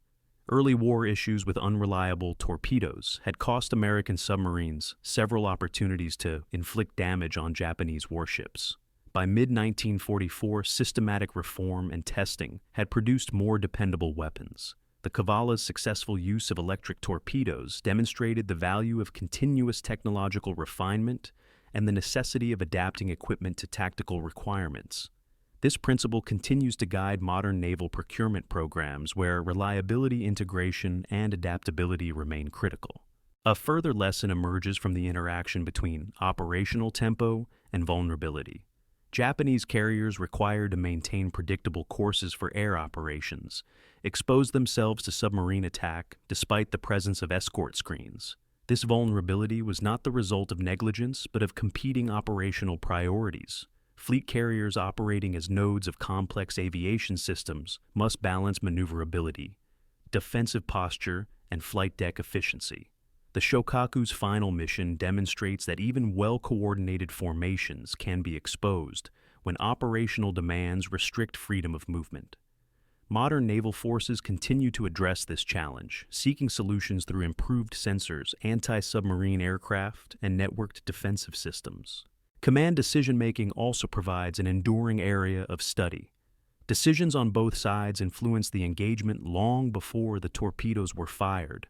Speaker 1: Early war issues with unreliable torpedoes had cost American submarines several opportunities to inflict damage on Japanese warships. By mid-1944, systematic reform and testing had produced more dependable weapons. The Cavalla's successful use of electric torpedoes demonstrated the value of continuous technological refinement and the necessity of adapting equipment to tactical requirements. This principle continues to guide modern naval procurement programs where reliability, integration, and adaptability remain critical. A further lesson emerges from the interaction between operational tempo and vulnerability. Japanese carriers required to maintain predictable courses for air operations, exposed themselves to submarine attack despite the presence of escort screens. This vulnerability was not the result of negligence but of competing operational priorities. Fleet carriers operating as nodes of complex aviation systems must balance maneuverability, defensive posture, and flight deck efficiency. The Shokaku's final mission demonstrates that even well-coordinated formations can be exposed when operational demands restrict freedom of movement. Modern naval forces continue to address this challenge, seeking solutions through improved sensors, anti-submarine aircraft, and networked defensive systems. Command decision-making also provides an enduring area of study. Decisions on both sides influenced the engagement long before the torpedoes were fired.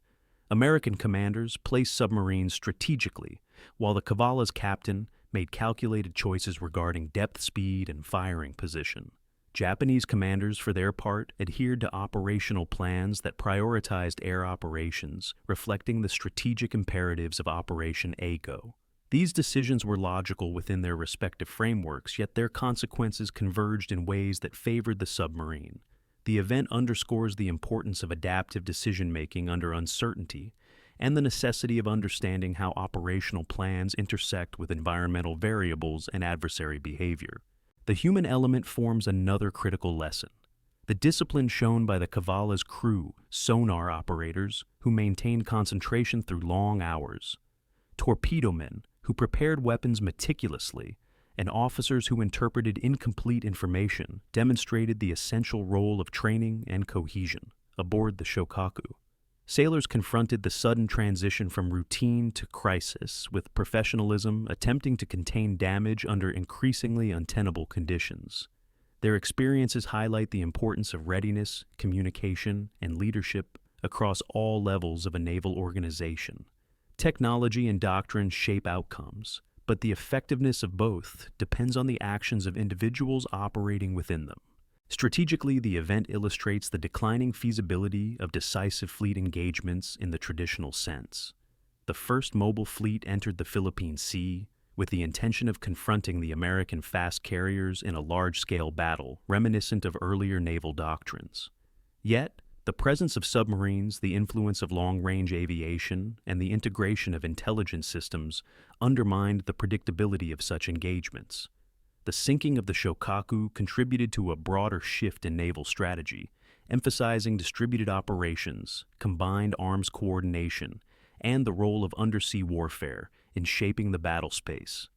Speaker 1: American commanders placed submarines strategically, while the Cavalla's captain made calculated choices regarding depth, speed, and firing position. Japanese commanders, for their part, adhered to operational plans that prioritized air operations, reflecting the strategic imperatives of Operation AGO. These decisions were logical within their respective frameworks, yet their consequences converged in ways that favored the submarine. The event underscores the importance of adaptive decision-making under uncertainty and the necessity of understanding how operational plans intersect with environmental variables and adversary behavior. The human element forms another critical lesson. The discipline shown by the Cavalla's crew, sonar operators who maintained concentration through long hours, torpedo men who prepared weapons meticulously, and officers who interpreted incomplete information demonstrated the essential role of training and cohesion aboard the Shokaku. Sailors confronted the sudden transition from routine to crisis with professionalism, attempting to contain damage under increasingly untenable conditions. Their experiences highlight the importance of readiness, communication, and leadership across all levels of a naval organization. Technology and doctrine shape outcomes, but the effectiveness of both depends on the actions of individuals operating within them. Strategically, the event illustrates the declining feasibility of decisive fleet engagements in the traditional sense. The first mobile fleet entered the Philippine Sea with the intention of confronting the American fast carriers in a large-scale battle reminiscent of earlier naval doctrines. Yet, the presence of submarines, the influence of long-range aviation, and the integration of intelligence systems undermined the predictability of such engagements. The sinking of the Shokaku contributed to a broader shift in naval strategy, emphasizing distributed operations, combined arms coordination, and the role of undersea warfare in shaping the battle space.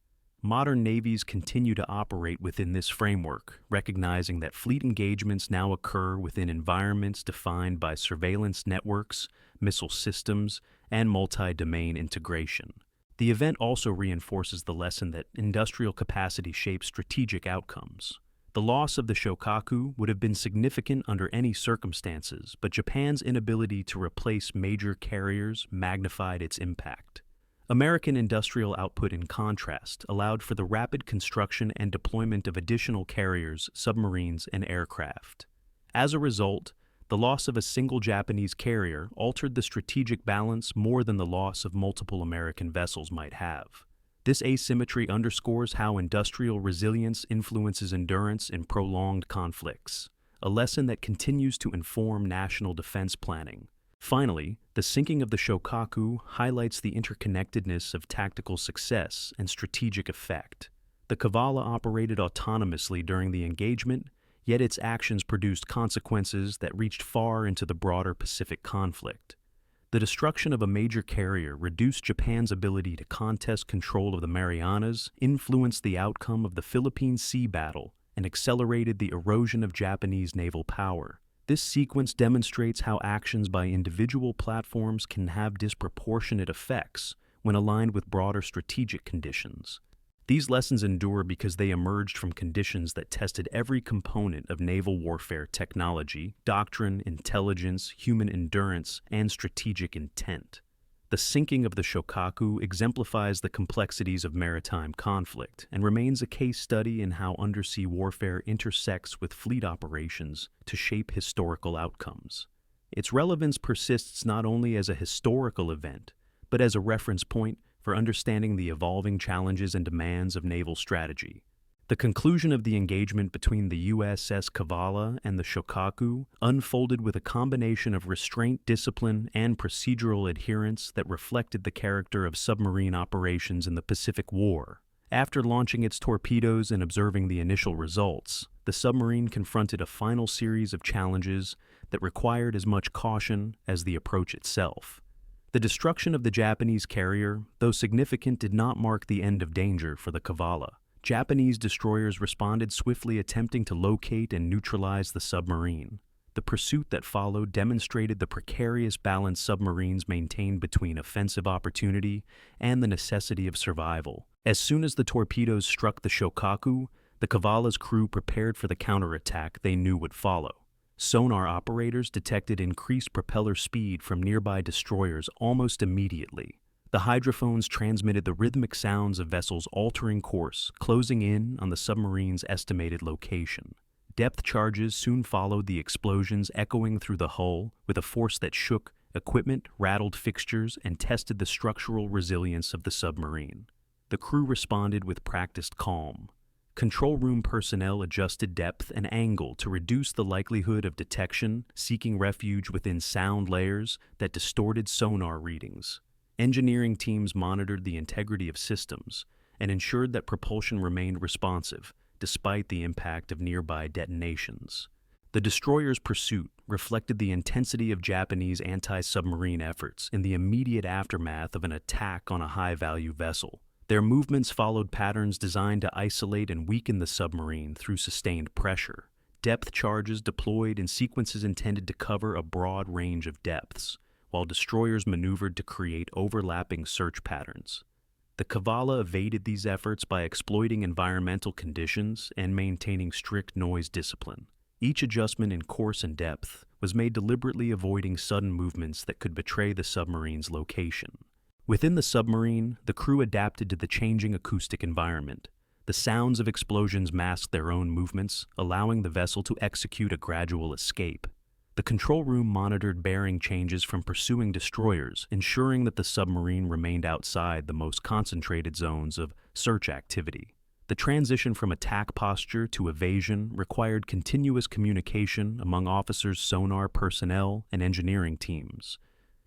Speaker 1: Modern navies continue to operate within this framework, recognizing that fleet engagements now occur within environments defined by surveillance networks, missile systems, and multi-domain integration. The event also reinforces the lesson that industrial capacity shapes strategic outcomes. The loss of the Shokaku would have been significant under any circumstances, but Japan's inability to replace major carriers magnified its impact. American industrial output, in contrast, allowed for the rapid construction and deployment of additional carriers, submarines, and aircraft. As a result, the loss of a single Japanese carrier altered the strategic balance more than the loss of multiple American vessels might have. This asymmetry underscores how industrial resilience influences endurance in prolonged conflicts, a lesson that continues to inform national defense planning. Finally, the sinking of the Shokaku highlights the interconnectedness of tactical success and strategic effect. The Cavalla operated autonomously during the engagement, yet its actions produced consequences that reached far into the broader Pacific conflict. The destruction of a major carrier reduced Japan's ability to contest control of the Marianas, influenced the outcome of the Philippine Sea battle, and accelerated the erosion of Japanese naval power. This sequence demonstrates how actions by individual platforms can have disproportionate effects when aligned with broader strategic conditions. These lessons endure because they emerged from conditions that tested every component of naval warfare technology, doctrine, intelligence, human endurance, and strategic intent. The sinking of the Shokaku exemplifies the complexities of maritime conflict and remains a case study in how undersea warfare intersects with fleet operations to shape historical outcomes. Its relevance persists not only as a historical event, but as a reference point for understanding the evolving challenges and demands of naval strategy. The conclusion of the engagement between the USS Cavalla and the Shokaku unfolded with a combination of restraint, discipline, and procedural adherence that reflected the character of submarine operations in the Pacific War. After launching its torpedoes and observing the initial results, the submarine confronted a final series of challenges that required as much caution as the approach itself. The destruction of the Japanese carrier, though significant, did not mark the end of danger for the Cavalla. Japanese destroyers responded swiftly, attempting to locate and neutralize the submarine. The pursuit that followed demonstrated the precarious balance submarines maintained between offensive opportunity and the necessity of survival. As soon as the torpedoes struck the Shokaku, the Cavalla's crew prepared for the counterattack they knew would follow. Sonar operators detected increased propeller speed from nearby destroyers almost immediately. The hydrophones transmitted the rhythmic sounds of vessels altering course, closing in on the submarine's estimated location. Depth charges soon followed the explosions, echoing through the hull with a force that shook equipment, rattled fixtures, and tested the structural resilience of the submarine. The crew responded with practiced calm. Control room personnel adjusted depth and angle to reduce the likelihood of detection, seeking refuge within sound layers that distorted sonar readings. Engineering teams monitored the integrity of systems and ensured that propulsion remained responsive, despite the impact of nearby detonations. The destroyer's pursuit reflected the intensity of Japanese anti-submarine efforts in the immediate aftermath of an attack on a high-value vessel. Their movements followed patterns designed to isolate and weaken the submarine through sustained pressure. Depth charges deployed in sequences intended to cover a broad range of depths, while destroyers maneuvered to create overlapping search patterns. The Cavalla evaded these efforts by exploiting environmental conditions and maintaining strict noise discipline. Each adjustment in course and depth was made deliberately, avoiding sudden movements that could betray the submarine's location. Within the submarine, the crew adapted to the changing acoustic environment. The sounds of explosions masked their own movements, allowing the vessel to execute a gradual escape. The control room monitored bearing changes from pursuing destroyers, ensuring that the submarine remained outside the most concentrated zones of search activity. The transition from attack posture to evasion required continuous communication among officers, sonar personnel, and engineering teams.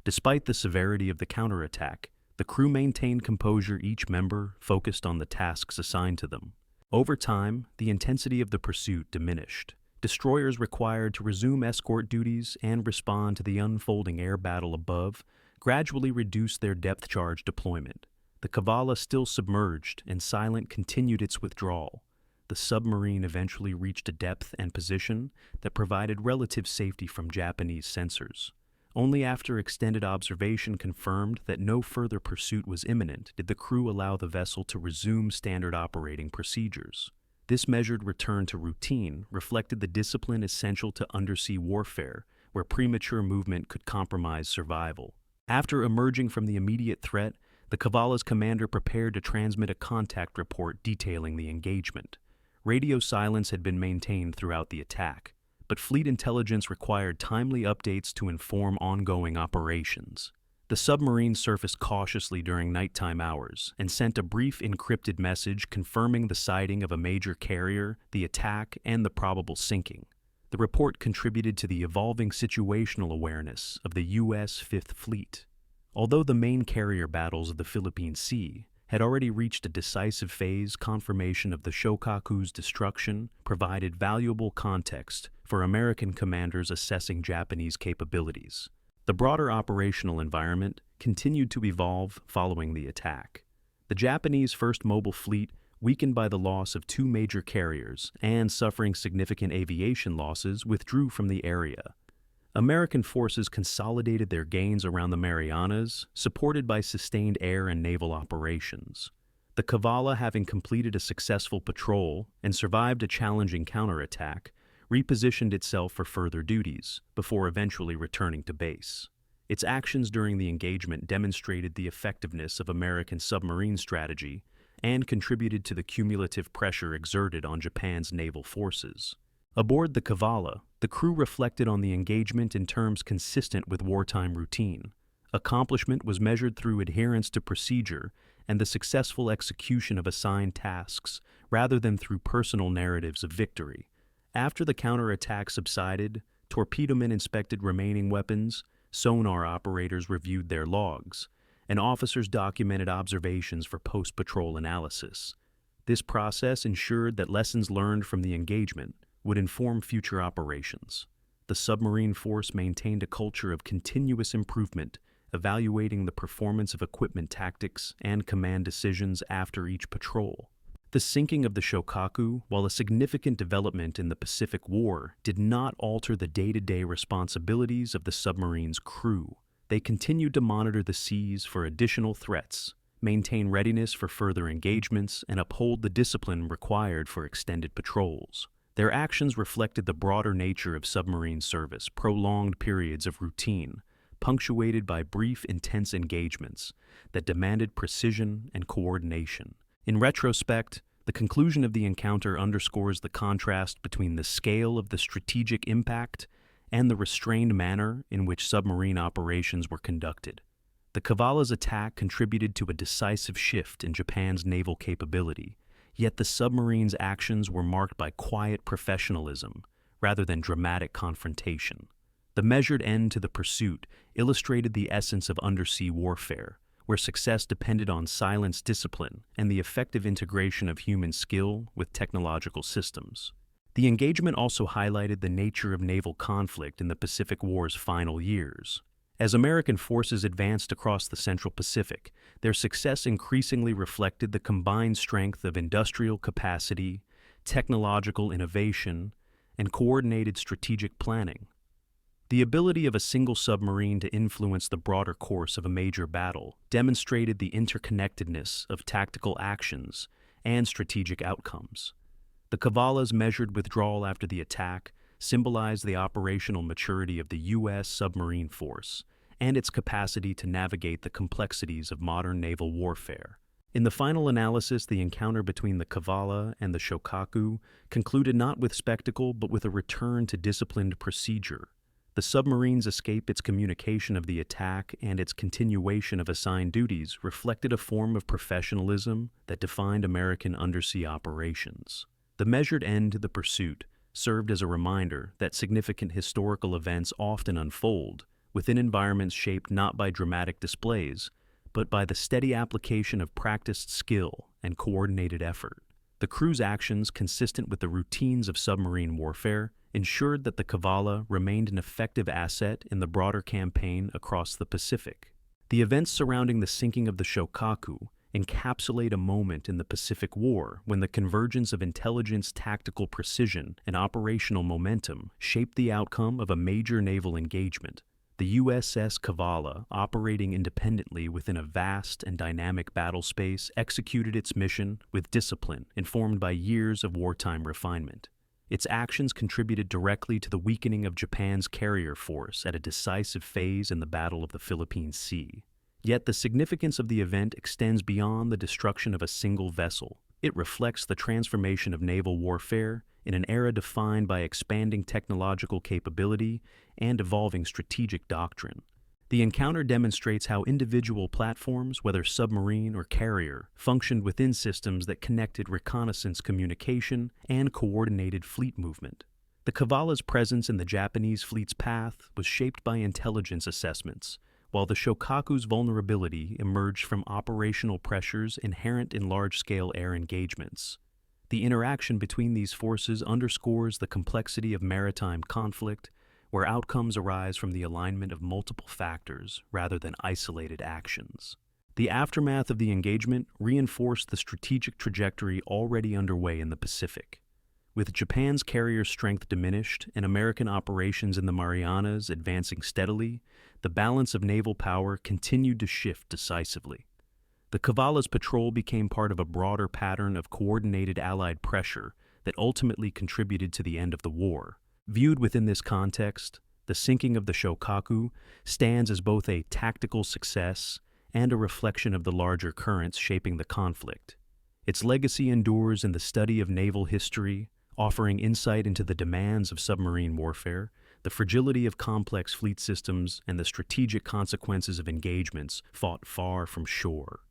Speaker 1: Despite the severity of the counterattack, the crew maintained composure, each member focused on the tasks assigned to them. Over time, the intensity of the pursuit diminished. Destroyers required to resume escort duties and respond to the unfolding air battle above gradually reduced their depth charge deployment. The Cavalla, still submerged and silent, continued its withdrawal. The submarine eventually reached a depth and position that provided relative safety from Japanese sensors. Only after extended observation confirmed that no further pursuit was imminent did the crew allow the vessel to resume standard operating procedures. This measured return to routine reflected the discipline essential to undersea warfare, where premature movement could compromise survival. After emerging from the immediate threat, the Cavalla's commander prepared to transmit a contact report detailing the engagement. Radio silence had been maintained throughout the attack, but fleet intelligence required timely updates to inform ongoing operations. The submarine surfaced cautiously during nighttime hours and sent a brief encrypted message confirming the sighting of a major carrier, the attack, and the probable sinking. The report contributed to the evolving situational awareness of the U.S. Fifth Fleet. Although the main carrier battles of the Philippine Sea had already reached a decisive phase, confirmation of the Shokaku's destruction provided valuable context for American commanders assessing Japanese capabilities. The broader operational environment continued to evolve following the attack. The Japanese First Mobile Fleet, weakened by the loss of two major carriers and suffering significant aviation losses, withdrew from the area. American forces consolidated their gains around the Marianas, supported by sustained air and naval operations. The Cavalla, having completed a successful patrol and survived a challenging counterattack, repositioned itself for further duties before eventually returning to base. Its actions during the engagement demonstrated the effectiveness of American submarine strategy and contributed to the cumulative pressure exerted on Japan's naval forces. Aboard the Cavalla, the crew reflected on the engagement in terms consistent with wartime routine. Accomplishment was measured through adherence to procedure and the successful execution of assigned tasks, rather than through personal narratives of victory. After the counterattack subsided, torpedomen inspected remaining weapons, sonar operators reviewed their logs, and officers documented observations for post-patrol analysis. This process ensured that lessons learned from the engagement would inform future operations. The submarine force maintained a culture of continuous improvement, evaluating the performance of equipment tactics and command decisions after each patrol. The sinking of the Shokaku, while a significant development in the Pacific War, did not alter the day-to-day responsibilities of the submarine's crew. They continued to monitor the seas for additional threats, maintain readiness for further engagements, and uphold the discipline required for extended patrols. Their actions reflected the broader nature of submarine service, prolonged periods of routine, punctuated by brief, intense engagements that demanded precision and coordination. In retrospect, the conclusion of the encounter underscores the contrast between the scale of the strategic impact and the restrained manner in which submarine operations were conducted. The Cavalla's attack contributed to a decisive shift in Japan's naval capability, yet the submarine's actions were marked by quiet professionalism rather than dramatic confrontation. The measured end to the pursuit illustrated the essence of undersea warfare, where success depended on silence, discipline, and the effective integration of human skill with technological systems. The engagement also highlighted the nature of naval conflict in the Pacific War's final years. As American forces advanced across the Central Pacific, their success increasingly reflected the combined strength of industrial capacity, technological innovation, and coordinated strategic planning. The ability of a single submarine to influence the broader course of a major battle demonstrated the interconnectedness of tactical actions and strategic outcomes. The Cavalla's measured withdrawal after the attack symbolized the operational maturity of the U.S. submarine force and its capacity to navigate the complexities of modern naval warfare. In the final analysis, the encounter between the Cavalla and the Shokaku concluded not with spectacle but with a return to disciplined procedure. The submarine's escape, its communication of the attack, and its continuation of assigned duties reflected a form of professionalism that defined American undersea operations. The measured end to the pursuit served as a reminder that significant historical events often unfold within environments shaped not by dramatic displays, but by the steady application of practiced skill and coordinated effort. The crew's actions, consistent with the routines of submarine warfare, ensured that the Cavalla remained an effective asset in the broader campaign across the Pacific. The events surrounding the sinking of the Shokaku encapsulate a moment in the Pacific War when the convergence of intelligence, tactical precision, and operational momentum shaped the outcome of a major naval engagement. The USS Cavalla, operating independently within a vast and dynamic battle space, executed its mission with discipline informed by years of wartime refinement. Its actions contributed directly to the weakening of Japan's carrier force at a decisive phase in the Battle of the Philippine Sea. Yet the significance of the event extends beyond the destruction of a single vessel. It reflects the transformation of naval warfare in an era defined by expanding technological capability and evolving strategic doctrine. The encounter demonstrates how individual platforms, whether submarine or carrier, functioned within systems that connected reconnaissance communication and coordinated fleet movement. The Cavalla's presence in the Japanese fleet's path was shaped by intelligence assessments, while the Shokaku's vulnerability emerged from operational pressures inherent in large-scale air engagements. The interaction between these forces underscores the complexity of maritime conflict, where outcomes arise from the alignment of multiple factors rather than isolated actions. The aftermath of the engagement reinforced the strategic trajectory already underway in the Pacific. With Japan's carrier strength diminished and American operations in the Marianas advancing steadily, the balance of naval power continued to shift decisively. The Cavalla's patrol became part of a broader pattern of coordinated Allied pressure that ultimately contributed to the end of the war. Viewed within this context, the sinking of the Shokaku stands as both a tactical success and a reflection of the larger currents shaping the conflict. Its legacy endures in the study of naval history, offering insight into the demands of submarine warfare, the fragility of complex fleet systems, and the strategic consequences of engagements fought far from shore.